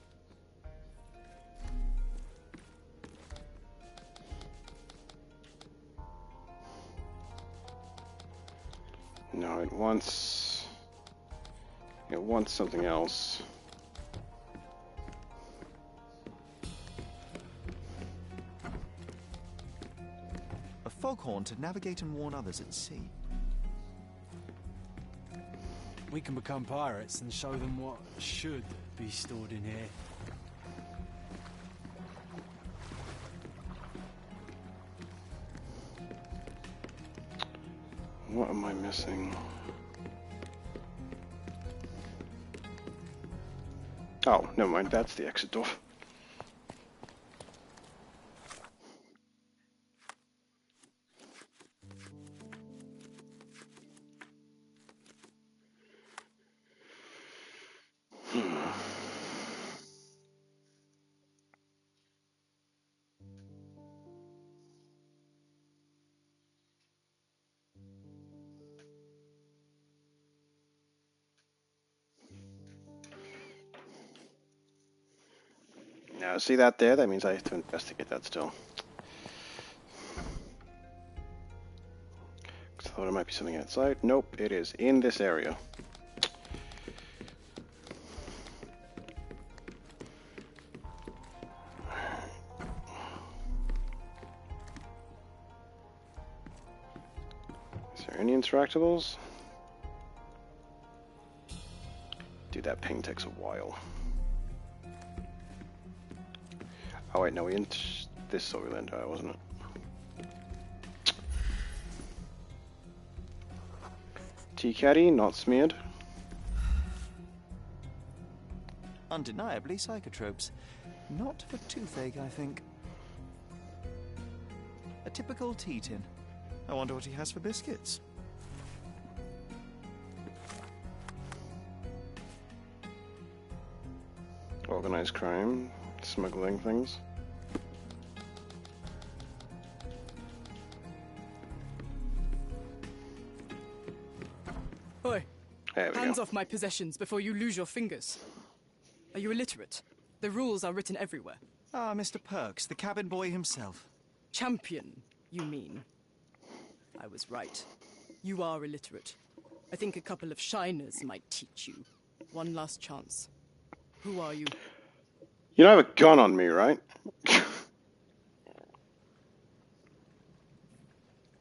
No, it wants something else. A foghorn to navigate and warn others at sea. We can become pirates and show them what should be stored in here. What am I missing? Oh, never mind, that's the exit door. Now, see that there? That means I have to investigate that still. I thought it might be something outside. Nope, it is in this area. Is there any interactables? Dude, that ping takes a while. Oh wait, no, we didn't. This is what we landed, wasn't it? Tea caddy, not smeared. Undeniably psychotropes. Not for toothache, I think. A typical tea tin. I wonder what he has for biscuits. Organized crime, smuggling things. Oi! There we Hands go. off my possessions before you lose your fingers. Are you illiterate? The rules are written everywhere. Ah, Mr. Perks, the cabin boy himself. Champion, you mean? I was right. You are illiterate. I think a couple of shiners might teach you. One last chance. Who are you? You don't have a gun on me, right?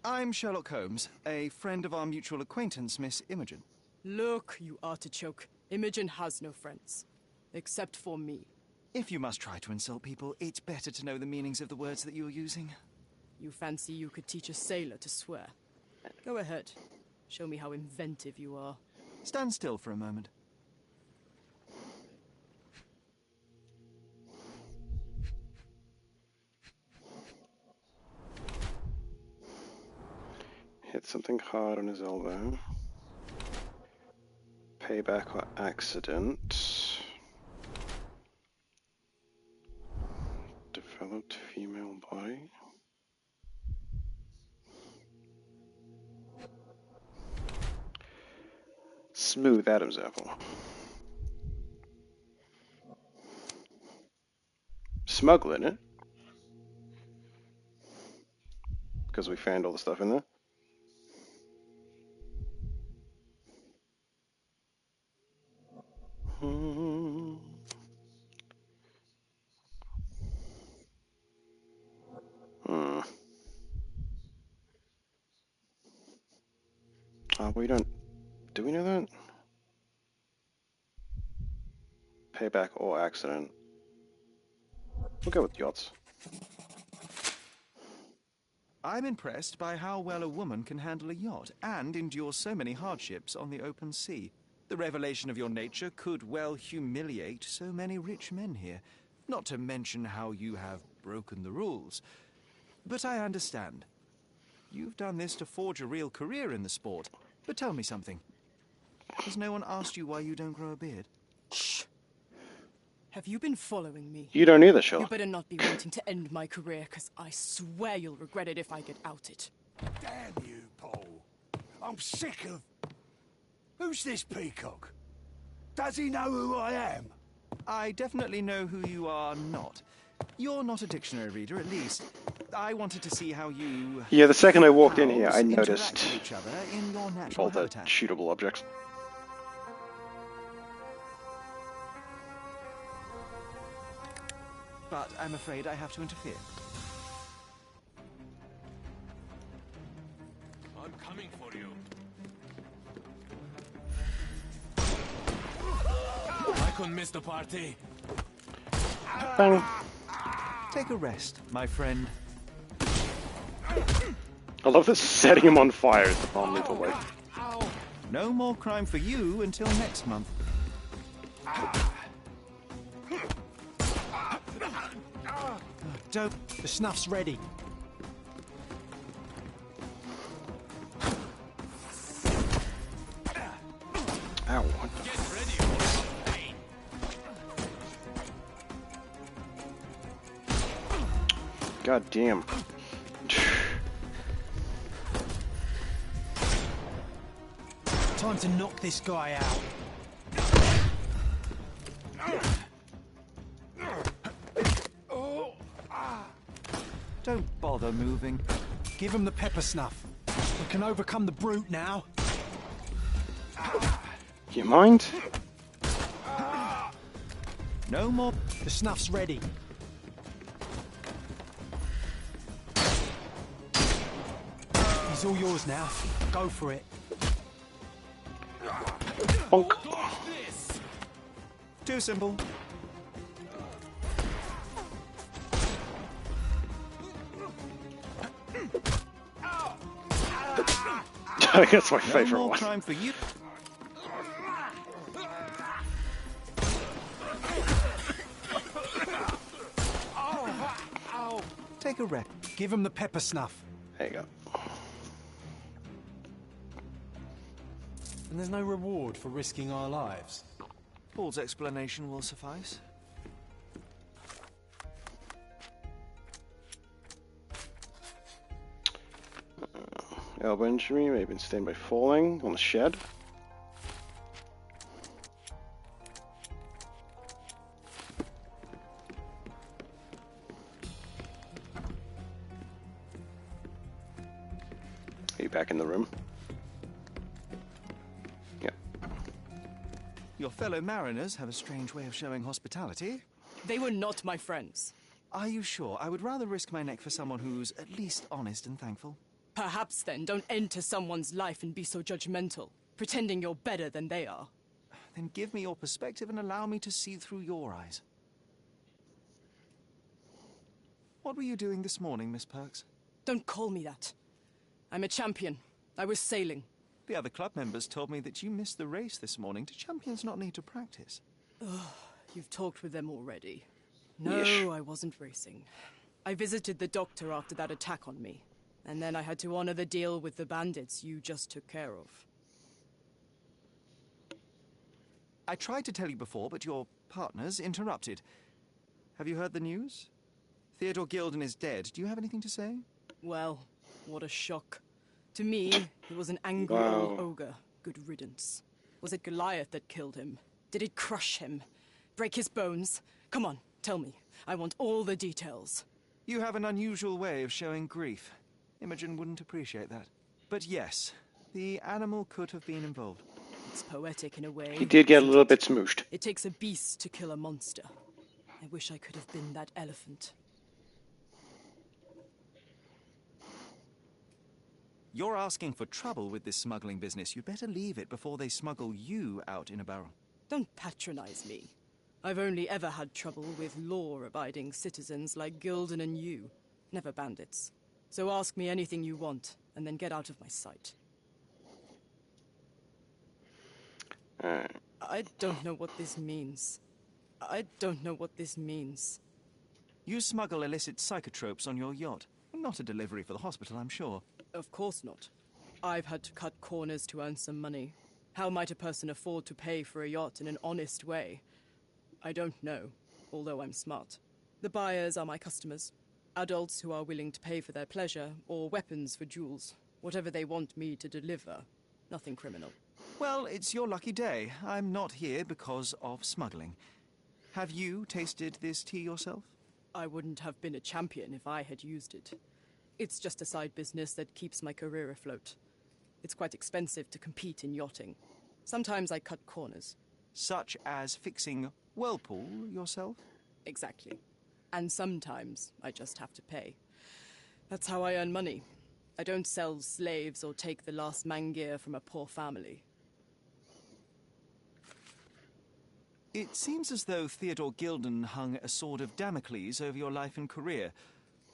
I'm Sherlock Holmes, a friend of our mutual acquaintance, Miss Imogen. Look, you artichoke. Imogen has no friends. Except for me. If you must try to insult people, it's better to know the meanings of the words that you're using. You fancy you could teach a sailor to swear? Go ahead. Show me how inventive you are. Stand still for a moment. Hit something hard on his elbow. Payback or accident. Develop developed female body. Smooth Adam's apple. Smuggling it. Because we found all the stuff in there. We don't... Do we know that? Payback or accident. We'll go with yachts. I'm impressed by how well a woman can handle a yacht and endure so many hardships on the open sea. The revelation of your nature could well humiliate so many rich men here. Not to mention how you have broken the rules. But I understand. You've done this to forge a real career in the sport. But tell me something. Has no one asked you why you don't grow a beard? Shh. Have you been following me? You don't either, Sherlock. You better not be wanting to end my career, because I swear you'll regret it if I get outed. Damn you, Paul. I'm sick of... Who's this peacock? Does he know who I am? I definitely know who you are not. You're not a dictionary reader, at least. I wanted to see how you... Yeah, the second I walked in here, I noticed each other in your natural all the habitat. shootable objects. But I'm afraid I have to interfere. I'm coming for you. I couldn't miss the party. Bang. Take a rest, my friend. I love this setting him on fire is the fundamental way. No more crime for you until next month. Dope. The snuff's ready. Ow. Get ready for some pain. God damn. Time to knock this guy out. Don't bother moving. Give him the pepper snuff. We can overcome the brute now. You mind? No more. The snuff's ready. He's all yours now. Go for it. Bonk. Too simple. That's my favorite no more one. Crime for you. Take a rest. Give him the pepper snuff. There you go. And there's no reward for risking our lives. Paul's explanation will suffice. Elbow injury may have been sustained by falling on the shed. Are you back in the room? Yeah. Your fellow mariners have a strange way of showing hospitality. They were not my friends. Are you sure? I would rather risk my neck for someone who's at least honest and thankful. Perhaps then don't enter someone's life and be so judgmental, pretending you're better than they are. Then give me your perspective and allow me to see through your eyes. What were you doing this morning, Miss Perks? Don't call me that. I'm a champion. I was sailing. The other club members told me that you missed the race this morning. Do champions not need to practice? Oh, you've talked with them already. No, Yeesh. I wasn't racing. I visited the doctor after that attack on me. And then I had to honor the deal with the bandits you just took care of. I tried to tell you before, but your partners interrupted. Have you heard the news? Theodore Gilden is dead. Do you have anything to say? Well, what a shock. To me, he was an angry Wow. old ogre. Good riddance. Was it Goliath that killed him? Did it crush him? Break his bones? Come on, tell me. I want all the details. You have an unusual way of showing grief. Imogen wouldn't appreciate that. But yes, the animal could have been involved. It's poetic in a way. He did get a isn't little it? bit smooshed. It takes a beast to kill a monster. I wish I could have been that elephant. You're asking for trouble with this smuggling business. You'd better leave it before they smuggle you out in a barrel. Don't patronize me. I've only ever had trouble with law-abiding citizens like Gilden and you, never bandits. So ask me anything you want, and then get out of my sight. I don't know what this means. I don't know what this means. You smuggle illicit psychotropes on your yacht. Not a delivery for the hospital, I'm sure. Of course not. I've had to cut corners to earn some money. How might a person afford to pay for a yacht in an honest way? I don't know, although I'm smart. The buyers are my customers. Adults who are willing to pay for their pleasure, or weapons for jewels. Whatever they want me to deliver. Nothing criminal. Well, it's your lucky day. I'm not here because of smuggling. Have you tasted this tea yourself? I wouldn't have been a champion if I had used it. It's just a side business that keeps my career afloat. It's quite expensive to compete in yachting. Sometimes I cut corners. Such as fixing Whirlpool yourself? Exactly. And sometimes I just have to pay. That's how I earn money. I don't sell slaves or take the last mangear from a poor family. It seems as though Theodore Gilden hung a sword of Damocles over your life and career.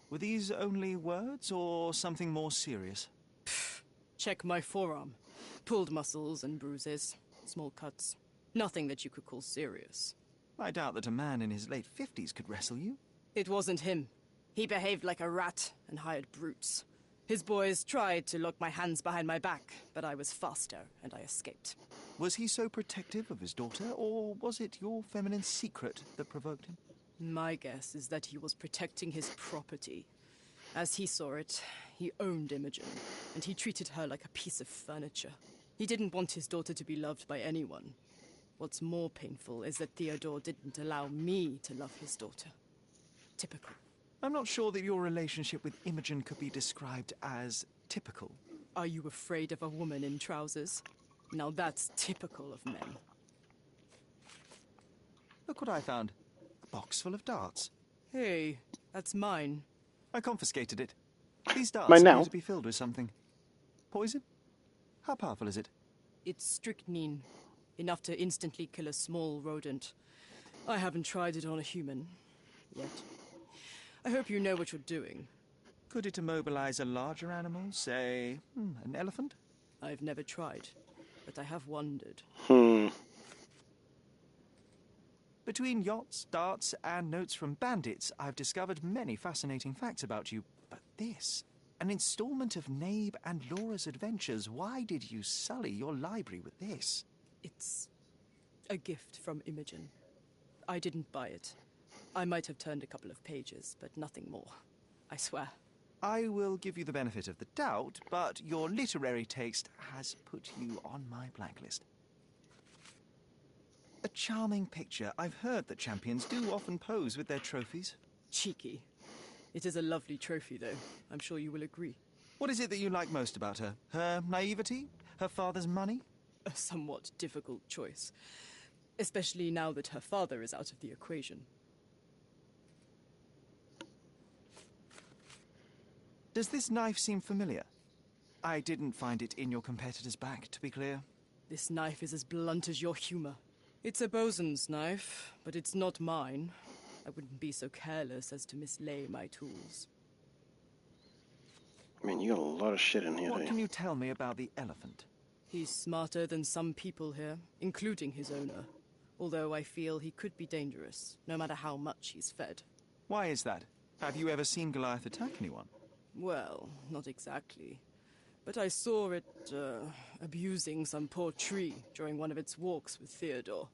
Were these only words, or something more serious? Check my forearm. Pulled muscles and bruises. Small cuts. Nothing that you could call serious. I doubt that a man in his late 50s could wrestle you. It wasn't him. He behaved like a rat and hired brutes. His boys tried to lock my hands behind my back, but I was faster and I escaped. Was he so protective of his daughter, or was it your feminine secret that provoked him? My guess is that he was protecting his property. As he saw it, he owned Imogen, and he treated her like a piece of furniture. He didn't want his daughter to be loved by anyone. What's more painful is that Theodore didn't allow me to love his daughter. Typical. I'm not sure that your relationship with Imogen could be described as typical. Are you afraid of a woman in trousers? Now that's typical of men. Look what I found. A box full of darts. Hey, that's mine. I confiscated it. These darts Mine now? appear to be filled with something. Poison? How powerful is it? It's strychnine. Enough to instantly kill a small rodent. I haven't tried it on a human. Yet. I hope you know what you're doing. Could it immobilize a larger animal, say, an elephant? I've never tried, but I have wondered. Between yachts, darts, and notes from bandits, I've discovered many fascinating facts about you. But this, an installment of Nabe and Laura's adventures. Why did you sully your library with this? It's a gift from Imogen. I didn't buy it. I might have turned a couple of pages, but nothing more. I swear. I will give you the benefit of the doubt, but your literary taste has put you on my blacklist. A charming picture. I've heard that champions do often pose with their trophies. Cheeky. It is a lovely trophy, though. I'm sure you will agree. What is it that you like most about her? Her naivety? Her father's money? A somewhat difficult choice. Especially now that her father is out of the equation. Does this knife seem familiar? I didn't find it in your competitor's back, to be clear. This knife is as blunt as your humor. It's a bosun's knife, but it's not mine. I wouldn't be so careless as to mislay my tools. I mean, you got a lot of shit in here, What don't can you? you tell me about the elephant? He's smarter than some people here, including his owner. Although I feel he could be dangerous, no matter how much he's fed. Why is that? Have you ever seen Goliath attack anyone? Well, not exactly. But I saw it, abusing some poor tree during one of its walks with Theodore.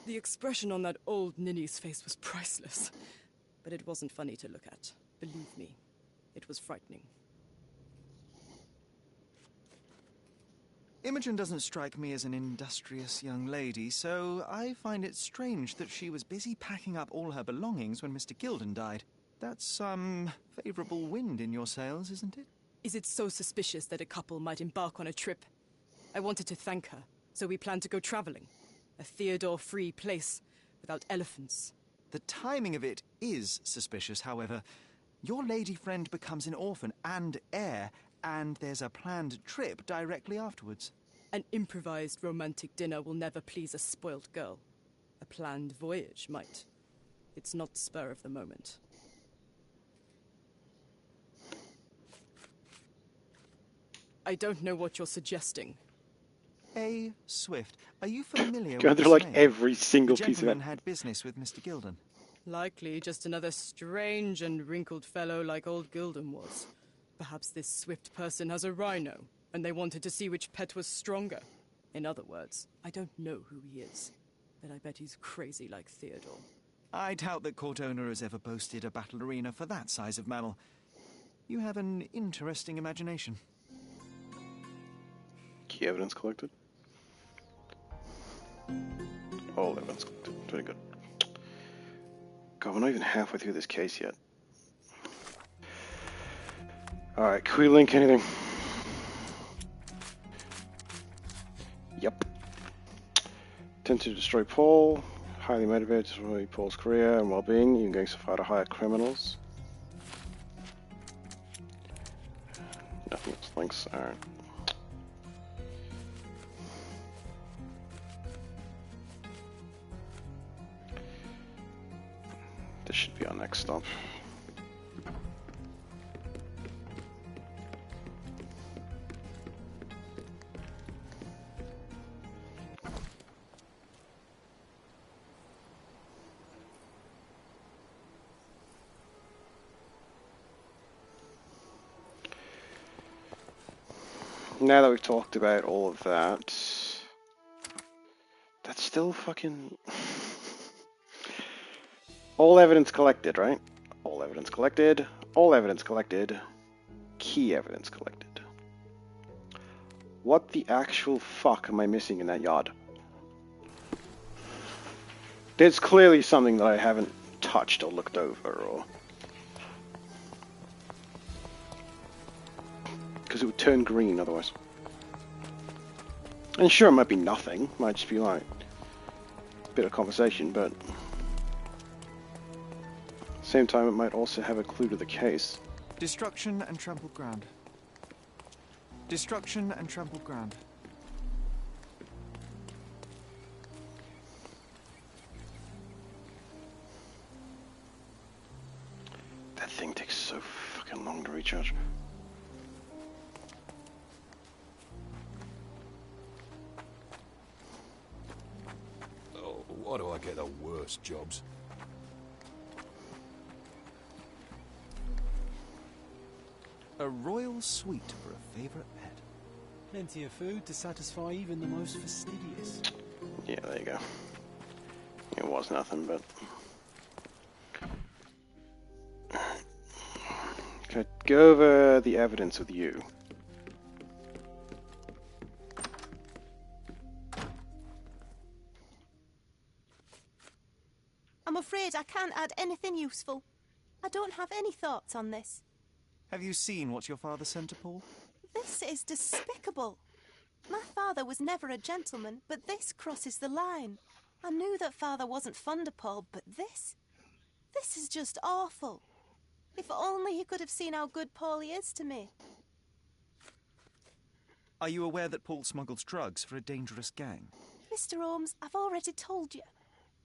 The expression on that old ninny's face was priceless. But it wasn't funny to look at. Believe me, it was frightening. Imogen doesn't strike me as an industrious young lady, so I find it strange that she was busy packing up all her belongings when Mr. Gilden died. That's some favourable wind in your sails, isn't it? Is it so suspicious that a couple might embark on a trip? I wanted to thank her, so we planned to go travelling. A Theodore-free place, without elephants. The timing of it is suspicious, however. Your lady friend becomes an orphan and heir, and there's a planned trip directly afterwards. An improvised romantic dinner will never please a spoilt girl. A planned voyage might. It's not spur of the moment. I don't know what you're suggesting. A. Swift, are you familiar Going with through this like name? every single The piece of it. gentleman had business with Mr. Gilden. Likely just another strange and wrinkled fellow like old Gilden was. Perhaps this Swift person has a rhino, and they wanted to see which pet was stronger. In other words, I don't know who he is, but I bet he's crazy like Theodore. I doubt that court owner has ever boasted a battle arena for that size of mammal. You have an interesting imagination. Key evidence collected. All evidence collected. Very good. God, we're not even halfway through this case yet. Alright, can we link anything? Yep. Tend to destroy Paul. Highly motivated to destroy Paul's career and well-being. Even going so far to hire criminals. Nothing else links. Alright. This should be our next stop. Now that we've talked about all of that, that's still fucking... All evidence collected, right? All evidence collected. All evidence collected. Key evidence collected. What the actual fuck am I missing in that yard? There's clearly something that I haven't touched or looked over, or... Because it would turn green otherwise. And sure, it might be nothing. Might just be like a bit of conversation, but... Same time, it might also have a clue to the case. Destruction and trampled ground. Destruction and trampled ground. That thing takes so fucking long to recharge. Oh, why do I get the worst jobs? A royal suite for a favourite pet. Plenty of food to satisfy even the most fastidious. Yeah, there you go. It was nothing, but... Okay, go over the evidence with you. I'm afraid I can't add anything useful. I don't have any thoughts on this. Have you seen what your father sent to Paul? This is despicable. My father was never a gentleman, but this crosses the line. I knew that father wasn't fond of Paul, but this is just awful. If only he could have seen how good Paulie is to me. Are you aware that Paul smuggles drugs for a dangerous gang? Mr. Holmes, I've already told you.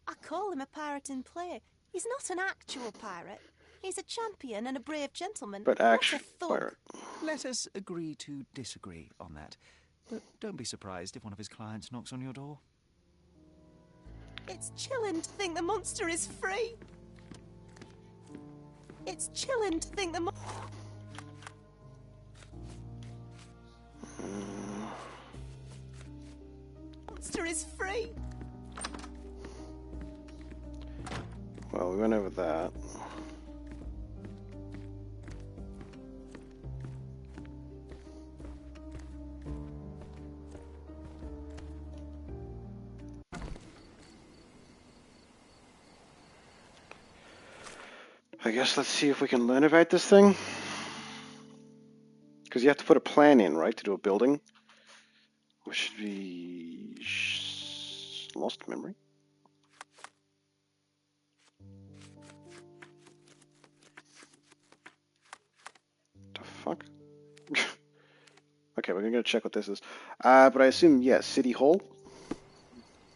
I call him a pirate in play. He's not an actual pirate. He's a champion and a brave gentleman. But actually, pirate. Let us agree to disagree on that. But don't be surprised if one of his clients knocks on your door. It's chilling to think the monster is free. It's chilling to think the monster is free. Well, we went over that. I guess let's see if we can learn about this thing. Because you have to put a plan in, right, to do a building. Which should be... lost memory. The fuck? Okay, we're gonna check what this is. But I assume, yeah, City Hall?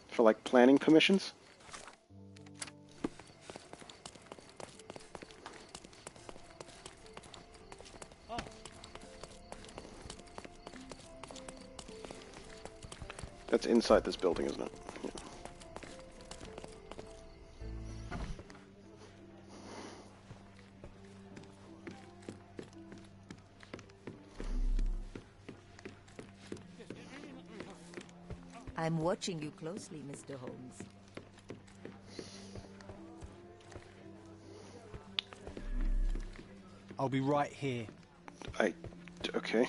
For, like, planning permissions? That's inside this building, isn't it? Yeah. I'm watching you closely, Mr. Holmes. I'll be right here. Okay.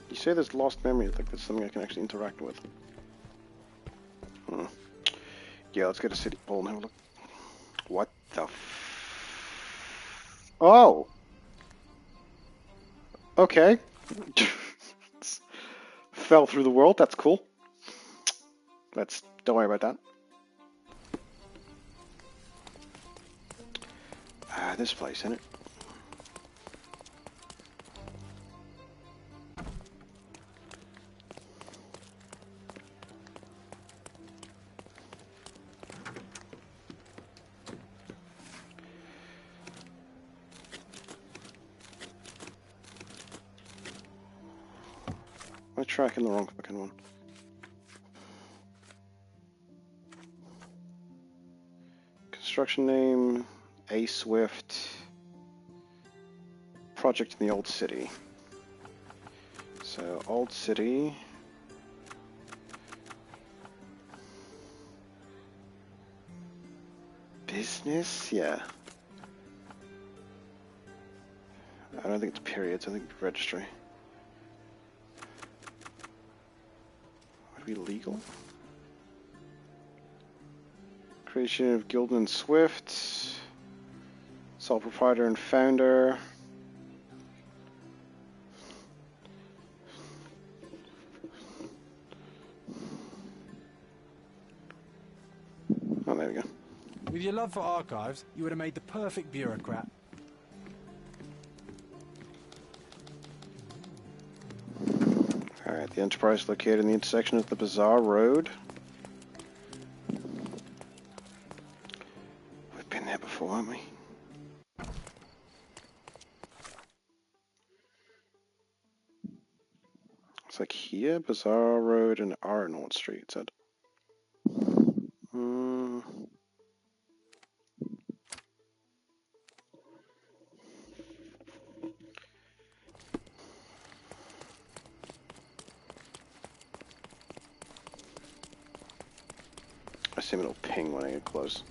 You say there's lost memory, like there's something I can actually interact with. Yeah, let's get a City Hall and have a look. What the Oh! Okay. Fell through the world, that's cool. Don't worry about that. This place, isn't it? I'm tracking the wrong fucking one. Construction name, A Swift. Project in the Old City. So, Old City. Business? Yeah. I don't think it's periods, I think it's registry. Would it be legal? Creation of Gildan Swift. Sole proprietor and founder. Oh, there we go. With your love for archives, you would have made the perfect bureaucrat. Alright, the Enterprise is located in the intersection of the Bazaar Road. We've been there before, haven't we? It's like here, Bazaar Road and Arnold Street, it said. I assume it'll ping when I get close.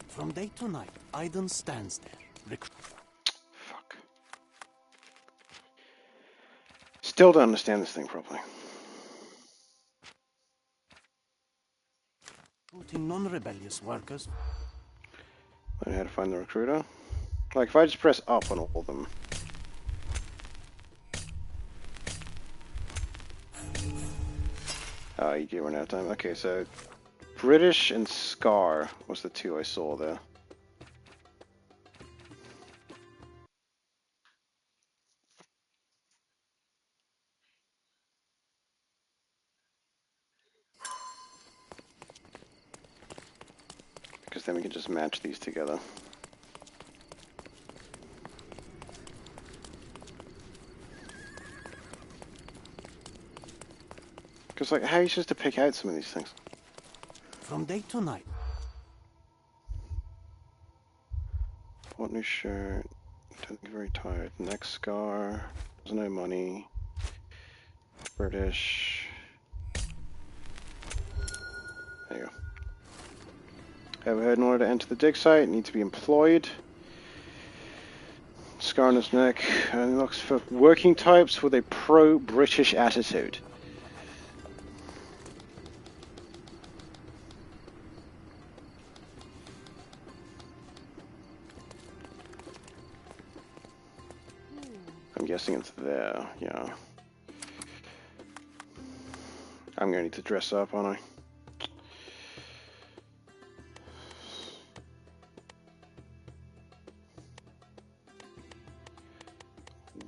From day to night, Aiden stands there. Fuck. Still don't understand this thing properly. Recruiting non-rebellious workers. I know how to find the recruiter. Like, if I just press up on all of them. Oh, you do run out of time. Okay, so British and Scar was the two I saw there. Because then we can just match these together. Because, like, how are you supposed to pick out some of these things? From day to night. What new shirt? Don't think very tired. Neck scar. There's no money. British. There you go. Overhead, in order to enter the dig site, need to be employed. scar on his neck, and looks for working types with a pro-British attitude. I'm guessing it's there, yeah. I'm gonna need to dress up, aren't I?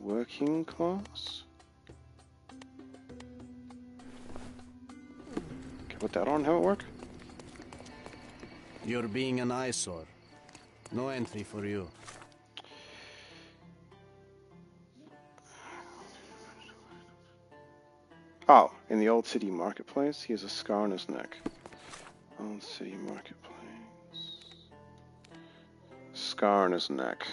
Working class? Can I put that on? How it work? You're being an eyesore. No entry for you. Oh, in the Old City Marketplace, he has a scar on his neck. Old City Marketplace. Scar on his neck.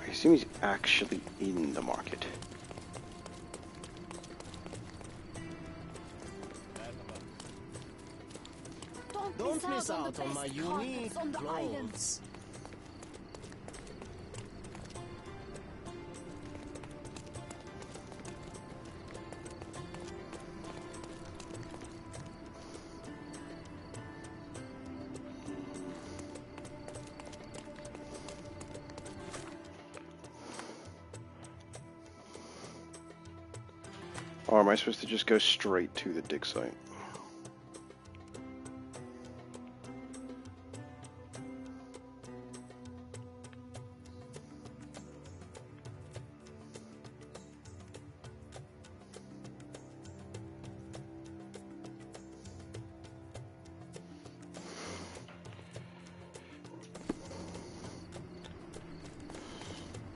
I assume he's actually in the market. Don't miss out on my unique clothes. Or am I supposed to just go straight to the dig site?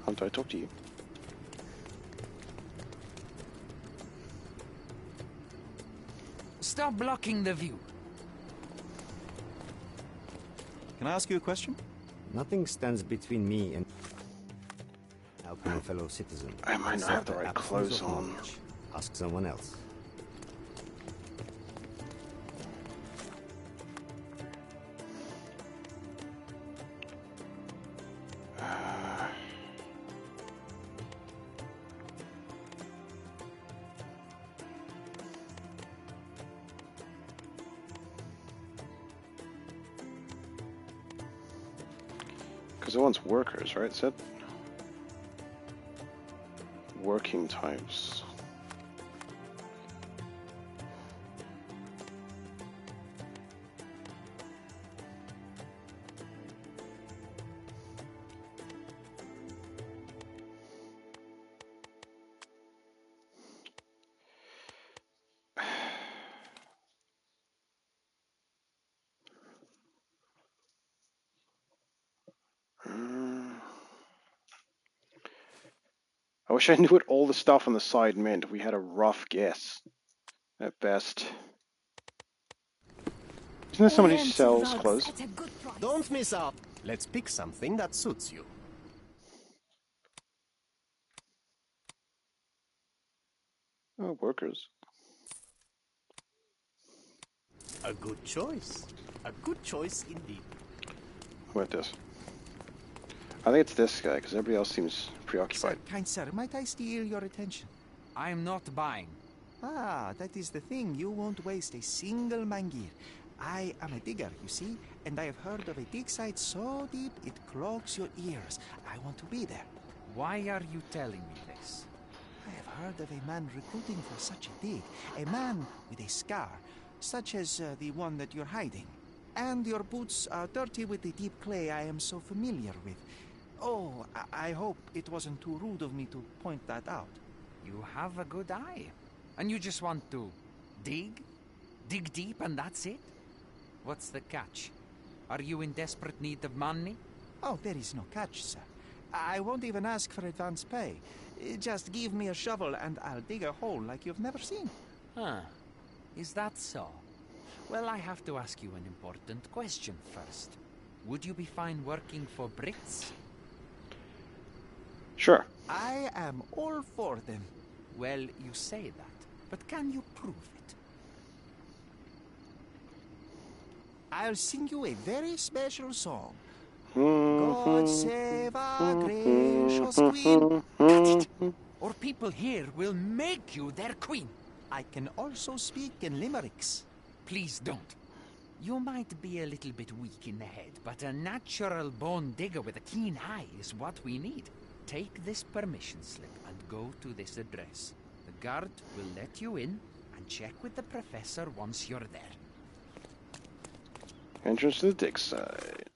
Hunter, I talk to you. Stop blocking the view. Can I ask you a question? Nothing stands between me and helping a fellow citizen. I might not have the right clothes on. Ask someone else. Because it wants workers, right? It said working types. I wish I knew what all the stuff on the side meant. We had a rough guess, at best. Isn't there somebody who sells clothes? Don't miss out. Let's pick something that suits you. Oh, workers. A good choice. A good choice indeed. How about this? I think it's this guy, because everybody else seems preoccupied. Kind sir, might I steal your attention? I am not buying. Ah, that is the thing. You won't waste a single mangir. I am a digger, you see, and I have heard of a dig site so deep it clogs your ears. I want to be there. Why are you telling me this? I have heard of a man recruiting for such a dig. A man with a scar, such as the one that you're hiding. And your boots are dirty with the deep clay I am so familiar with. Oh, I hope it wasn't too rude of me to point that out. You have a good eye. And you just want to dig? Dig deep and that's it? What's the catch? Are you in desperate need of money? Oh, there is no catch, sir. I won't even ask for advance pay. Just give me a shovel and I'll dig a hole like you've never seen. Huh. Is that so? Well, I have to ask you an important question first. Would you be fine working for Brits? Sure. I am all for them. Well, you say that, but can you prove it? I'll sing you a very special song. God save our gracious queen. Cut it! Or people here will make you their queen. I can also speak in limericks. Please don't. You might be a little bit weak in the head, but a natural-born digger with a keen eye is what we need. Take this permission slip and go to this address. The guard will let you in and check with the professor once you're there. Entrance to the dig site.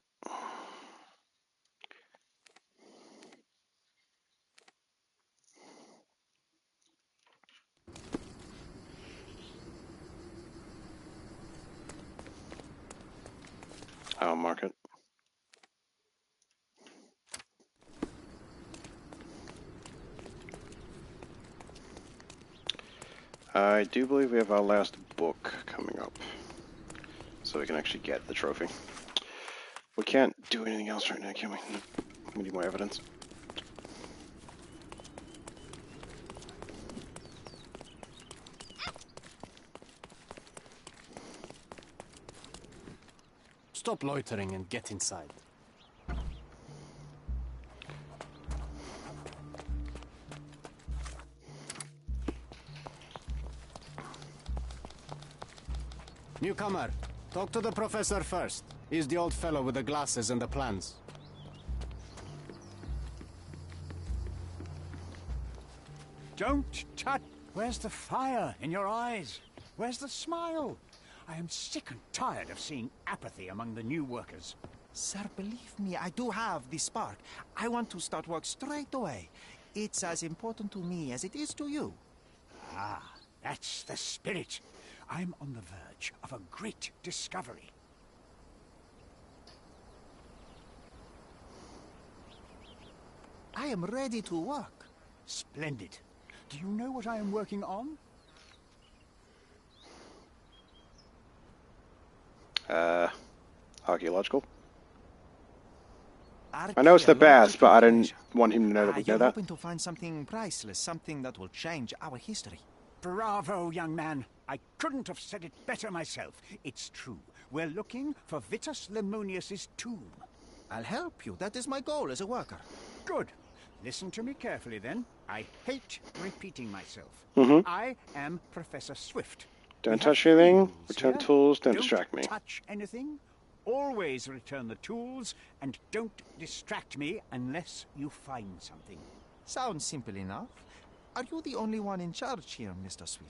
I'll mark it. I do believe we have our last book coming up, so we can actually get the trophy. We can't do anything else right now, can we? We need more evidence. Stop loitering and get inside. Newcomer, talk to the professor first. He's the old fellow with the glasses and the plans. Don't touch. Where's the fire in your eyes? Where's the smile? I am sick and tired of seeing apathy among the new workers. Sir, believe me, I do have the spark. I want to start work straight away. It's as important to me as it is to you. Ah, that's the spirit. I'm on the verge of a great discovery. I am ready to work. Splendid. Do you know what I am working on? Archaeological? I know it's the best, but I didn't want him to know that we know You're that. hoping to find something priceless, something that will change our history. Bravo, young man. I couldn't have said it better myself. It's true. We're looking for Vitus Lemonius's tomb. I'll help you. That is my goal as a worker. Good. Listen to me carefully, then. I hate repeating myself. I am Professor Swift. Don't touch anything. Return tools. Don't distract me. Don't touch anything. Always return the tools, and don't distract me unless you find something. Sounds simple enough. Are you the only one in charge here, Mr. Swift?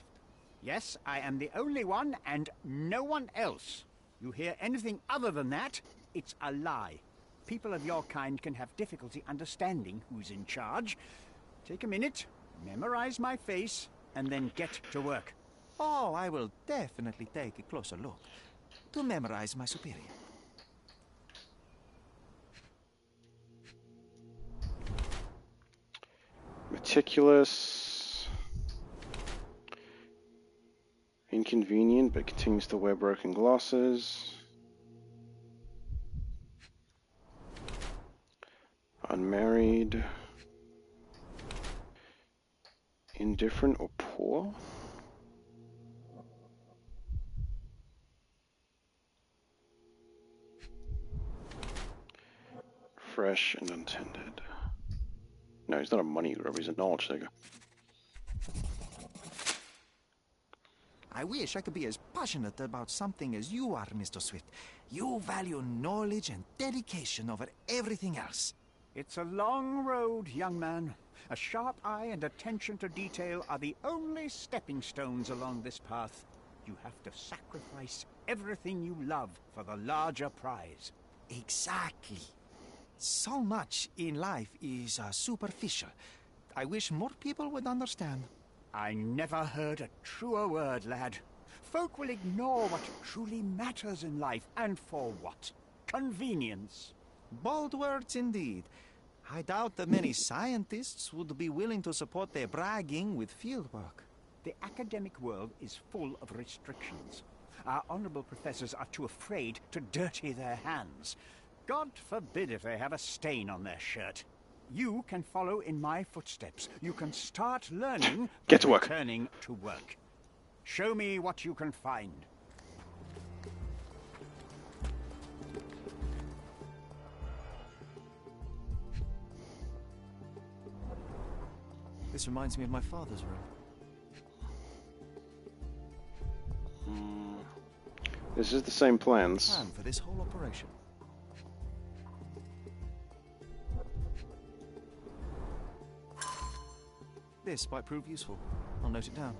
Yes, I am the only one, and no one else. You hear anything other than that, it's a lie. People of your kind can have difficulty understanding who's in charge. Take a minute, memorize my face, and then get to work. Oh, I will definitely take a closer look to memorize my superior. Meticulous. Inconvenient, but continues to wear broken glasses. Unmarried. Indifferent or poor. Fresh and untended. No, he's not a money grubber, he's a knowledge digger. I wish I could be as passionate about something as you are, Mr. Swift. You value knowledge and dedication over everything else. It's a long road, young man. A sharp eye and attention to detail are the only stepping stones along this path. You have to sacrifice everything you love for the larger prize. Exactly. So much in life is superficial. I wish more people would understand. I never heard a truer word, lad. Folk will ignore what truly matters in life, and for what? Convenience. Bold words indeed. I doubt that many scientists would be willing to support their bragging with fieldwork. The academic world is full of restrictions. Our honourable professors are too afraid to dirty their hands. God forbid if they have a stain on their shirt. You can follow in my footsteps. You can start learning Get to work. Returning to work. Show me what you can find. This reminds me of my father's room. This is the same plans. Plan for this whole operation. This might prove useful. I'll note it down.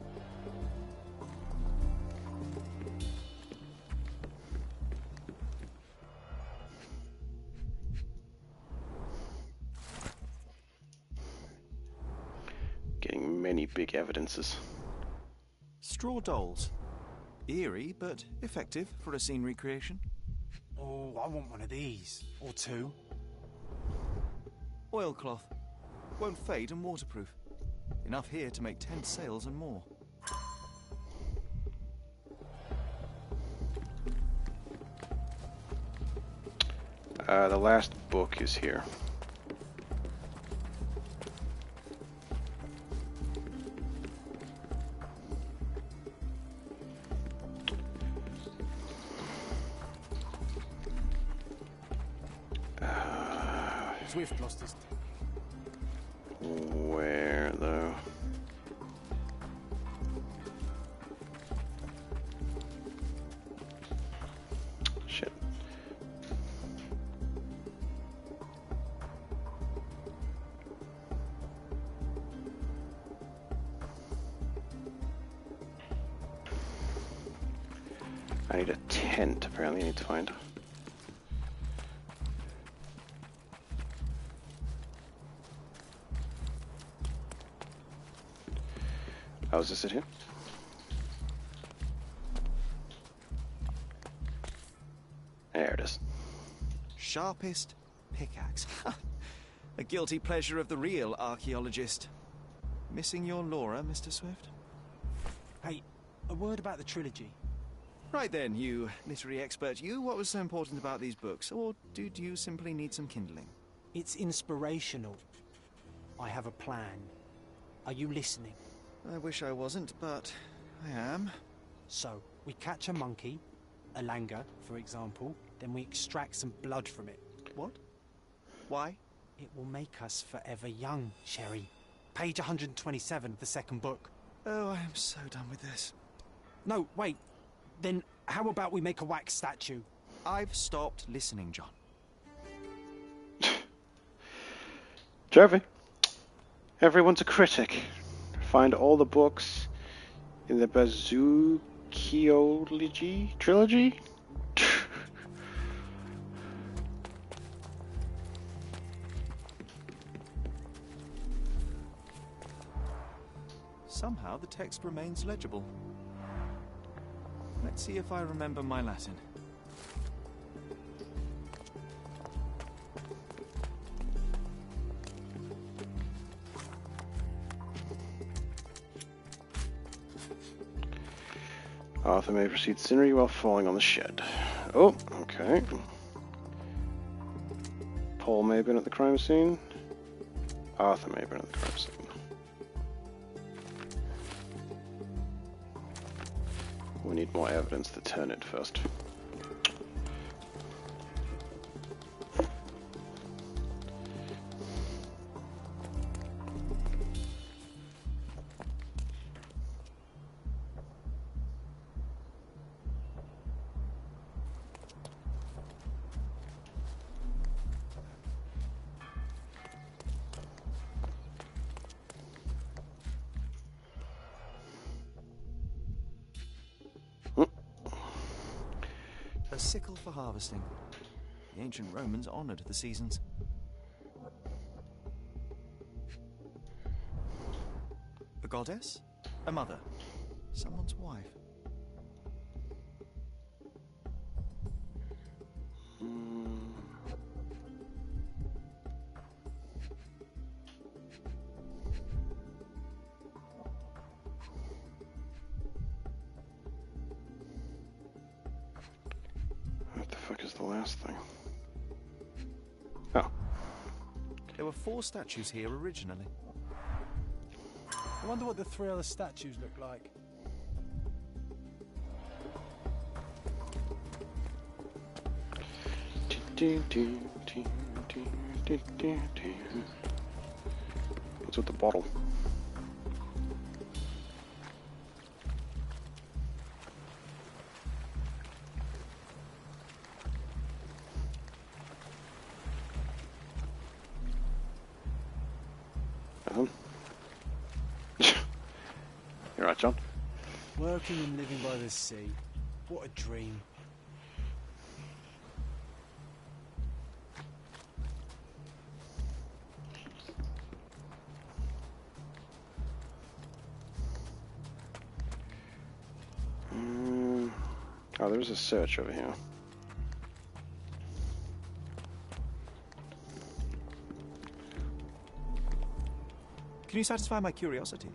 Getting many big evidences. Straw dolls. Eerie, but effective for a scene recreation. Oh, I want one of these. Or two. Oilcloth. Won't fade and waterproof. Enough here to make 10 sails and more. The last book is here. Swift lost his... Where, though? Shit. I need a tent, apparently I need to find. Oh, is this it here? There it is. Sharpest pickaxe. A guilty pleasure of the real archaeologist. Missing your Laura, Mr. Swift? Hey, a word about the trilogy. Right then, you literary expert, you, what was so important about these books? Or did you simply need some kindling? It's inspirational. I have a plan. Are you listening? I wish I wasn't, but I am. So, we catch a monkey, a langur, for example, then we extract some blood from it. What? Why? It will make us forever young, Sherry. Page 127 of the second book. Oh, I am so done with this. No, wait. Then how about we make a wax statue? I've stopped listening, John. Jervy, everyone's a critic. Find all the books in the Bazookiology trilogy? Somehow the text remains legible. Let's see if I remember my Latin. Arthur may proceed scenery while falling on the shed. Oh, okay. Paul may have been at the crime scene. Arthur may have been at the crime scene. We need more evidence to turn it first. A sickle for harvesting. The ancient Romans honoured the seasons. A goddess? A mother? Someone's wife? last thing? Oh. There were 4 statues here originally. I wonder what the 3 other statues look like. What's with the bottle? You're right, John. Working and living by the sea. What a dream. Oh, there's a search over here. Can you satisfy my curiosity?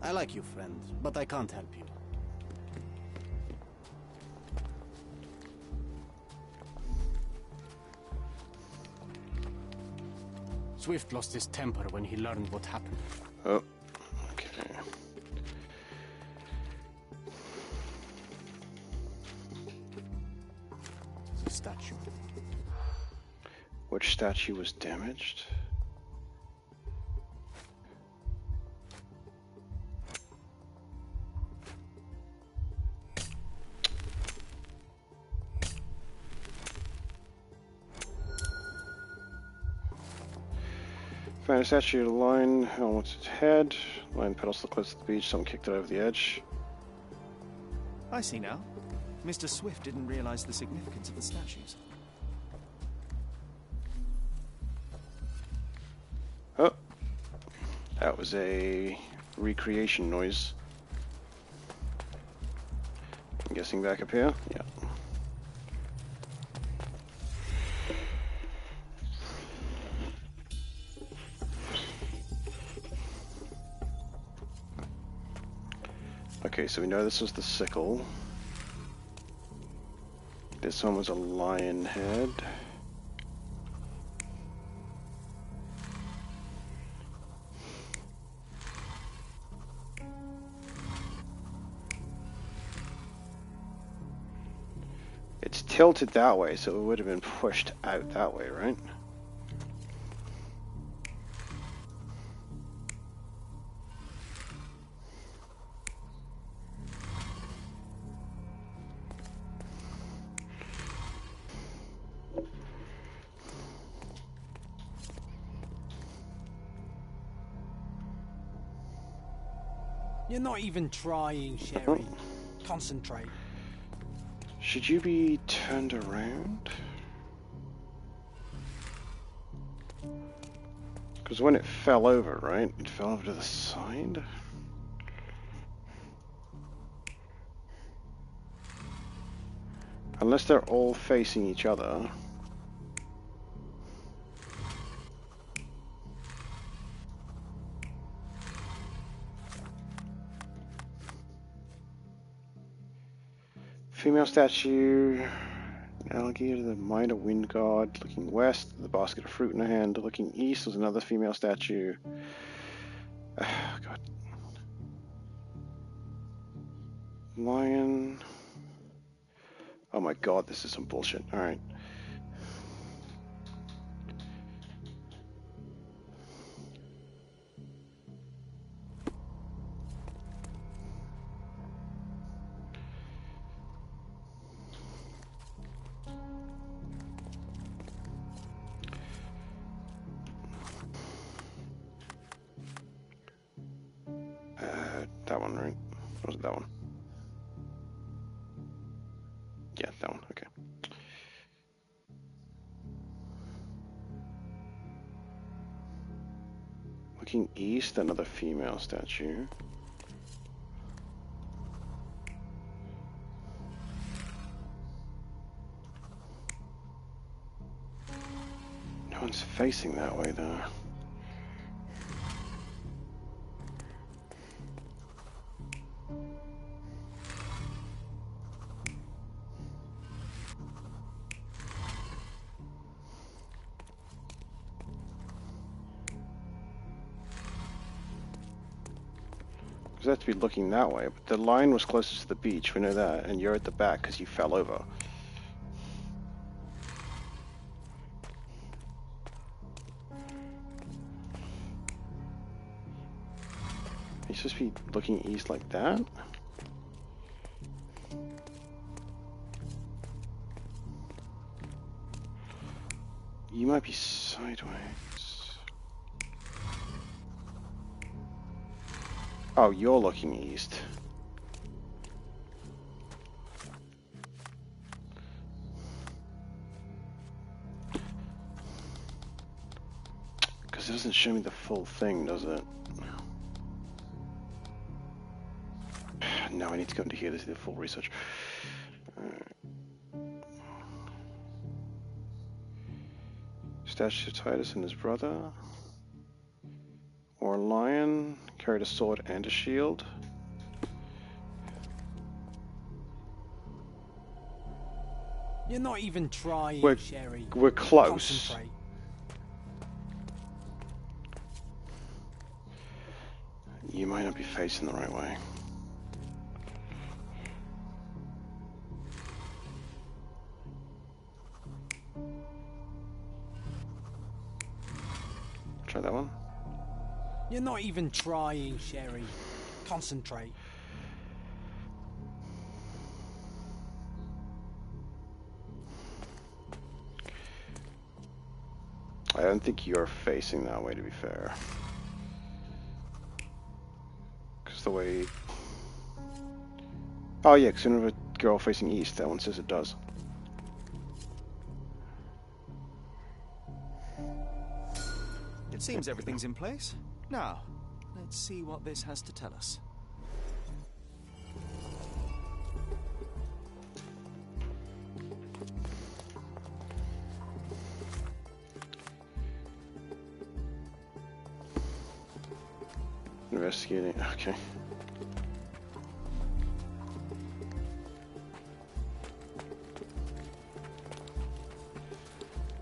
I like you, friend, but I can't help you. Swift lost his temper when he learned what happened. Oh, okay. The statue. Which statue was damaged? Found a statue, line helmets its head, line pedals close to the beach, someone kicked it over the edge. I see now. Mr. Swift didn't realize the significance of the statues. Oh, that was a recreation noise. I'm guessing back up here? Yeah. Okay, so we know this was the sickle. This one was a lion head. It's tilted that way, so it would have been pushed out that way, right? You're not even trying, Sherry. Concentrate. Should you be turned around? Because when it fell over, right? It fell over to the side? Unless they're all facing each other. Female statue, alligator, the minor wind guard, looking west, the basket of fruit in her hand, looking east was another female statue. God. Lion. Oh my god, this is some bullshit. Alright. That one, right? Or was it that one? Yeah, that one, okay. Looking east, another female statue. No one's facing that way, though. Because I have to be looking that way, but the line was closest to the beach, we know that, and you're at the back because you fell over. You're supposed to be looking east like that? You might be sideways. Oh, you're looking east. Because it doesn't show me the full thing, does it? No, I need to go into here to see the full research. Statue of Titus and his brother. Or a lion. Carried a sword and a shield. You're not even trying, Sherry. We're close. Concentrate. You might not be facing the right way. Try that one. You're not even trying, Sherry. Concentrate. I don't think you're facing that way, to be fair. Because the way... Oh yeah, because in a girl facing east, that one says it does. It seems everything's in place. Now, let's see what this has to tell us. Investigating, okay.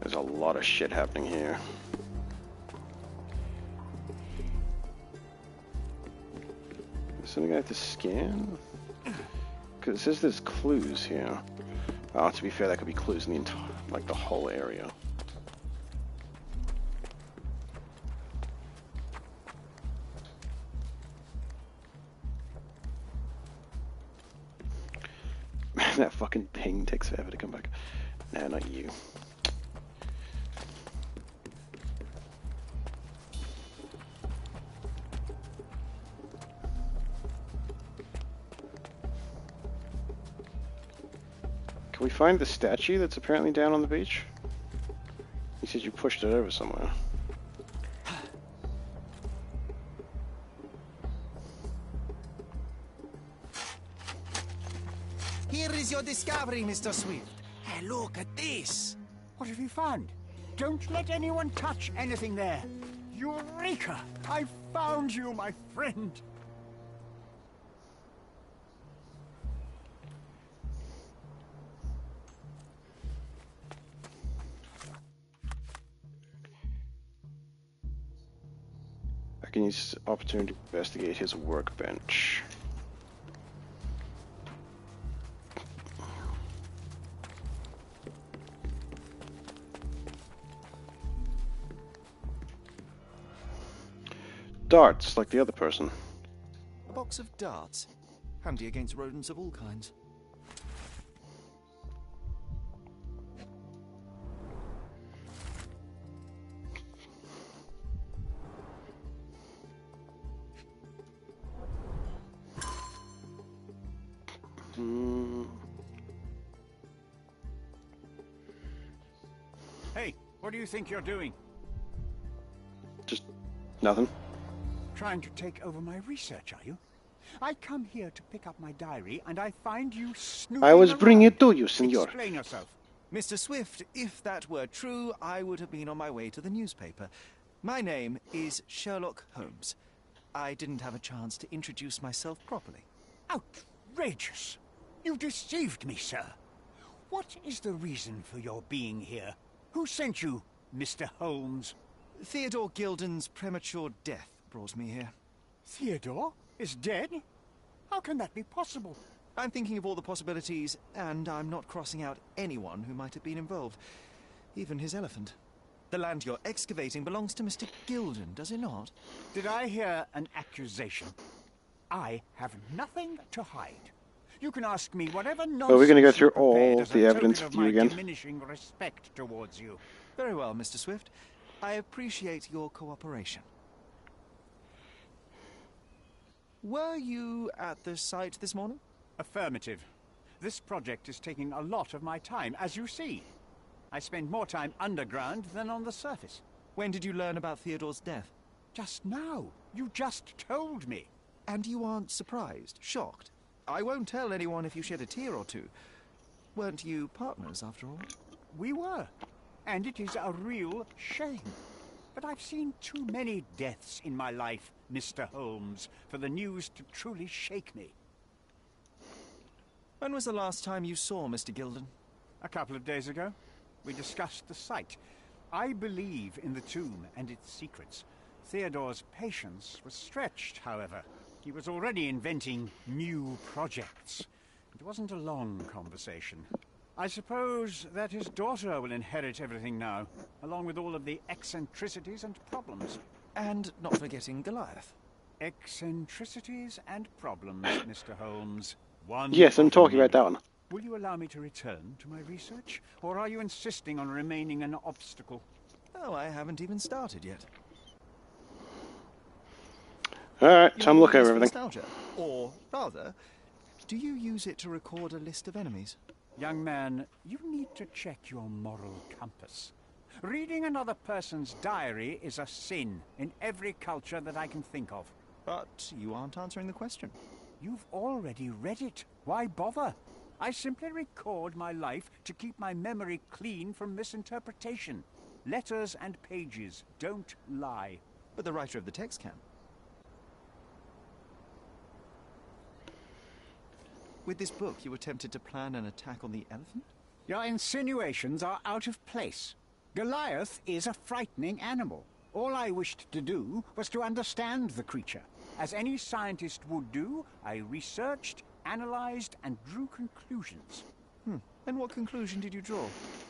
There's a lot of shit happening here. Is something I have to scan? Because it says there's clues here. Oh, to be fair, that could be clues in the entire, like the whole area. That fucking ping takes forever to come back. Nah, not you. Can we find the statue that's apparently down on the beach? He said you pushed it over somewhere. Here is your discovery, Mr. Swift. Hey, look at this. What have you found? Don't let anyone touch anything there. Eureka! I found you, my friend. I can use this opportunity to investigate his workbench. Darts, like the other person. A box of darts. Handy against rodents of all kinds. Hey, what do you think you're doing? Just nothing. Trying to take over my research, are you? I come here to pick up my diary, and I find you snooping I was around. bringing it to you, senor. Explain yourself. Mr. Swift, if that were true, I would have been on my way to the newspaper. My name is Sherlock Holmes. I didn't have a chance to introduce myself properly. Outrageous! You deceived me, sir. What is the reason for your being here? Who sent you, Mr. Holmes? Theodore Gilden's premature death brought me here. Theodore? is dead? How can that be possible? I'm thinking of all the possibilities, and I'm not crossing out anyone who might have been involved. Even his elephant. The land you're excavating belongs to Mr. Gilden, does it not? Did I hear an accusation? I have nothing to hide. You can ask me whatever nonsense. Well, we're going to go through you prepared all as a the evidence token with of you my again. diminishing respect towards you. Very well, Mr. Swift. I appreciate your cooperation. Were you at the site this morning? Affirmative. This project is taking a lot of my time, as you see. I spend more time underground than on the surface. When did you learn about Theodore's death? Just now. You just told me. And you aren't surprised, shocked? I won't tell anyone if you shed a tear or two. Weren't you partners, after all? We were. And it is a real shame. But I've seen too many deaths in my life, Mr. Holmes, for the news to truly shake me. When was the last time you saw Mr. Gilden? A couple of days ago. We discussed the site. I believe in the tomb and its secrets. Theodore's patience was stretched, however. He was already inventing new projects. It wasn't a long conversation. I suppose that his daughter will inherit everything now, along with all of the eccentricities and problems. And not forgetting Goliath. Eccentricities and problems, Mr. Holmes. Yes, I'm talking about that one. Will you allow me to return to my research, or are you insisting on remaining an obstacle? Oh, I haven't even started yet. Alright, time to look over everything. Nostalgia. Or, rather, do you use it to record a list of enemies? Young man, you need to check your moral compass. Reading another person's diary is a sin in every culture that I can think of. But you aren't answering the question. You've already read it. Why bother? I simply record my life to keep my memory clean from misinterpretation. Letters and pages don't lie. But the writer of the text can. With this book, you attempted to plan an attack on the elephant? Your insinuations are out of place. Goliath is a frightening animal. All I wished to do was to understand the creature. As any scientist would do, I researched, analyzed, and drew conclusions. And what conclusion did you draw?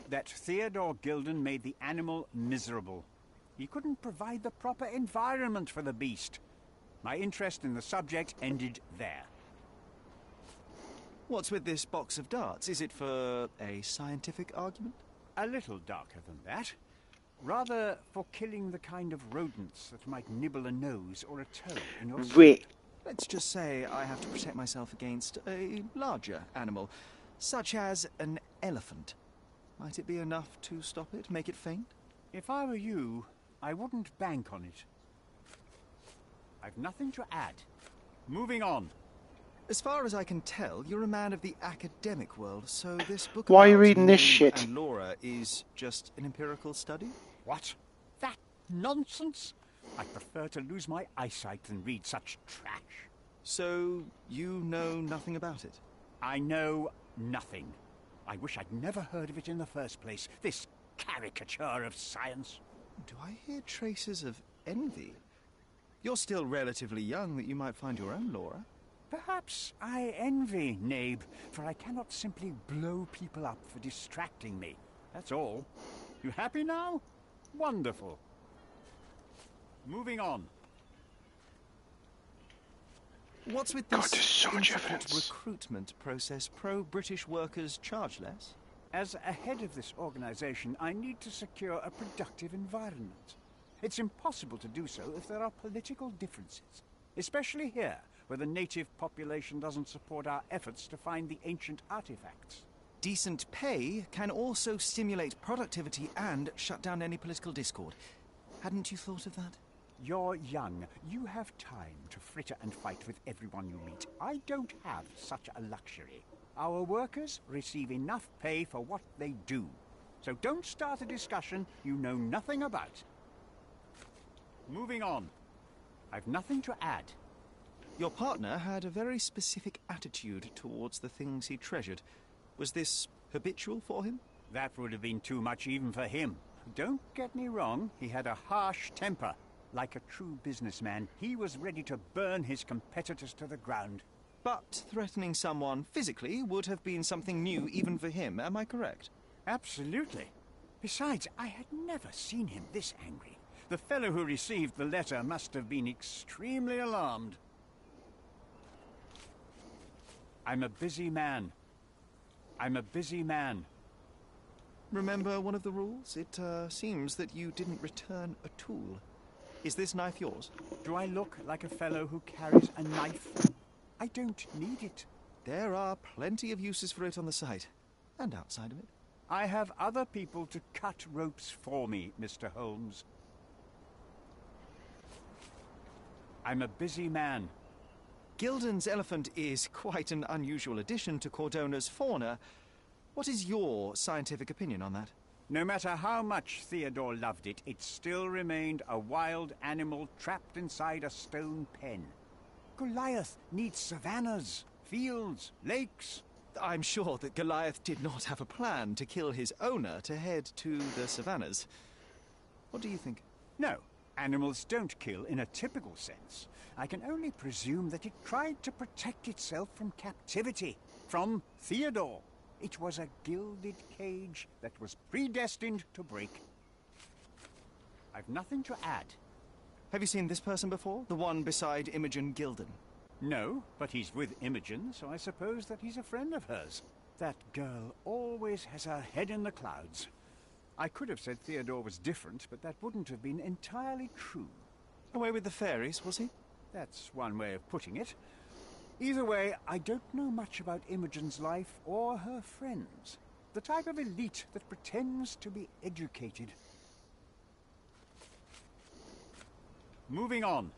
That Theodore Gilden made the animal miserable. He couldn't provide the proper environment for the beast. My interest in the subject ended there. What's with this box of darts? Is it for a scientific argument? A little darker than that. Rather for killing the kind of rodents that might nibble a nose or a toe in your Wait. Let's just say I have to protect myself against a larger animal, such as an elephant. Might it be enough to stop it, make it faint? If I were you, I wouldn't bank on it. I've nothing to add. Moving on. As far as I can tell, you're a man of the academic world, so this book Why are you about reading this Nib shit? and Laura is just an empirical study? What? That nonsense? I'd prefer to lose my eyesight than read such trash. So, you know nothing about it? I know nothing. I wish I'd never heard of it in the first place. This caricature of science. Do I hear traces of envy? You're still relatively young that you might find your own Laura. Perhaps I envy Nabe, for I cannot simply blow people up for distracting me. That's all. You happy now? Wonderful. Moving on. What's with this God, there's so much intricate evidence. recruitment process? Pro-British workers charge less? As a head of this organization, I need to secure a productive environment. It's impossible to do so if there are political differences, especially here, where the native population doesn't support our efforts to find the ancient artifacts. Decent pay can also stimulate productivity and shut down any political discord. Hadn't you thought of that? You're young. You have time to fritter and fight with everyone you meet. I don't have such a luxury. Our workers receive enough pay for what they do. So don't start a discussion you know nothing about. Moving on. I've nothing to add. Your partner had a very specific attitude towards the things he treasured. Was this habitual for him? That would have been too much even for him. Don't get me wrong, he had a harsh temper. Like a true businessman, he was ready to burn his competitors to the ground. But threatening someone physically would have been something new even for him, am I correct? Absolutely. Besides, I had never seen him this angry. The fellow who received the letter must have been extremely alarmed. I'm a busy man. I'm a busy man. Remember one of the rules? It seems that you didn't return a tool. Is this knife yours? Do I look like a fellow who carries a knife? I don't need it. There are plenty of uses for it on the site, and outside of it. I have other people to cut ropes for me, Mr. Holmes. I'm a busy man. Gilden's elephant is quite an unusual addition to Cordona's fauna. What is your scientific opinion on that? No matter how much Theodore loved it, it still remained a wild animal trapped inside a stone pen. Goliath needs savannas, fields, lakes. I'm sure that Goliath did not have a plan to kill his owner to head to the savannas. What do you think? No, animals don't kill in a typical sense. I can only presume that it tried to protect itself from captivity, from Theodore. It was a gilded cage that was predestined to break. I've nothing to add. Have you seen this person before? The one beside Imogen Gilden? No, but he's with Imogen, so I suppose that he's a friend of hers. That girl always has her head in the clouds. I could have said Theodore was different, but that wouldn't have been entirely true. Away with the fairies, was he? That's one way of putting it. Either way, I don't know much about Imogen's life or her friends. The type of elite that pretends to be educated. Moving on.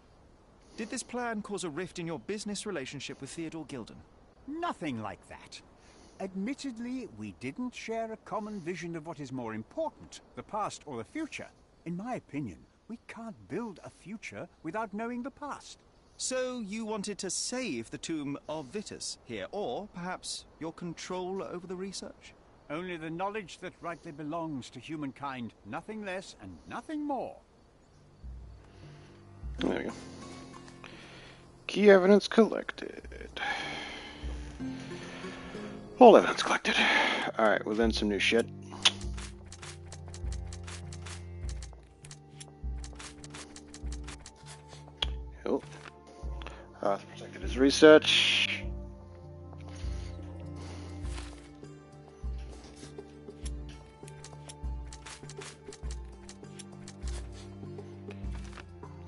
Did this plan cause a rift in your business relationship with Theodore Gilden? Nothing like that. Admittedly, we didn't share a common vision of what is more important, the past or the future. In my opinion, we can't build a future without knowing the past. So you wanted to save the tomb of Vitus here, or perhaps your control over the research? Only the knowledge that rightly belongs to humankind, nothing less and nothing more. There we go. Key evidence collected. All evidence collected. Alright, well then some new shit. Oh. Protected his research.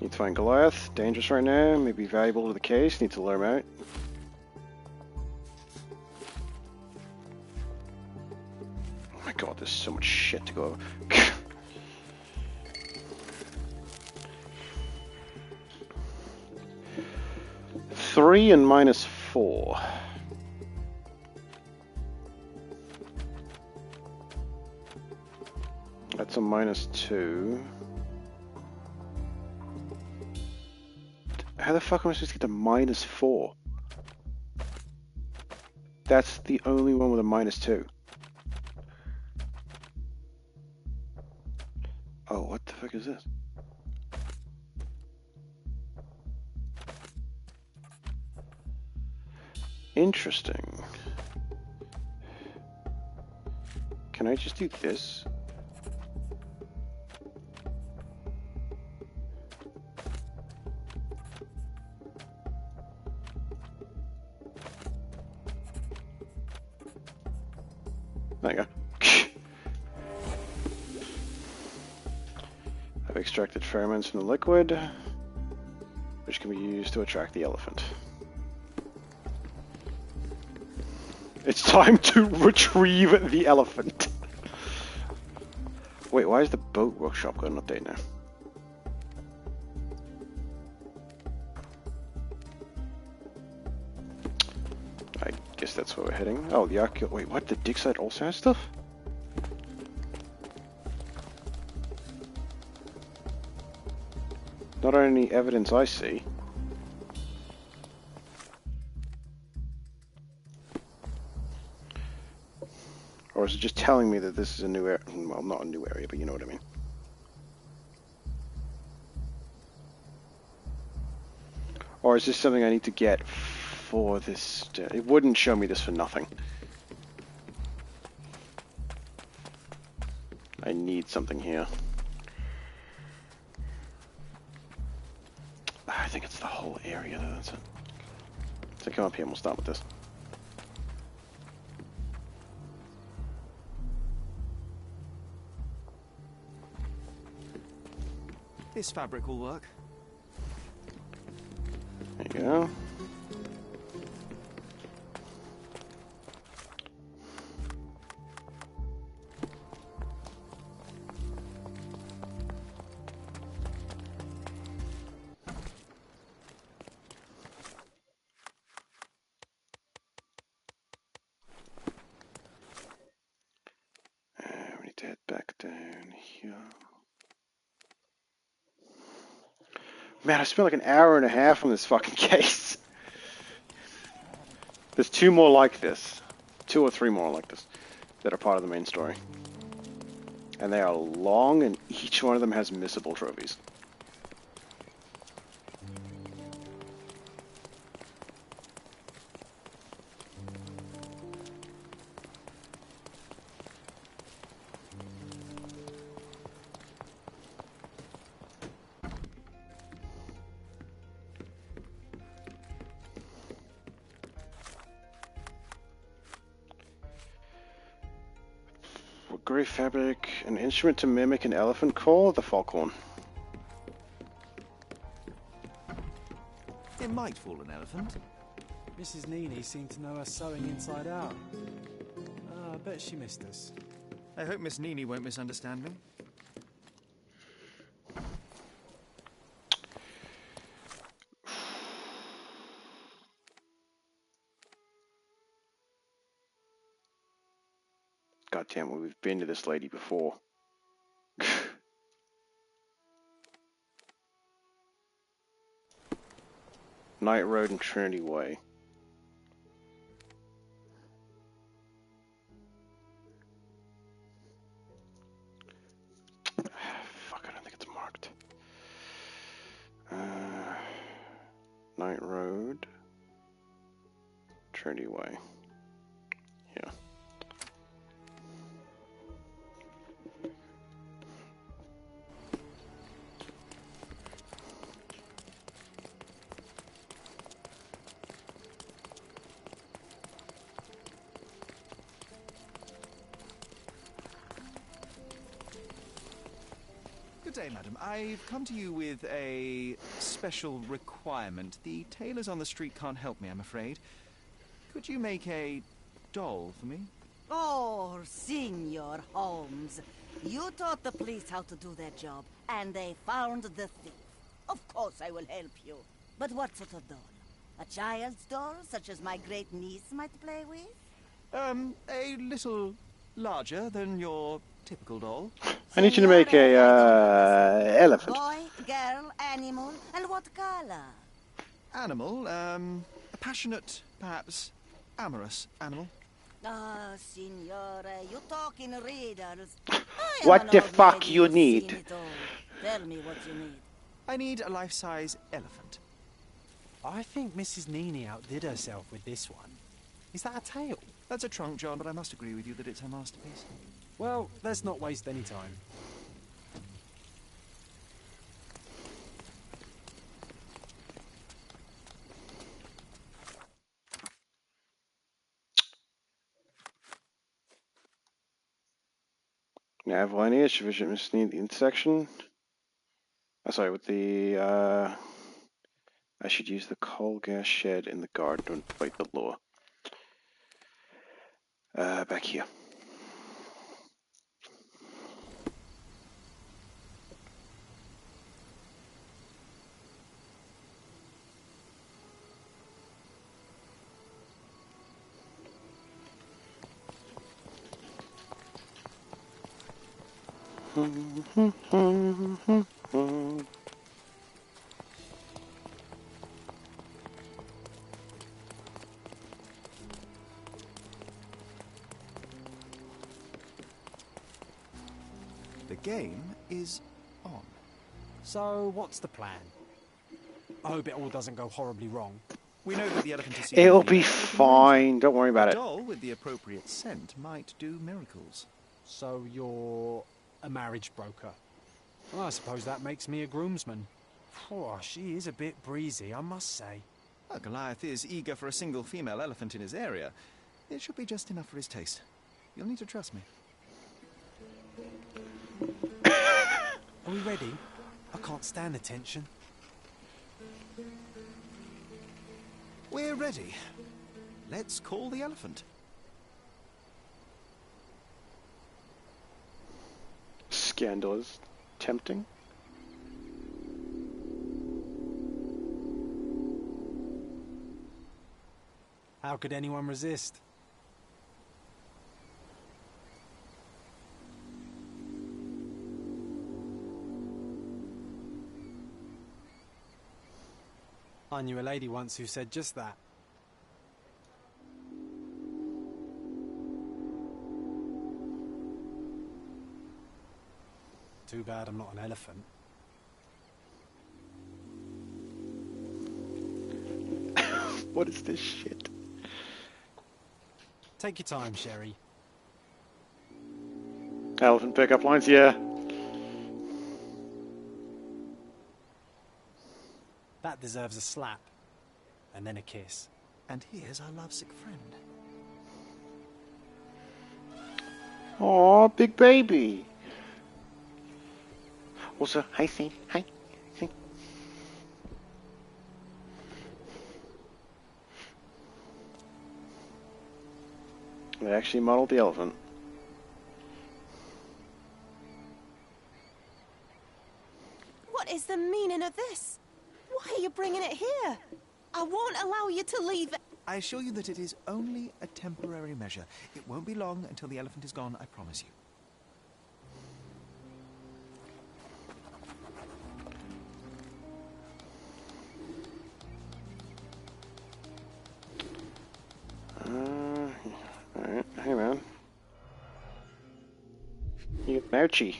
Need to find Goliath. Dangerous right now. May be valuable to the case. Need to lure him out. Oh my god, there's so much shit to go over. 3 and -4. That's a -2. How the fuck am I supposed to get to -4? That's the only one with a -2. Oh, what the fuck is this? Interesting. Can I just do this? There you go. I've extracted pheromones from the liquid, which can be used to attract the elephant. It's time to retrieve the elephant. Wait, why is the boat workshop got an update now? I guess that's where we're heading. Oh, the archaeo... Wait, what? The dig site also has stuff? Not only evidence I see. Or is it just telling me that this is a new area? Well, not a new area, but you know what I mean. Or is this something I need to get for this? It wouldn't show me this for nothing. I need something here. I think it's the whole area though, that's it. So come up here and we'll start with this. This fabric will work. There you go. We need to head back down here. Man, I spent like an hour and a half on this fucking case. There's 2 more like this. 2 or 3 more like this that are part of the main story. And they are long, and each one of them has missable trophies. Grey fabric, an instrument to mimic an elephant call, the foghorn. It might fool an elephant. Mrs. Nini seemed to know her sewing inside out. I bet she missed us. I hope Miss Nini won't misunderstand me. God damn it, we've been to this lady before. Knight Road and Trinity Way. Fuck, I don't think it's marked. Knight Road, Trinity Way. Yeah. Good day, madam. I've come to you with a special requirement. The tailors on the street can't help me, I'm afraid. Could you make a doll for me? Oh, Signor Holmes. You taught the police how to do their job, and they found the thief. Of course I will help you. But what sort of doll? A child's doll, such as my great niece might play with? A little larger than your typical doll. I need you to make a elephant. Boy, girl, animal, and what color? Animal, a passionate, perhaps amorous animal. Ah, Signore, you talk in riddles. What the fuck you need? Tell me what you need. I need a life-size elephant. I think Mrs. Nini outdid herself with this one. Is that a tail? That's a trunk, John, but I must agree with you that it's her masterpiece. Well, let's not waste any time. Nav lineage, vision must need the intersection. Oh, sorry, with the I should use the coal gas shed in the garden to inflate the lure. Back here. The game is on. So, what's the plan? I hope it all doesn't go horribly wrong. We know that the elephant is... It'll be fine. Don't worry about a it. doll with the appropriate scent might do miracles. So you're a marriage broker? Well, I suppose that makes me a groomsman. Oh, she is a bit breezy, I must say. Well, Goliath is eager for a single female elephant in his area. It should be just enough for his taste. You'll need to trust me. Are we ready? I can't stand the tension. We're ready. Let's call the elephant. Scandalous. Tempting. How could anyone resist? I knew a lady once who said just that. Too bad I'm not an elephant. What is this shit? Take your time, Sherry. Elephant pickup lines, yeah. That deserves a slap. And then a kiss. And here's our lovesick friend. Aw, big baby. Also, hi, Thane. Hi. Thane. They actually modeled the elephant. What is the meaning of this? Why are you bringing it here? I won't allow you to leave it. I assure you that it is only a temporary measure. It won't be long until the elephant is gone, I promise you. Alright, hey man. You got an ouchie.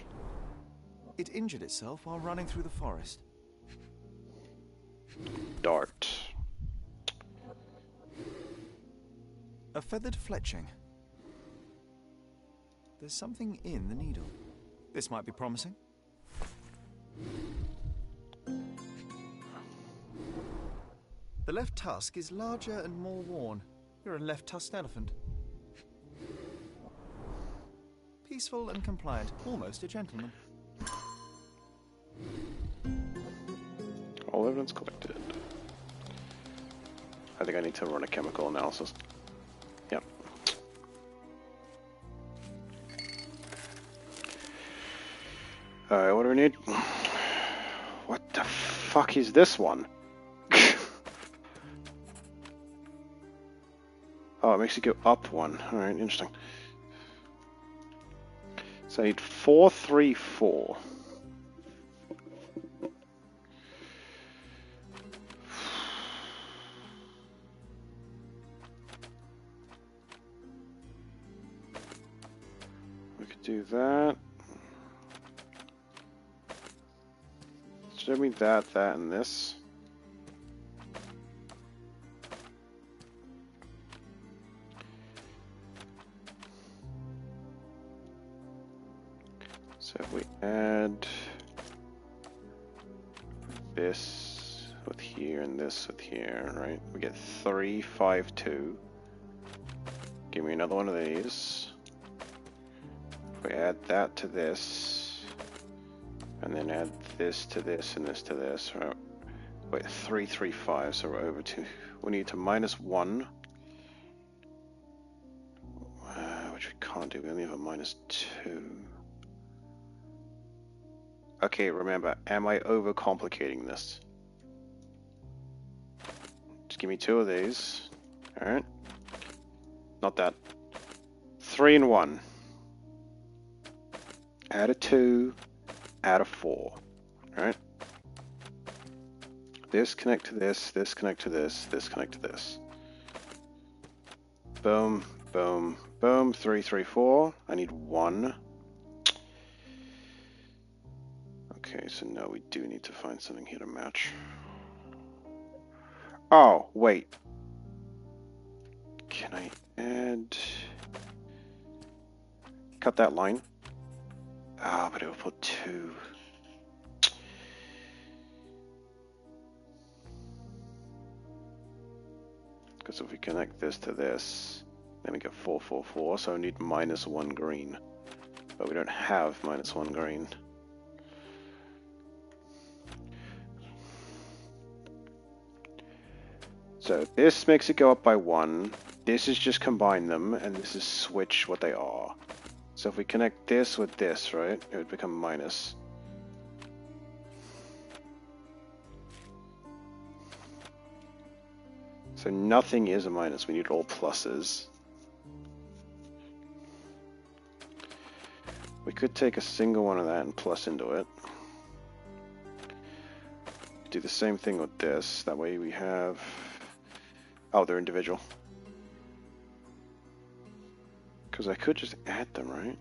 It injured itself while running through the forest. Dart. A feathered fletching. There's something in the needle. This might be promising. The left tusk is larger and more worn. You're a left-tusked elephant. Peaceful and compliant, almost a gentleman. All evidence collected. I think I need to run a chemical analysis. Yep. Alright, what do we need? What the fuck is this one? Oh, it makes you go up one. Alright, interesting. So I need 4, 3, 4. We could do that. Show me that, and this. So if we add this with here and this with here, right? We get 3, 5, 2. Give me another one of these. If we add that to this, and then add this to this and this to this, right? Wait, 3, 3, 5, so we're over 2. We need to minus 1. Which we can't do, we only have a minus 2. Okay, remember, am I overcomplicating this? Just give me 2 of these. Alright. Not that. 3 and 1. Add a 2. Add a 4. Alright. This connect to this connect to this connect to this. Boom, boom, boom. 3, 3, 4. I need 1. Okay, so now we do need to find something here to match. Oh, wait. Can I add... Cut that line. Ah, but it will put 2. Because if we connect this to this, then we get 4, 4, 4, so I need -1 green. But we don't have -1 green. So this makes it go up by 1. This is just combine them, and this is switch what they are. So if we connect this with this, right, it would become minus. So nothing is a minus, we need all pluses. We could take a single one of that and plus into it. Do the same thing with this, that way we have... Oh, they're individual. Because I could just add them, right?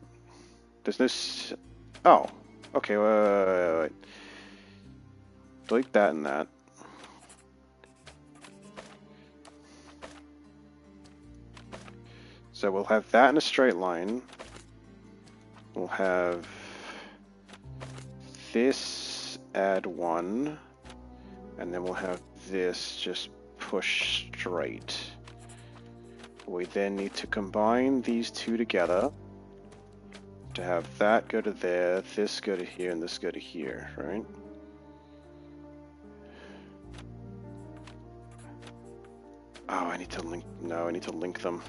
There's no... Oh, okay, wait. Delete that and that. So we'll have that in a straight line. We'll have this add 1, and then we'll have this just push straight. We then need to combine these two together to have that go to there, this go to here, and this go to here, right? Oh, I need to link, no, I need to link them.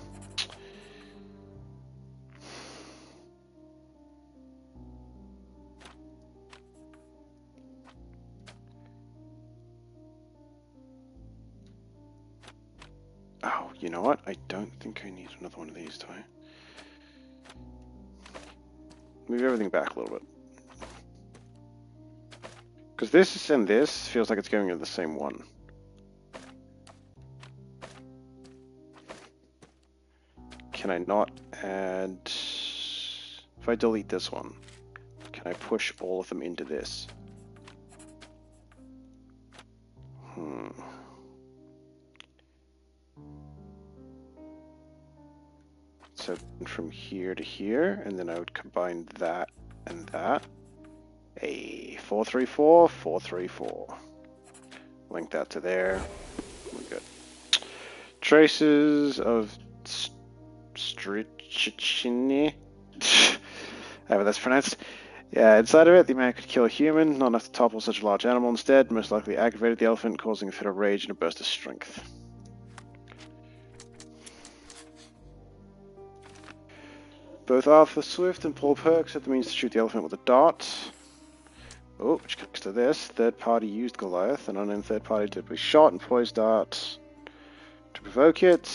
Oh, you know what? I don't think I need another one of these, do I? Move everything back a little bit. Because this and this feels like it's going into the same one. Can I not add... If I delete this one, can I push all of them into this? So from here to here, and then I would combine that and that. 434, 434. Link that to there. We're good. Traces of Strichini. However that's pronounced. Yeah, inside of it, the man could kill a human, not enough to topple such a large animal. Instead, most likely aggravated the elephant, causing a fit of rage and a burst of strength. Both Arthur Swift and Paul Perks had the means to shoot the elephant with a dart. Oh, which connects to this. Third party used Goliath. An unknown third party did be shot and poised dart to provoke it.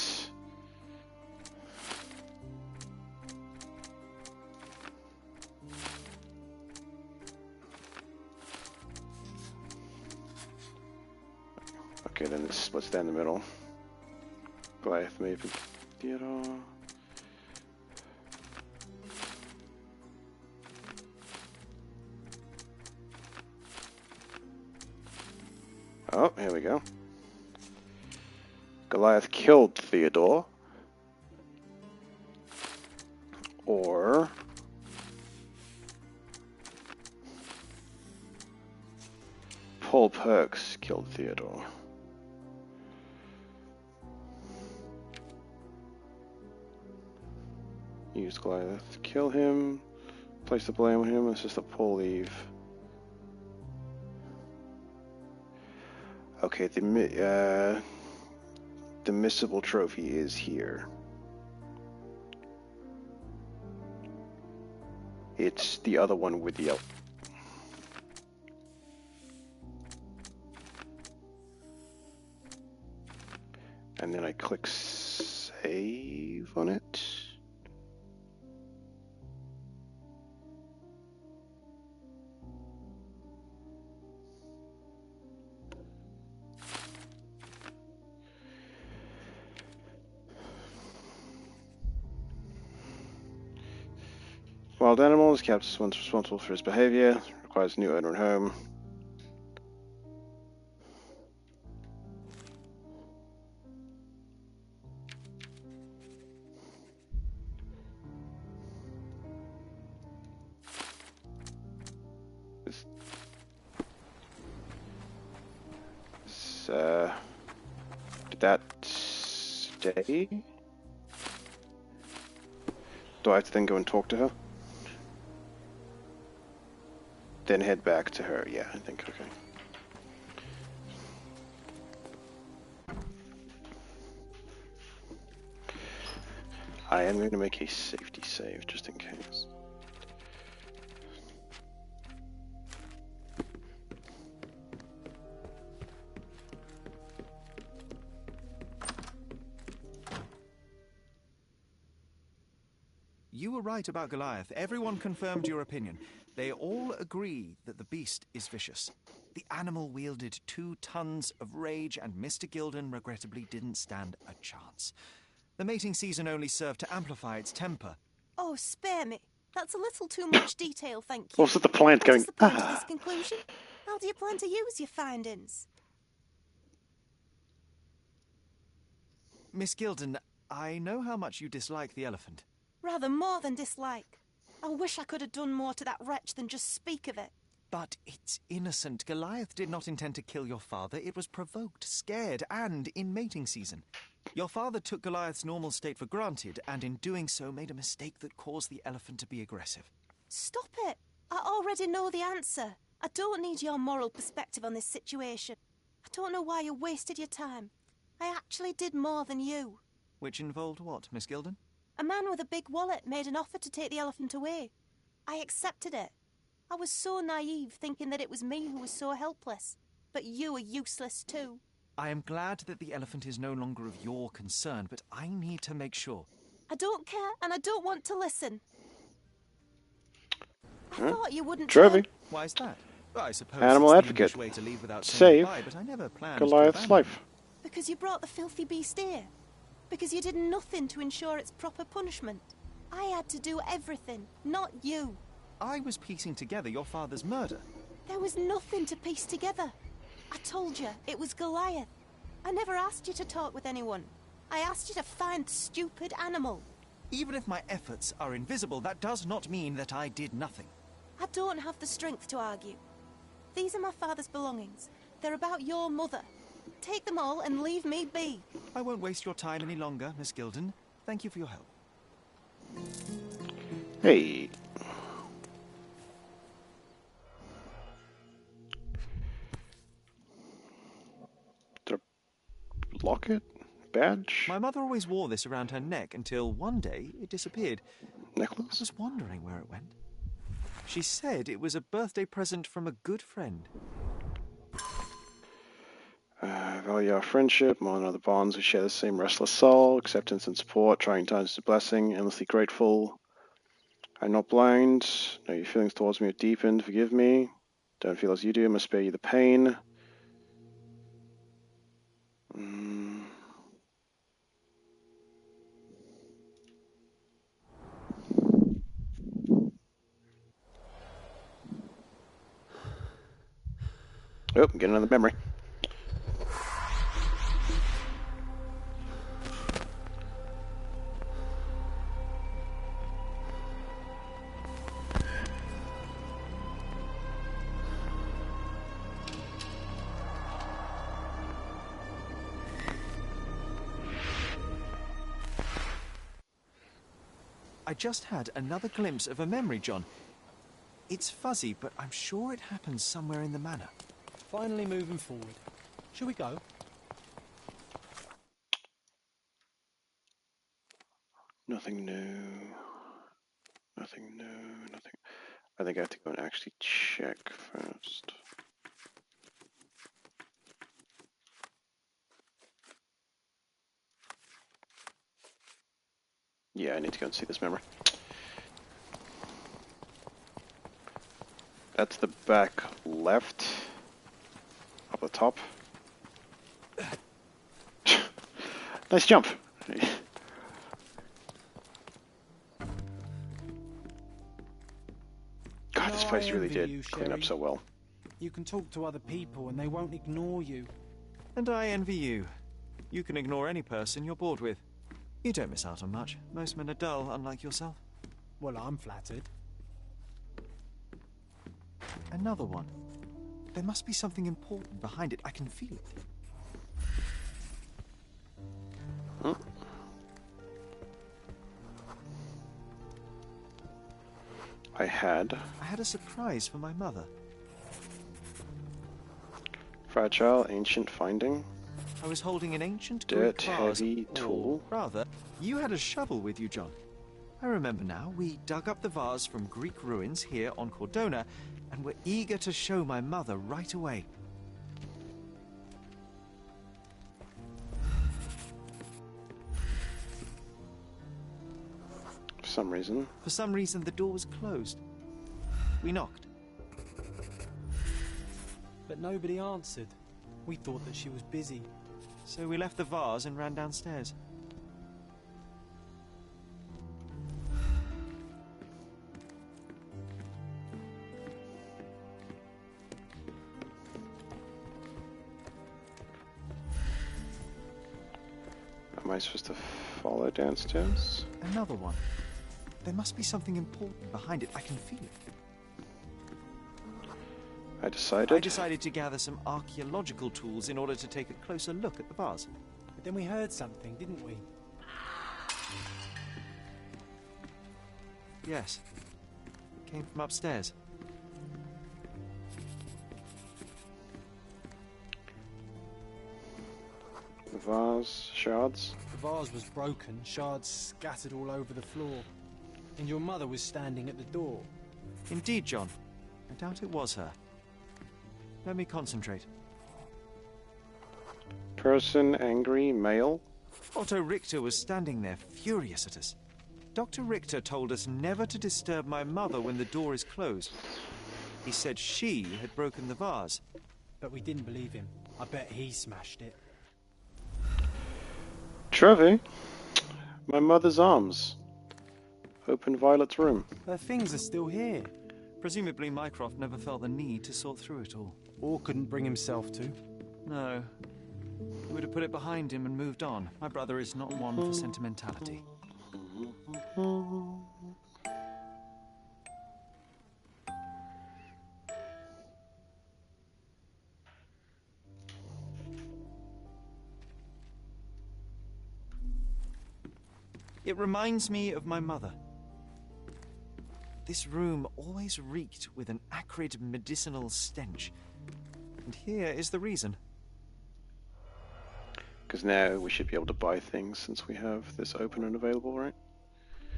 Okay, then this splits down the middle. Goliath maybe Theodore. Oh, here we go. Goliath killed Theodore. Or... Paul Perks killed Theodore. Use Goliath to kill him. Place the blame on him. It's just a Paul leave. Okay, the missable trophy is here. It's the other one with the elk. And then I click save on it. Wild animals, captures one's responsible for his behavior, requires a new owner and home. that day? Do I have to then go and talk to her? Then head back to her. Yeah, I think, okay. I am going to make a safety save, just in case. You were right about Goliath. Everyone confirmed your opinion. They all agree that the beast is vicious. The animal wielded 2 tons of rage, and Mr. Gilden regrettably didn't stand a chance. The mating season only served to amplify its temper. Oh, spare me. That's a little too much detail, thank you. Also the plant going, What is the point of this conclusion? How do you plan to use your findings? Miss Gilden, I know how much you dislike the elephant. Rather more than dislike. I wish I could have done more to that wretch than just speak of it. But it's innocent. Goliath did not intend to kill your father. It was provoked, scared, and in mating season. Your father took Goliath's normal state for granted, and in doing so made a mistake that caused the elephant to be aggressive. Stop it! I already know the answer. I don't need your moral perspective on this situation. I don't know why you wasted your time. I actually did more than you. Which involved what, Miss Gilden? A man with a big wallet made an offer to take the elephant away. I accepted it. I was so naive, thinking that it was me who was so helpless. But you are useless too. I am glad that the elephant is no longer of your concern, but I need to make sure. I don't care, and I don't want to listen. I thought you wouldn't Trophy. Why is that? Well, I suppose Animal it's the advocate. English way to leave without saying Save goodbye, but I never planned Goliath's to life. Because you brought the filthy beast here. Because you did nothing to ensure its proper punishment. I had to do everything, not you. I was piecing together your father's murder. There was nothing to piece together. I told you, it was Goliath. I never asked you to talk with anyone. I asked you to find the stupid animal. Even if my efforts are invisible, that does not mean that I did nothing. I don't have the strength to argue. These are my father's belongings. They're about your mother. Take them all and leave me be. I won't waste your time any longer, Miss Gilden. Thank you for your help. Hey. Did I lock it? Badge? My mother always wore this around her neck until one day it disappeared. Necklace? I was wondering where it went. She said it was a birthday present from a good friend. Value our friendship, more than other bonds. We share the same restless soul, acceptance and support, trying times is a blessing, endlessly grateful. I'm not blind. No, your feelings towards me have deepened. Forgive me. Don't feel as you do. I must spare you the pain. Oh, get another memory. I just had another glimpse of a memory, John. It's fuzzy, but I'm sure it happened somewhere in the manor. Finally moving forward. Shall we go? Nothing new. Nothing new. Nothing. I think I have to go and actually check first. Yeah, I need to go and see this memory. That's the back left. Up the top. Nice jump. God, this place really did clean up so well. You can talk to other people and they won't ignore you. And I envy you. You can ignore any person you're bored with. You don't miss out on much. Most men are dull, unlike yourself. Well, I'm flattered. Another one. There must be something important behind it. I can feel it. had. I had a surprise for my mother. Fragile, ancient finding. I was holding an ancient dirt Greek vase, heavy tool. or rather, you had a shovel with you, John. I remember now. We dug up the vase from Greek ruins here on Cordona, and were eager to show my mother right away. For some reason, the door was closed. We knocked. But nobody answered. We thought that she was busy. So we left the vase and ran downstairs. Am I supposed to follow downstairs? Another one. There must be something important behind it. I can feel it. I decided to gather some archaeological tools in order to take a closer look at the vase. But then we heard something, didn't we? Yes. It came from upstairs. The vase, shards. The vase was broken, shards scattered all over the floor. And your mother was standing at the door. Indeed, John. I doubt it was her. Let me concentrate. Person, angry, male. Otto Richter was standing there, furious at us. Dr. Richter told us never to disturb my mother when the door is closed. He said she had broken the vase. But we didn't believe him. I bet he smashed it. Trevi, my mother's arms. Open Violet's room. Her things are still here. Presumably Mycroft never felt the need to sort through it all. Or couldn't bring himself to. No. He would have put it behind him and moved on. My brother is not one for sentimentality. It reminds me of my mother. This room always reeked with an acrid medicinal stench. And here is the reason. Because now we should be able to buy things since we have this open and available, right?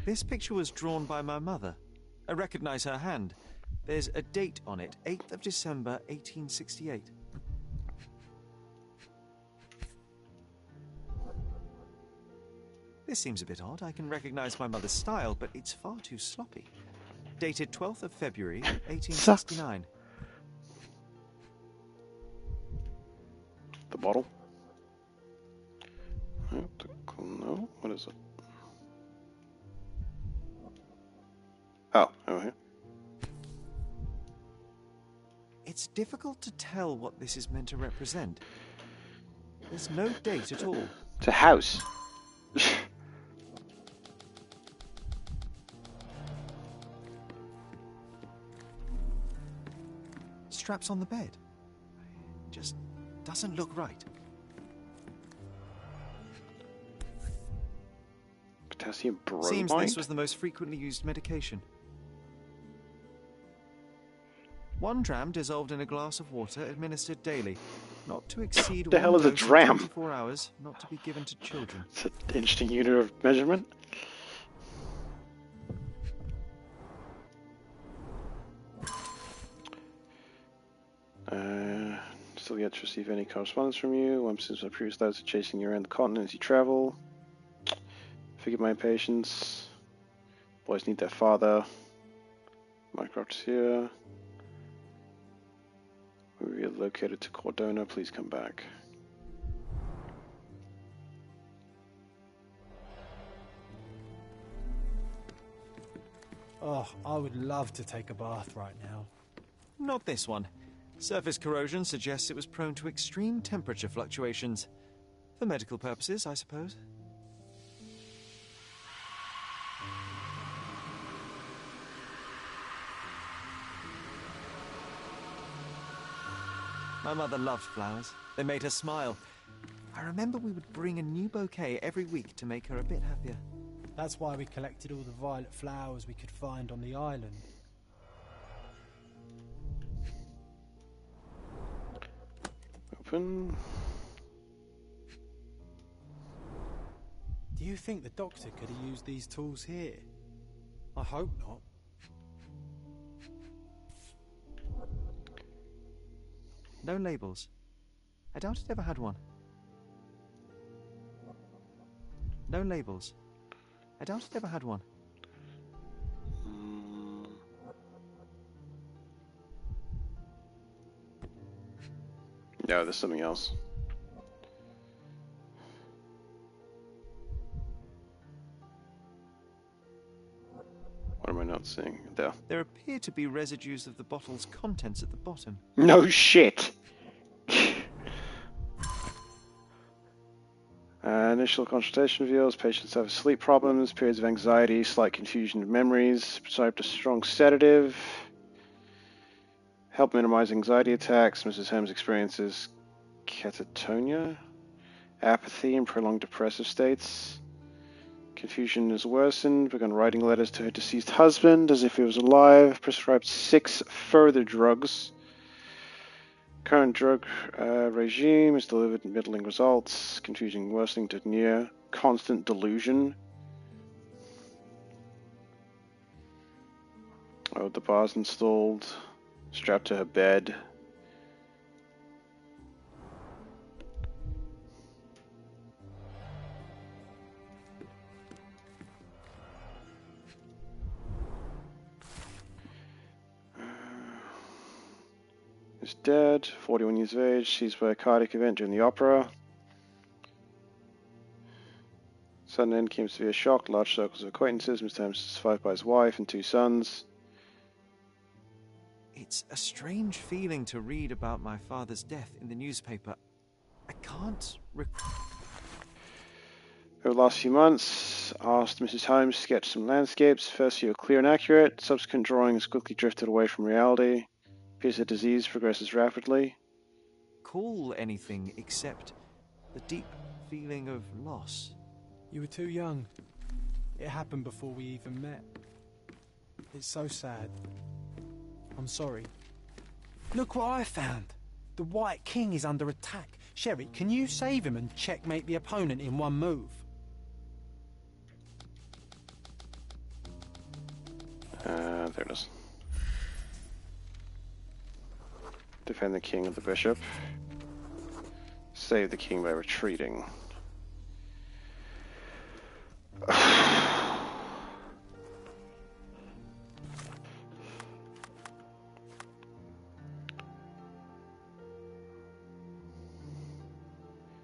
This picture was drawn by my mother. I recognize her hand. There's a date on it, 8th of December, 1868. This seems a bit odd. I can recognize my mother's style, but it's far too sloppy. Dated 12th of February, 1869. The bottle? No, what is it? Oh, over here. It's difficult to tell what this is meant to represent. There's no date at all. It's a house. Straps on the bed. Just doesn't look right. Potassium bromide? Seems this was the most frequently used medication. 1 dram dissolved in a glass of water, administered daily. Not to exceed The hell is a dose in dram? 24 hours, not to be given to children. It's an interesting unit of measurement. Still yet to receive any correspondence from you. One since my previous letters are chasing you around the continent as you travel. Forgive my impatience. Boys need their father. Mycroft's here. We relocated to Cordona. Please come back. Oh, I would love to take a bath right now. Not this one. Surface corrosion suggests it was prone to extreme temperature fluctuations. For medical purposes, I suppose. My mother loved flowers. They made her smile. I remember we would bring a new bouquet every week to make her a bit happier. That's why we collected all the violet flowers we could find on the island. open. Do you think the doctor could have used these tools here? I hope not. No labels. I doubt it ever had one. No labels. I doubt it ever had one. No, there's something else. What am I not seeing? There. There appear to be residues of the bottle's contents at the bottom. No shit! Initial consultation reveals patients have sleep problems, periods of anxiety, slight confusion of memories, prescribed a strong sedative. Help minimize anxiety attacks. Mrs. Holmes experiences catatonia, apathy, and prolonged depressive states. Confusion is worsened. Begun writing letters to her deceased husband as if he was alive. Prescribed 6 further drugs. Current drug regime is delivered middling results. Confusing worsening to near constant delusion. Oh, the bar's installed. Strapped to her bed. Is dead, 41 years of age, seized by a cardiac event during the opera. Sudden end came severe shock, large circles of acquaintances. Mr. Holmes is survived by his wife and 2 sons. It's a strange feeling to read about my father's death in the newspaper. I can't Over the last few months, asked Mrs. Holmes to sketch some landscapes. First few were clear and accurate. Subsequent drawings quickly drifted away from reality. Appears the disease progresses rapidly. call anything except the deep feeling of loss. You were too young. It happened before we even met. It's so sad. I'm sorry. Look what I found. The White King is under attack. Sherry, can you save him and checkmate the opponent in one move? There it is. Defend the king of the bishop. Save the king by retreating.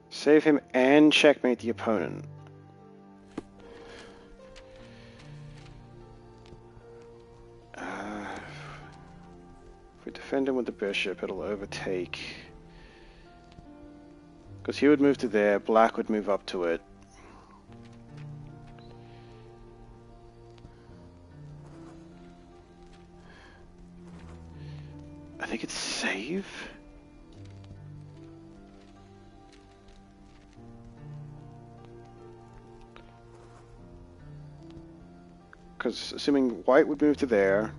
Save him and checkmate the opponent. If we defend him with the bishop, it'll overtake. Because he would move to there, black would move up to it. I think it's save. Because assuming white would move to there,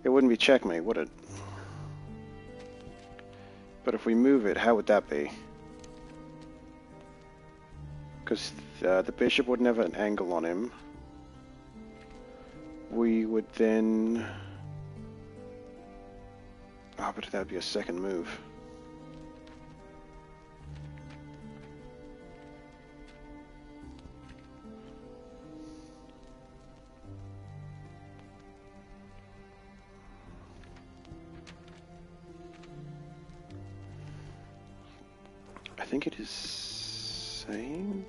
it wouldn't be checkmate, would it? But if we move it, how would that be? Because the bishop wouldn't have an angle on him. We would then... Ah, but that would be a second move. I think it is save.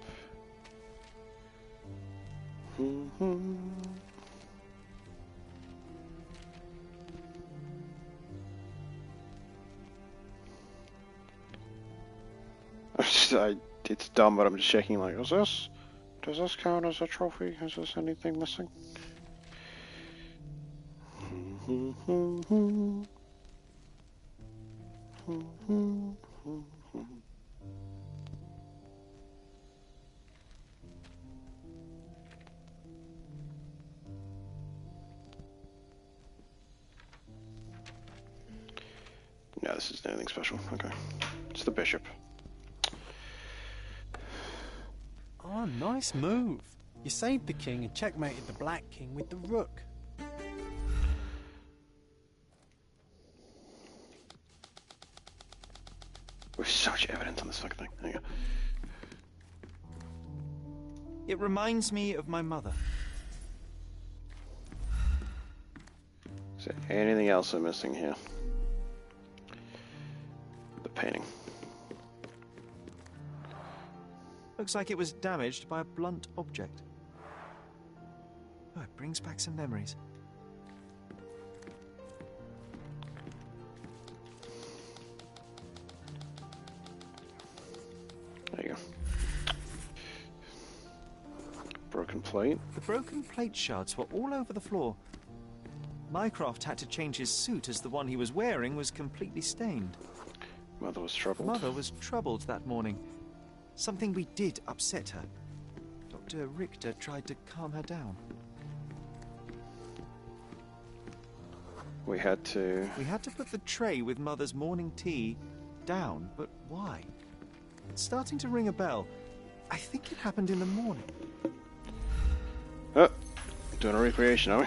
It's dumb, but I'm just checking, like, does this count as a trophy? Is this anything missing? No, this isn't anything special. Okay. It's the bishop. Oh, nice move. You saved the king and checkmated the Black King with the rook. With such evidence on this fucking thing. There you go. It reminds me of my mother. Is there anything else I'm missing here? The painting. Looks like it was damaged by a blunt object. Oh, it brings back some memories. There you go. Broken plate. The broken plate shards were all over the floor. Mycroft had to change his suit as the one he was wearing was completely stained. Mother was troubled. Mother was troubled that morning. Something we did upset her. Dr. Richter tried to calm her down. We had to put the tray with Mother's morning tea down, but why? It's starting to ring a bell. I think it happened in the morning. Oh, doing a recreation, are we?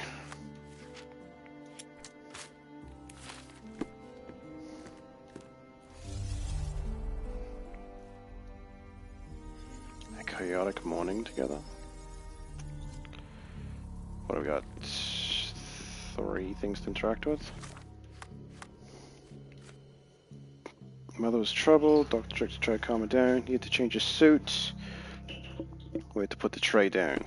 A chaotic morning together. What have we got? 3 things to interact with. Mother was troubled. Dr. Richter tried to calm her down. He had to change his suit. We had to put the tray down.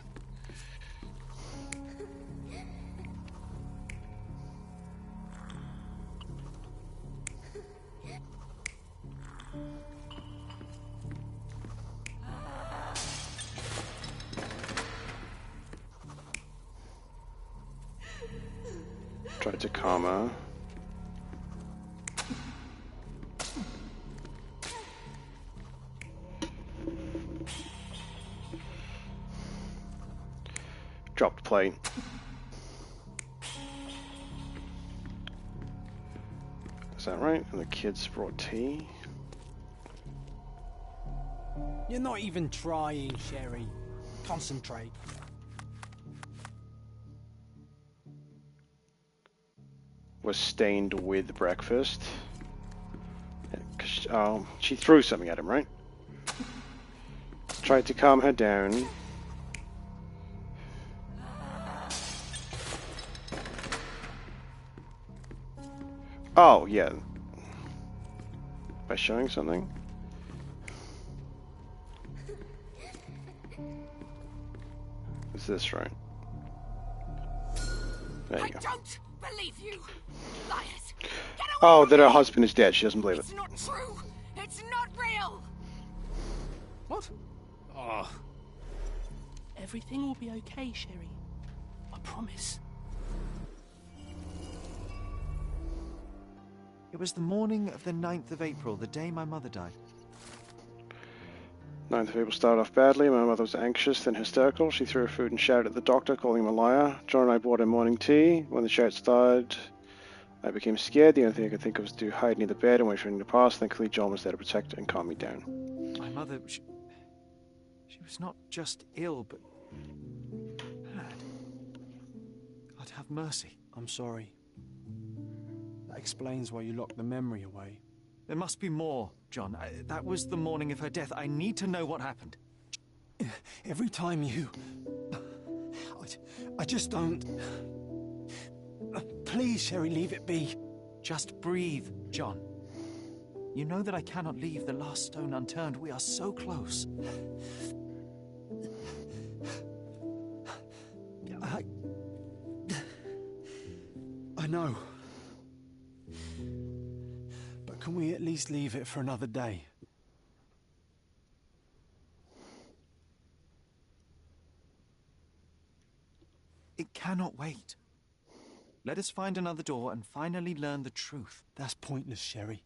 Tried to calm her. Dropped plate. Is that right? And the kids brought tea. You're not even trying, Sherry. Concentrate. Was stained with breakfast. She threw something at him, right? Tried to calm her down. Oh, yeah. By showing something? Is this right? There you go. Don't believe you, liars! Oh, that her husband is dead. She doesn't believe it. It's not true. It's not real. What? Oh. Everything will be okay, Sherry. I promise. It was the morning of the 9th of April, the day my mother died. 9th of April started off badly. My mother was anxious, then hysterical. She threw her food and shouted at the doctor, calling him a liar. John and I brought her morning tea. When the shout started, I became scared. The only thing I could think of was to hide near the bed and wait for him to pass. Thankfully, John was there to protect and calm me down. My mother, she was not just ill, but bad. God have mercy. I'm sorry. That explains why you locked the memory away. There must be more, John. That was the morning of her death. I need to know what happened. Every time you... I just don't... Please, Sherry, leave it be. Just breathe, John. You know that I cannot leave the last stone unturned. We are so close. I know. But can we at least leave it for another day? It cannot wait. Let us find another door and finally learn the truth. That's pointless, Sherry.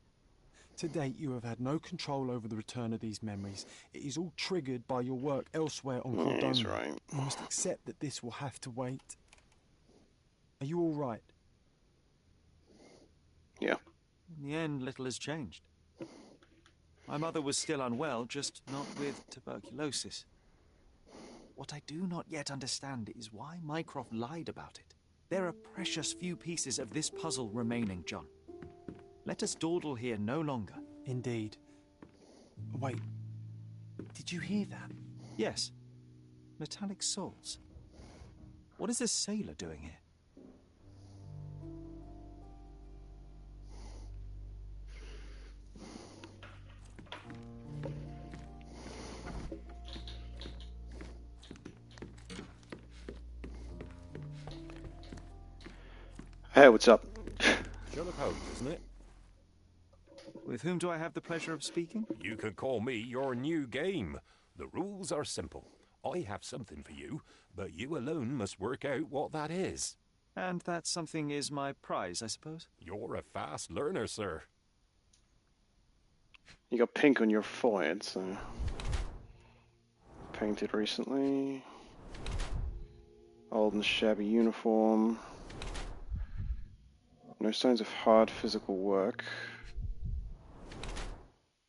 To date, you have had no control over the return of these memories. It is all triggered by your work elsewhere on Cordona. That's right. You must accept that this will have to wait. Are you all right? Yeah. In the end, little has changed. My mother was still unwell, just not with tuberculosis. What I do not yet understand is why Mycroft lied about it. There are precious few pieces of this puzzle remaining, John. Let us dawdle here no longer. Indeed. Wait, did you hear that? Yes. Metallic soles. What is this sailor doing here? Hey, what's up? Sherlock Holmes, isn't it? With whom do I have the pleasure of speaking? You can call me your new game. The rules are simple. I have something for you, but you alone must work out what that is. And that something is my prize, I suppose? You're a fast learner, sir. You got pink on your forehead, so... Painted recently. Old and shabby uniform. No signs of hard physical work.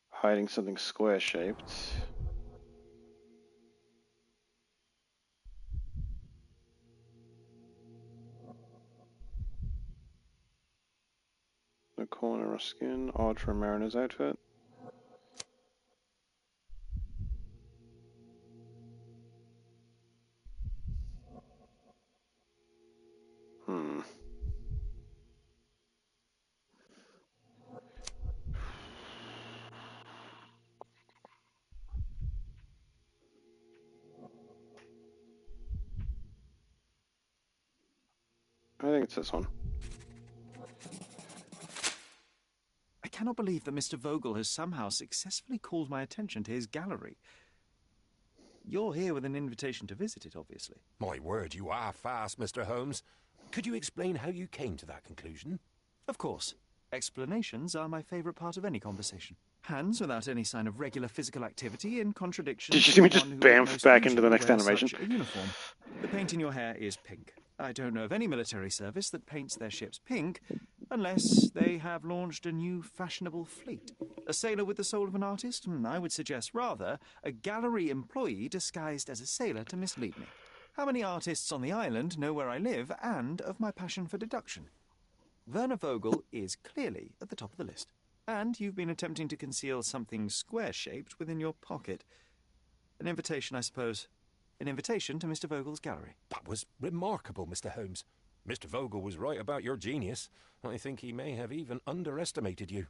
Hiding something square-shaped. No corner or skin. Odd for a mariner's outfit. I think it's this one. I cannot believe that Mr. Vogel has somehow successfully called my attention to his gallery. You're here with an invitation to visit it, obviously. My word, you are fast, Mr. Holmes. Could you explain how you came to that conclusion? Of course. Explanations are my favourite part of any conversation. Hands without any sign of regular physical activity in contradiction Did you to see me the just one who would bamf most back into the usually next wear animation? such a uniform. The paint in your hair is pink. I don't know of any military service that paints their ships pink unless they have launched a new fashionable fleet. A sailor with the soul of an artist? I would suggest rather a gallery employee disguised as a sailor to mislead me. How many artists on the island know where I live and of my passion for deduction? Werner Vogel is clearly at the top of the list. And you've been attempting to conceal something square-shaped within your pocket. An invitation, I suppose. An invitation to Mr. Vogel's gallery. That was remarkable, Mr. Holmes. Mr. Vogel was right about your genius. I think he may have even underestimated you.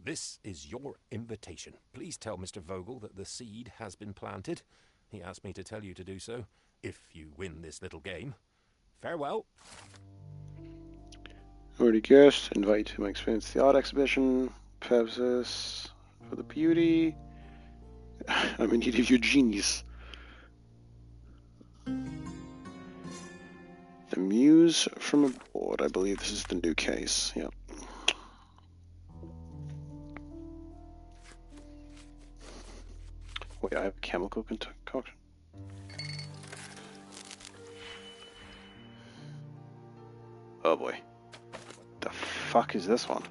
This is your invitation. Please tell Mr. Vogel that the seed has been planted. He asked me to tell you to do so, if you win this little game. Farewell. Already guessed. Invite to my experience the art exhibition. Purposes for the beauty. I'm in need of your genius. The Muse from Abroad. I believe this is the new case. Yep. Wait, I have a chemical concoction. Oh boy. The fuck is this one?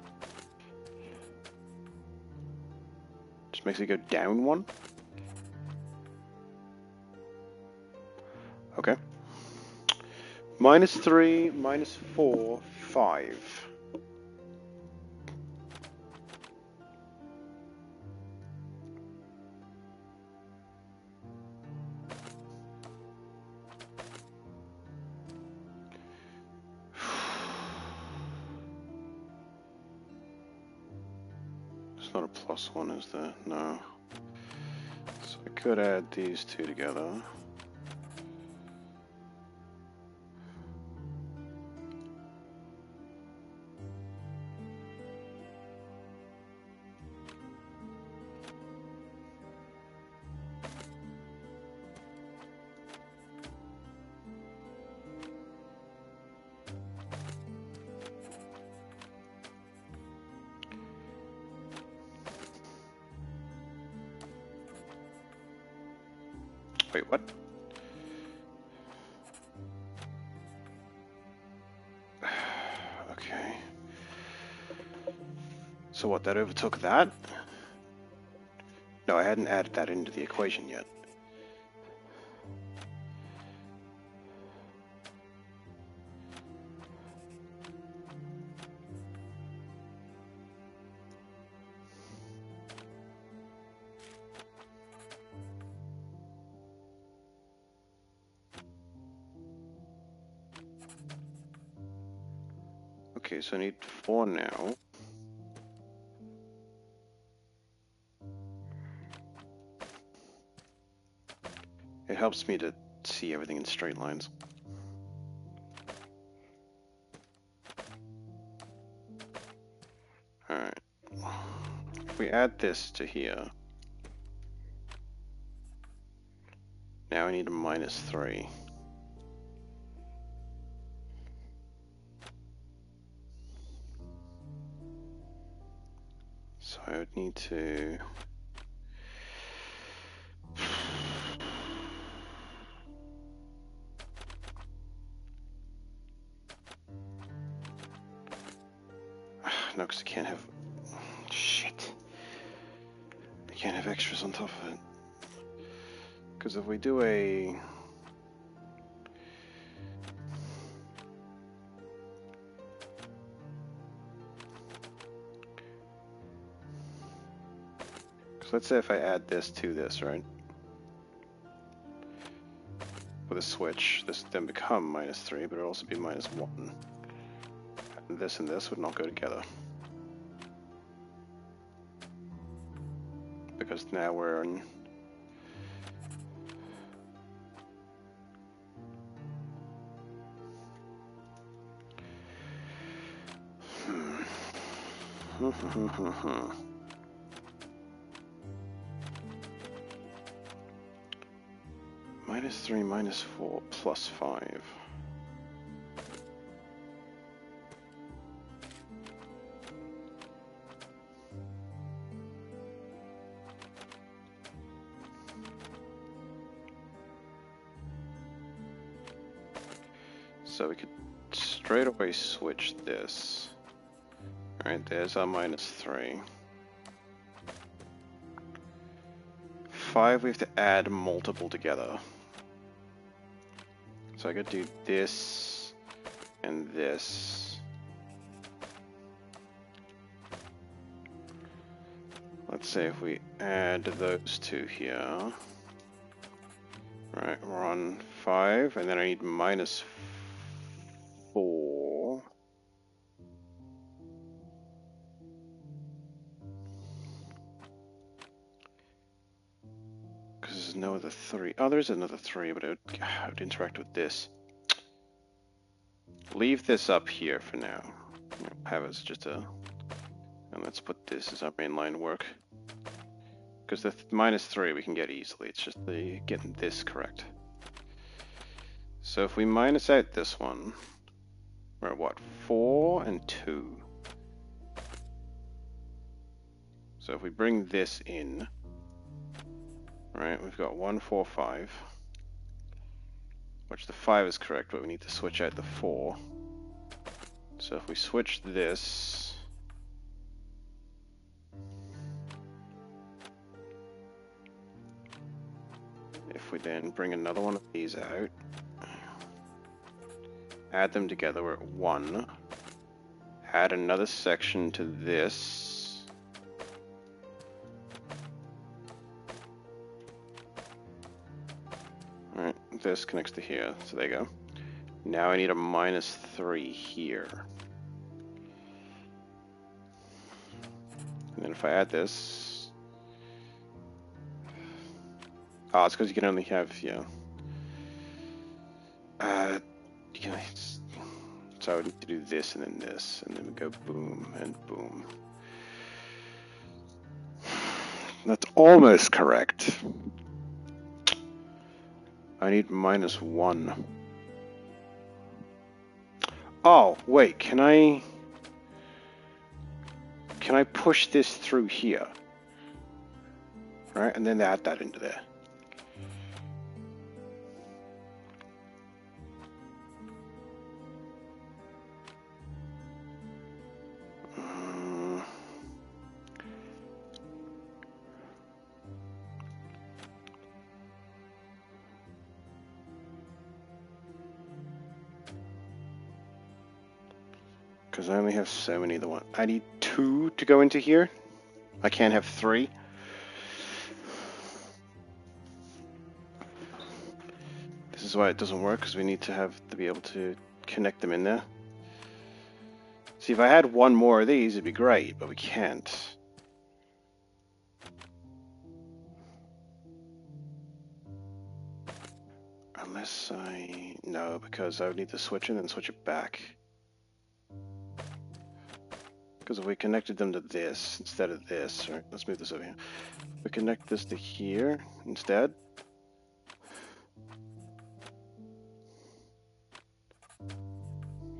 Just makes it go down one? Okay. -3, -4, 5. It's not a +1, is there? No. So I could add these two together. Wait, what? Okay. So what, that overtook that? No, I hadn't added that into the equation yet. Okay, so I need 4 now. It helps me to see everything in straight lines. Alright. If we add this to here, now I need a -3. So I would need to... No, because I can't have... Shit. I can't have extras on top of it. Because if we do a... So let's say if I add this to this, right? With a switch, this would then become -3, but it would also be -1. And this would not go together. Because now we're in... -3, -4, +5. So we could straight away switch this. Alright, there's our -3. 5 we have to add multiple together. So I could do this and this. Let's say if we add those two here. Right, we're on 5, and then I need -4. Because there's no other 3. Oh, there's another 3, but it would interact with this. Leave this up here for now. Have it as just a... And let's put this as our mainline work. Because the -3 we can get easily. It's just the getting this correct. So if we minus out this one, we're at what? 4 and 2. So if we bring this in, right, we've got 1, 4, 5. Which the 5 is correct, but we need to switch out the 4. So if we switch this... If we then bring another one of these out, add them together, we're at 1. Add another section to this. Alright, this connects to here, so there you go. Now I need a -3 here. And then if I add this... Oh, it's because you can only have, you know... you can, so I would need to do this and then this, and then we go boom and boom. That's almost correct. I need -1. Oh, wait, can I push this through here? Right, and then add that into there. Because I only have so many of the one. I need 2 to go into here. I can't have 3. This is why it doesn't work, because we need to be able to connect them in there. See, if I had 1 more of these, it'd be great, but we can't. Unless no, because I would need to switch it and then switch it back. Because if we connected them to this instead of this, right, let's move this over here. We connect this to here instead.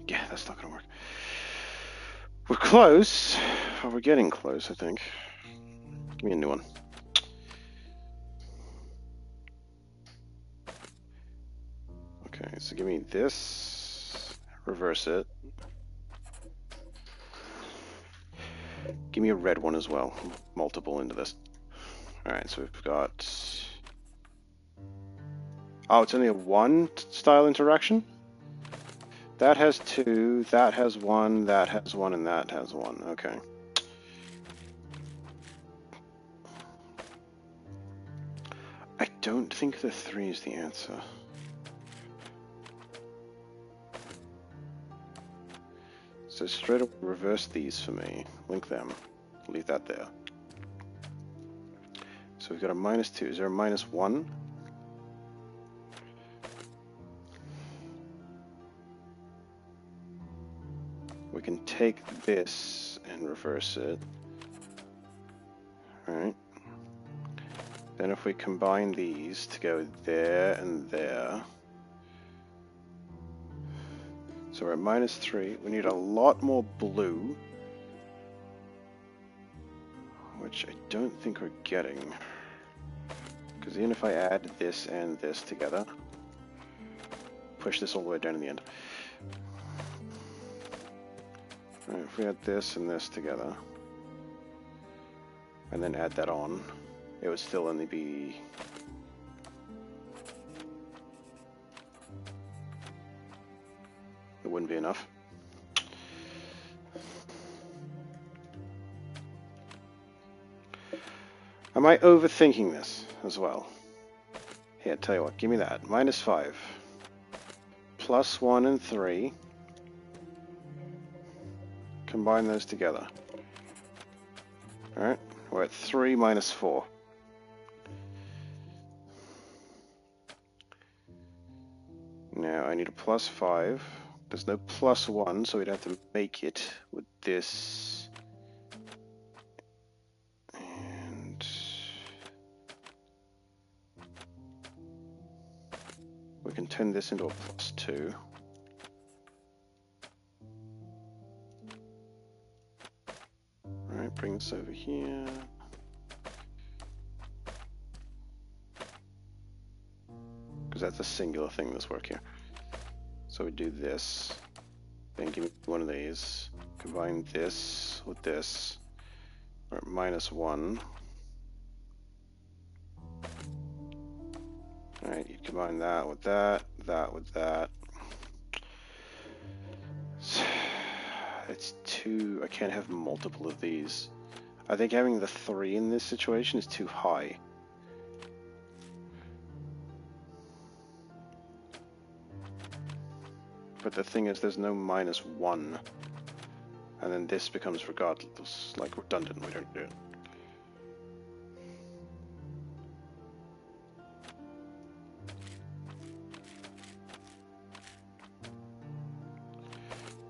Yeah, that's not gonna work. We're close. Oh, we're getting close, I think. Give me a new one. Okay, so give me this. Reverse it. Give me a red one as well. Multiple into this. Alright, so we've got... Oh, it's only a 1 style interaction? That has 2, that has 1, that has 1, and that has 1. Okay. I don't think the 3 is the answer. So straight up reverse these for me. Link them. Leave that there. So we've got a -2. Is there a -1? We can take this and reverse it. Alright. Then if we combine these to go there and there. So we're at -3. We need a lot more blue. Which I don't think we're getting. Because even if I add this and this together, push this all the way down in the end. Right, if we add this and this together, and then add that on, it would still only be... It wouldn't be enough. Am I overthinking this as well? Here, tell you what, give me that. -5. +1 and 3. Combine those together. Alright, we're at 3 -4. Now I need a +5. There's no +1, so we'd have to make it with this. And we can turn this into a +2. Alright, bring this over here. Because that's a singular thing that's work here. So we do this, then give me one of these, combine this with this, or -1. Alright, you combine that with that, that with that. It's 2, I can't have multiple of these. I think having the 3 in this situation is too high. But the thing is, there's no -1. And then this becomes regardless, like redundant, we don't do it.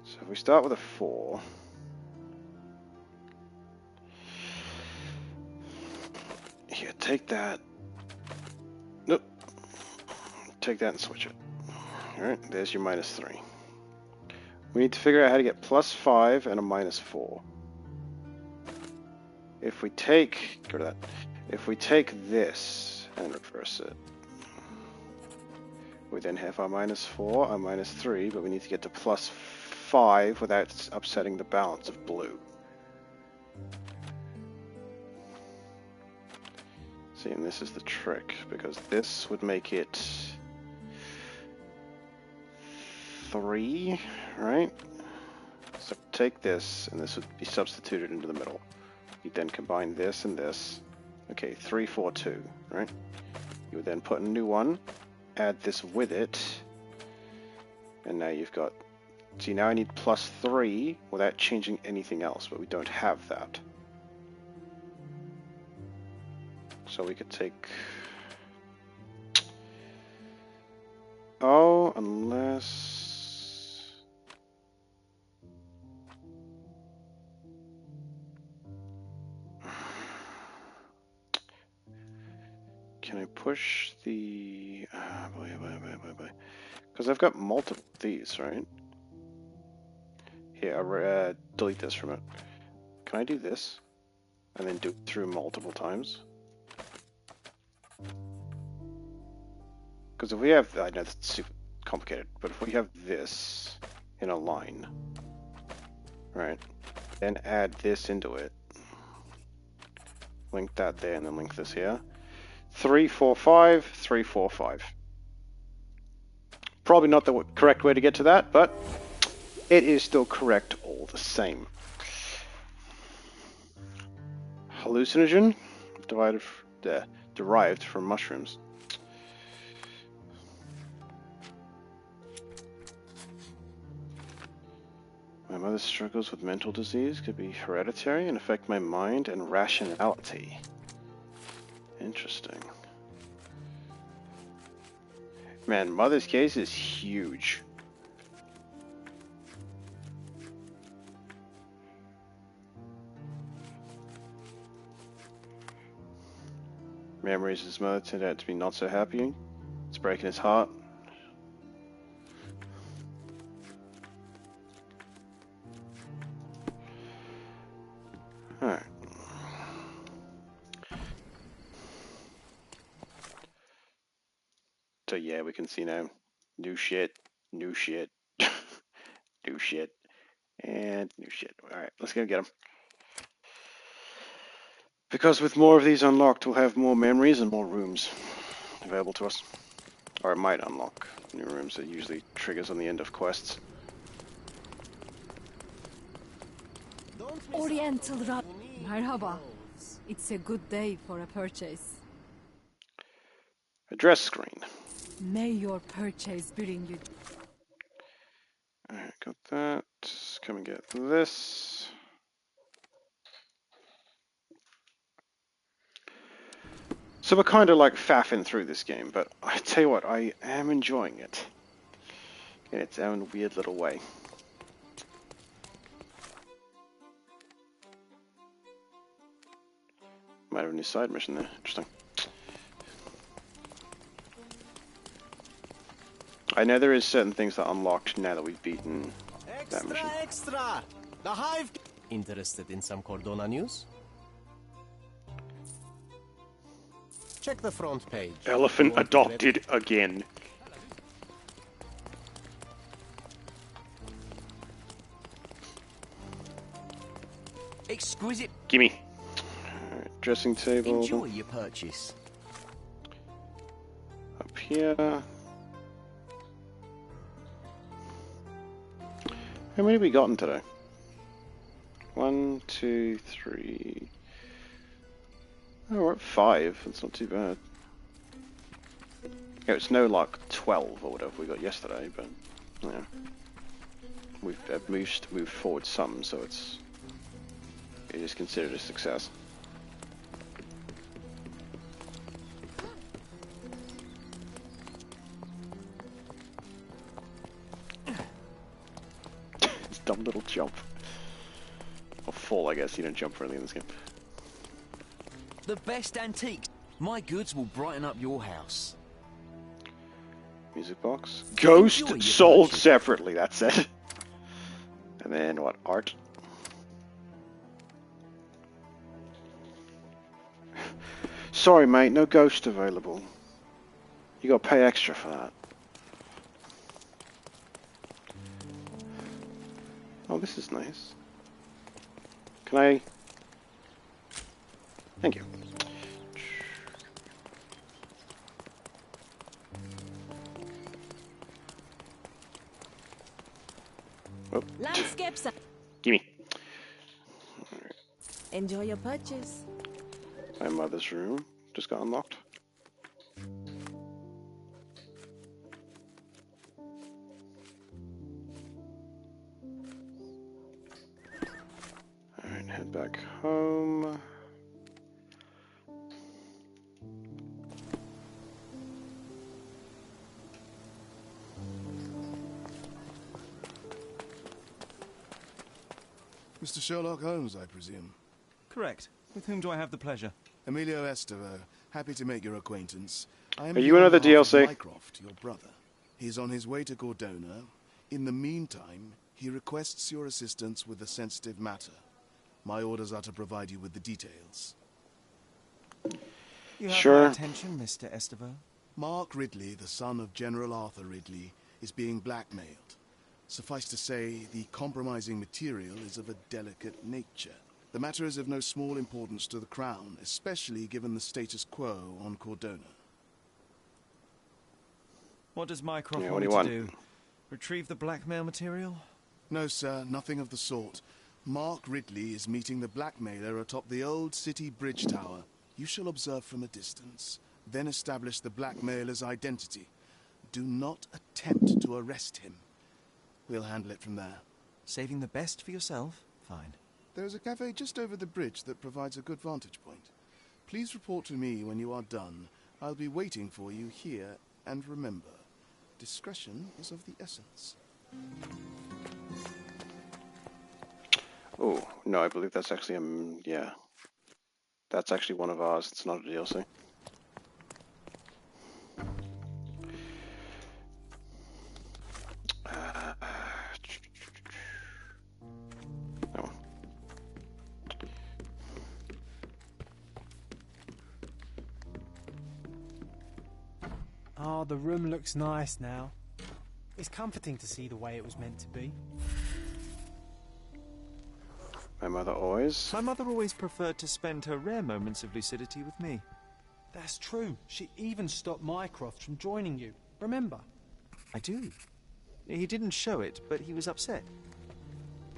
So if we start with a 4. Here, take that. Nope. Take that and switch it. Alright, there's your -3. We need to figure out how to get +5 and a -4. If we take, go to that. If we take this and reverse it, we then have our -4, our -3, but we need to get to +5 without upsetting the balance of blue. See, and this is the trick, because this would make it 3, right? So take this, and this would be substituted into the middle. You then combine this and this. Okay, 3, 4, 2, right? You would then put a new one, add this with it, and now you've got... See, now I need +3 without changing anything else, but we don't have that. So we could take... Oh, unless... Can I push the... Because I've got multiple of these, right? Here, delete this from it. Can I do this? And then do it through multiple times? Because if we have... I know that's super complicated, but if we have this in a line, right, then add this into it, link that there, and then link this here. 3, 4, 5, 3, 4, 5. Probably not the correct way to get to that, but it is still correct all the same. Hallucinogen derived from mushrooms. My mother's struggles with mental disease could be hereditary and affect my mind and rationality. Interesting. Man, mother's case is huge. Memories of his mother turned out to be not so happy. It's breaking his heart. Alright. So yeah, we can see now. New shit, new shit, new shit, and new shit. Alright, let's go get them. Because with more of these unlocked, we'll have more memories and more rooms available to us. Or it might unlock new rooms. It usually triggers on the end of quests. Oriental Rab. Marhaba. It's a good day for a purchase. Address screen. May your purchase bring you... Alright, got that. Come and get this. So we're kind of like faffing through this game, but I tell you what, I am enjoying it. In its own weird little way. Might have a new side mission there. Interesting. I know there is certain things that unlocked now that we've beaten that mission. Extra! The hive... Interested in some Cordona news? Check the front page. Elephant adopted again. Exquisite. Gimme. Alright, dressing table. Enjoy your purchase. Up here. How many have we gotten today? 1, 2, 3. Oh, we're at 5. That's not too bad. Yeah, it's no like 12 or whatever we got yesterday, but yeah, we've moved forward some, so it is considered a success. Dumb little jump. Or fall, I guess. You don't jump for anything in this game. The best antiques. My goods will brighten up your house. Music box. Ghost sold separately, that's it. And then what? Art. Sorry, mate, no ghost available. You gotta pay extra for that. Oh, this is nice. Can I... Thank you. Oh. Landscapes. Gimme. Enjoy your purchase. My mother's room just got unlocked. Alright, head back home. Mr. Sherlock Holmes, I presume. Correct. With whom do I have the pleasure? Emilio Estevaux. Happy to make your acquaintance. I am Are here you on another behalf of DLC? Mycroft, your brother. He's on his way to Cordona. In the meantime, he requests your assistance with a sensitive matter. My orders are to provide you with the details. You have Sure. my attention, Mr. Estevaux. Mark Ridley, the son of General Arthur Ridley, is being blackmailed. Suffice to say, the compromising material is of a delicate nature. The matter is of no small importance to the Crown, especially given the status quo on Cordona. What does Mycroft Yeah, want what me do to you do? Retrieve the blackmail material? No, sir, nothing of the sort. Mark Ridley is meeting the blackmailer atop the old city bridge tower. You shall observe from a distance, then establish the blackmailer's identity. Do not attempt to arrest him. We'll handle it from there. Saving the best for yourself? Fine. There's a cafe just over the bridge that provides a good vantage point. Please report to me when you are done. I'll be waiting for you here, and remember, discretion is of the essence. Oh, no, I believe that's actually, yeah. That's actually one of ours. It's not a DLC. That one. Oh, the room looks nice now. It's comforting to see the way it was meant to be. My mother always. My mother always preferred to spend her rare moments of lucidity with me. That's true. She even stopped Mycroft from joining you. Remember? I do. He didn't show it, but he was upset.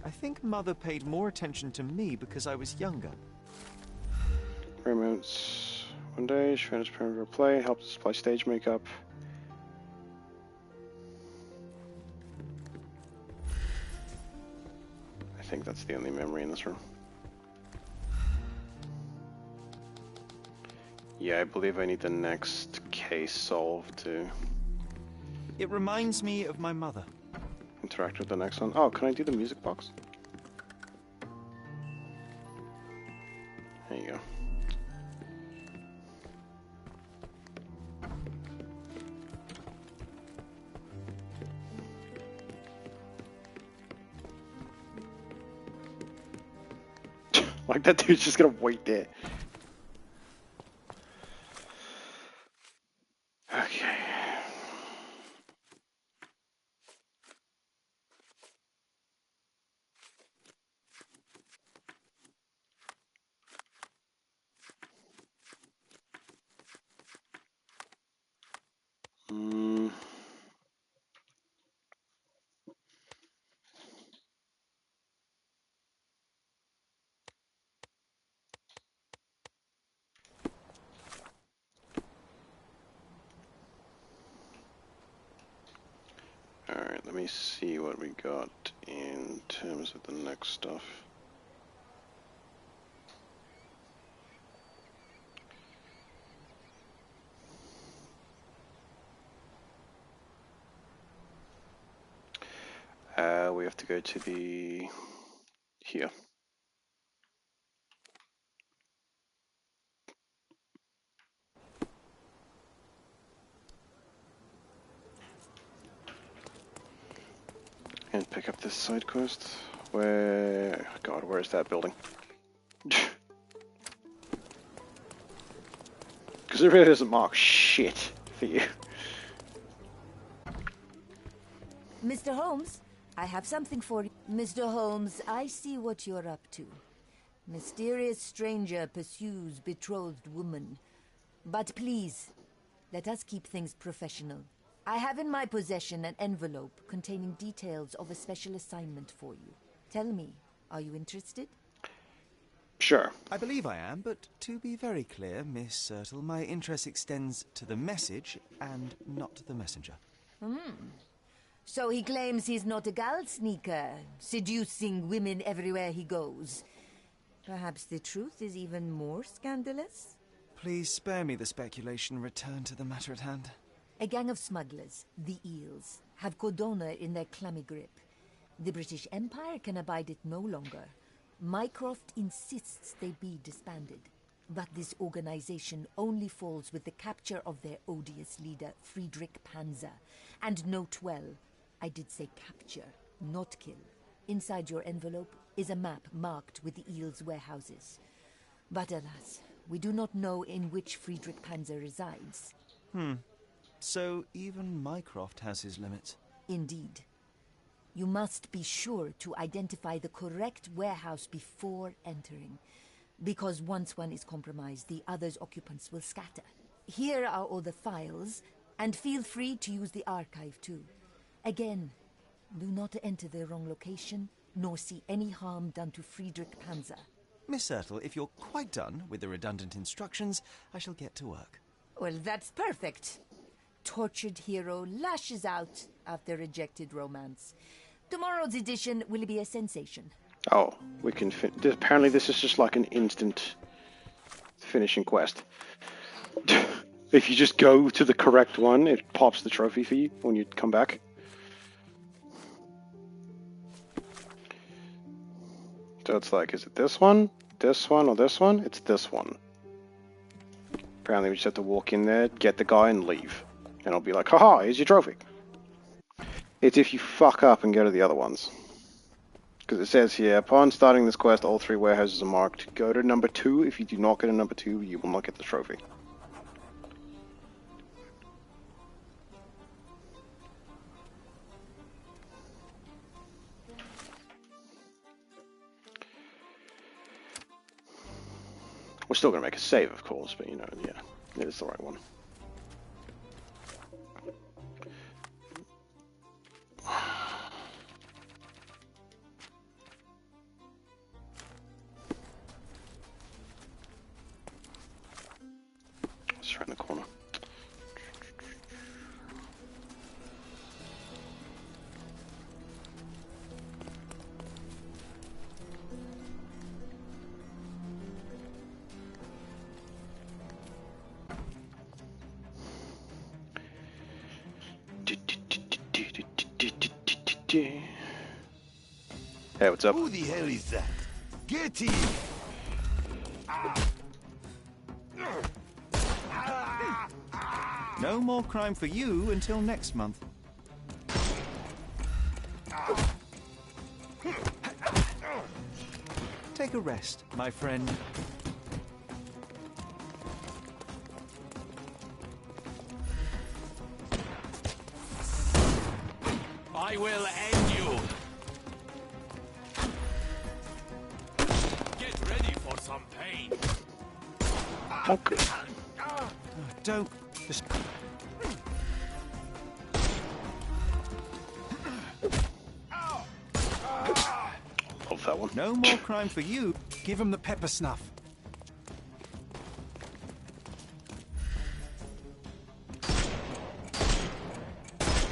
I think Mother paid more attention to me because I was younger. Romance. One day, she ran his parent play, helped supply stage makeup. I think that's the only memory in this room. Yeah, I believe I need the next case solved to It reminds me of my mother. interact with the next one. Oh, can I do the music box? There you go. Like that dude's just gonna wait there. Okay. Alright, let me see what we got in terms of the next stuff. We have to go to the... here. And pick up this side quest. Where... God, where is that building? Because it really doesn't mark shit for you. Mr. Holmes, I have something for you. Mr. Holmes, I see what you're up to. Mysterious stranger pursues betrothed woman. But please, let us keep things professional. I have in my possession an envelope containing details of a special assignment for you. Tell me, Are you interested? Sure. I believe I am, but to be very clear, Miss Sertle, my interest extends to the message and not the messenger. So he claims he's not a gal sneaker, seducing women everywhere he goes. Perhaps the truth is even more scandalous? Please spare me the speculation. Return to the matter at hand. A gang of smugglers, the Eels, have Codona in their clammy grip. The British Empire can abide it no longer. Mycroft insists they be disbanded. But this organization only falls with the capture of their odious leader, Friedrich Panzer. And note well, I did say capture, not kill. Inside your envelope is a map marked with the Eels' warehouses. But alas, we do not know in which Friedrich Panzer resides. So even Mycroft has his limits. Indeed. You must be sure to identify the correct warehouse before entering. Because once one is compromised, the other's occupants will scatter. Here are all the files, and feel free to use the archive too. Again, do not enter the wrong location, nor see any harm done to Friedrich Panzer. Miss Sertle, if you're quite done with the redundant instructions, I shall get to work. Well, that's perfect. Tortured hero lashes out after rejected romance. Tomorrow's edition will be a sensation. Oh, we can apparently this is just like an instant finishing quest. If you just go to the correct one, it pops the trophy for you when you come back. So it's like, is it this one, or this one? It's this one. Apparently we just have to walk in there, get the guy, and leave. And I'll be like, haha, here's your trophy. It's if you fuck up and go to the other ones. Because it says here, upon starting this quest, all 3 warehouses are marked. Go to number 2. If you do not go to number 2, you will not get the trophy. We're still going to make a save, of course, but you know, yeah, it is the right one. Just around the corner. Hey, what's up? Who the hell is that? Get him! No more crime for you until next month. Take a rest, my friend. I will end you. Get ready for some pain. Okay. Don't. Love that one. No more crime for you. Give him the pepper snuff.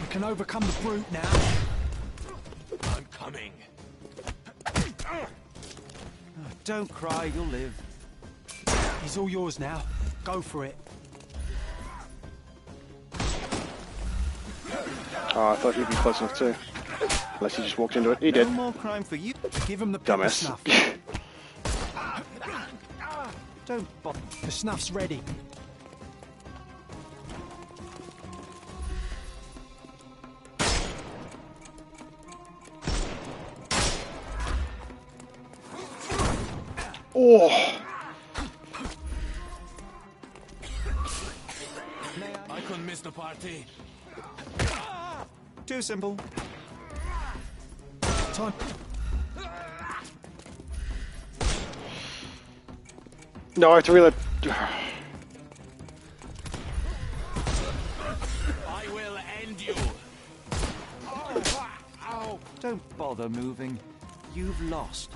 We can overcome the brute now. I'm coming. Don't cry, you'll live. He's all yours now. Go for it. Oh, I thought he'd be close enough too. Unless he just walked into it. He did. No more crime for you. Give him the pepper Dumbass. snuff. Don't bother. The snuff's ready. Oh! I couldn't miss the party. Too simple. Time. No, I have to reload. I will end you. Don't bother moving. You've lost.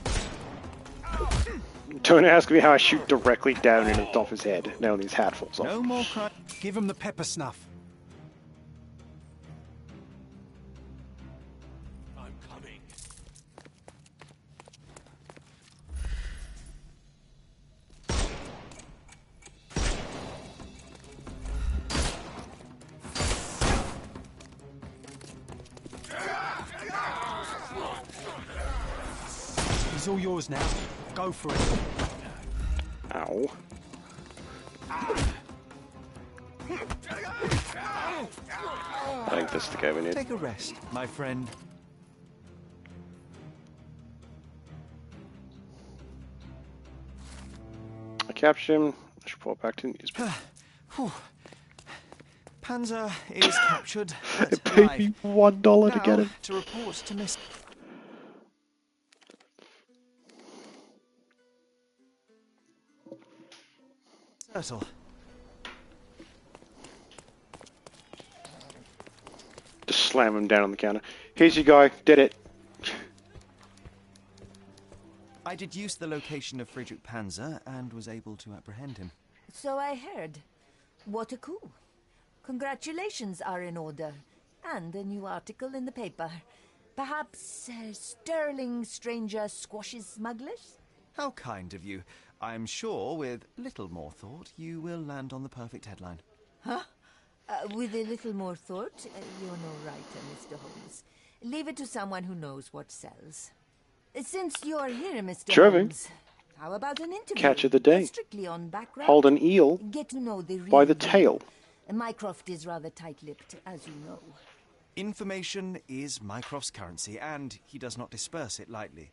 Don't ask me how I shoot directly down into the top of his head. Now his hat falls off. No more crime. Give him the pepper snuff. I'm coming. He's all yours now. Go for it. Ow. I think this is the guy we need. Take a rest, my friend. I captured him. I should pull it back to him. Panzer is captured. It paid me $1 to get him. To report to Miss. Turtle. Just slam him down on the counter. Here's your guy. Did it. I deduced the location of Friedrich Panzer and was able to apprehend him. So I heard. What a coup. Congratulations are in order. And a new article in the paper. Perhaps sterling stranger squashes smugglers? How kind of you. I'm sure with little more thought you will land on the perfect headline. Huh? With a little more thought, you're no writer, Mr. Holmes. Leave it to someone who knows what sells. Since you're here, Mr. Holmes, how about an interview? Catch of the day. Strictly on background. Hold an eel Get to know the by the real tail. Mycroft is rather tight-lipped, as you know. Information is Mycroft's currency, and he does not disperse it lightly.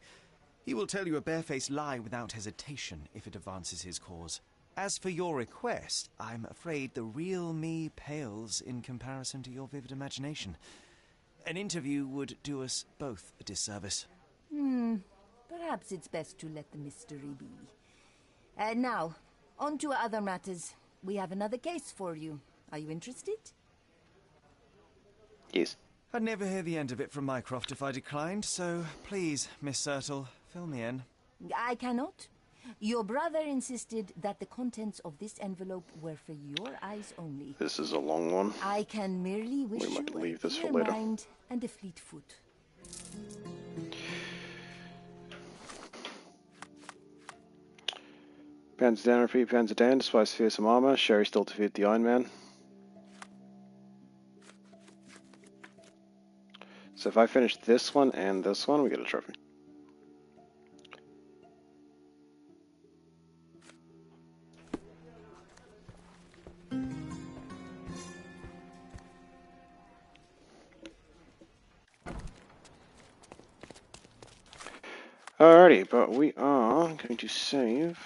He will tell you a barefaced lie without hesitation if it advances his cause. As for your request, I'm afraid the real me pales in comparison to your vivid imagination. An interview would do us both a disservice. Perhaps it's best to let the mystery be. Now, on to other matters. We have another case for you. Are you interested? Yes. I'd never hear the end of it from Mycroft if I declined, so please, Miss Sertle, fill me in. I cannot. Your brother insisted that the contents of this envelope were for your eyes only. This is a long one. I can merely wish We might you leave a this for clear later. mind and a fleet foot. Panzer down, repeat, Panzer down, despite fearsome armor. Sherry still defeated the Iron Man. So if I finish this one and this one, we get a trophy. Alrighty, but we are going to save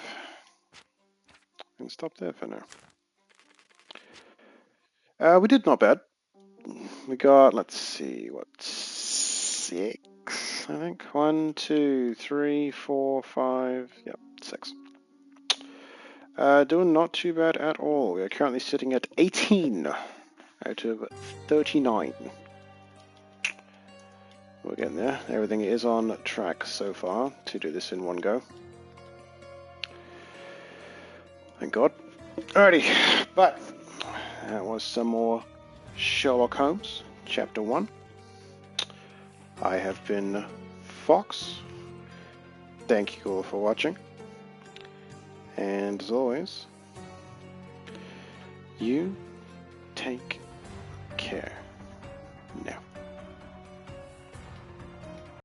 and stop there for now. We did not bad. We got, let's see, what, 6, I think? 1, 2, 3, 4, 5, yep, 6. Doing not too bad at all. We are currently sitting at 18 out of 39. We're getting there. Everything is on track so far to do this in one go. Thank God. Alrighty, but that was some more Sherlock Holmes, Chapter 1. I have been Fox. Thank you all for watching. And as always, you take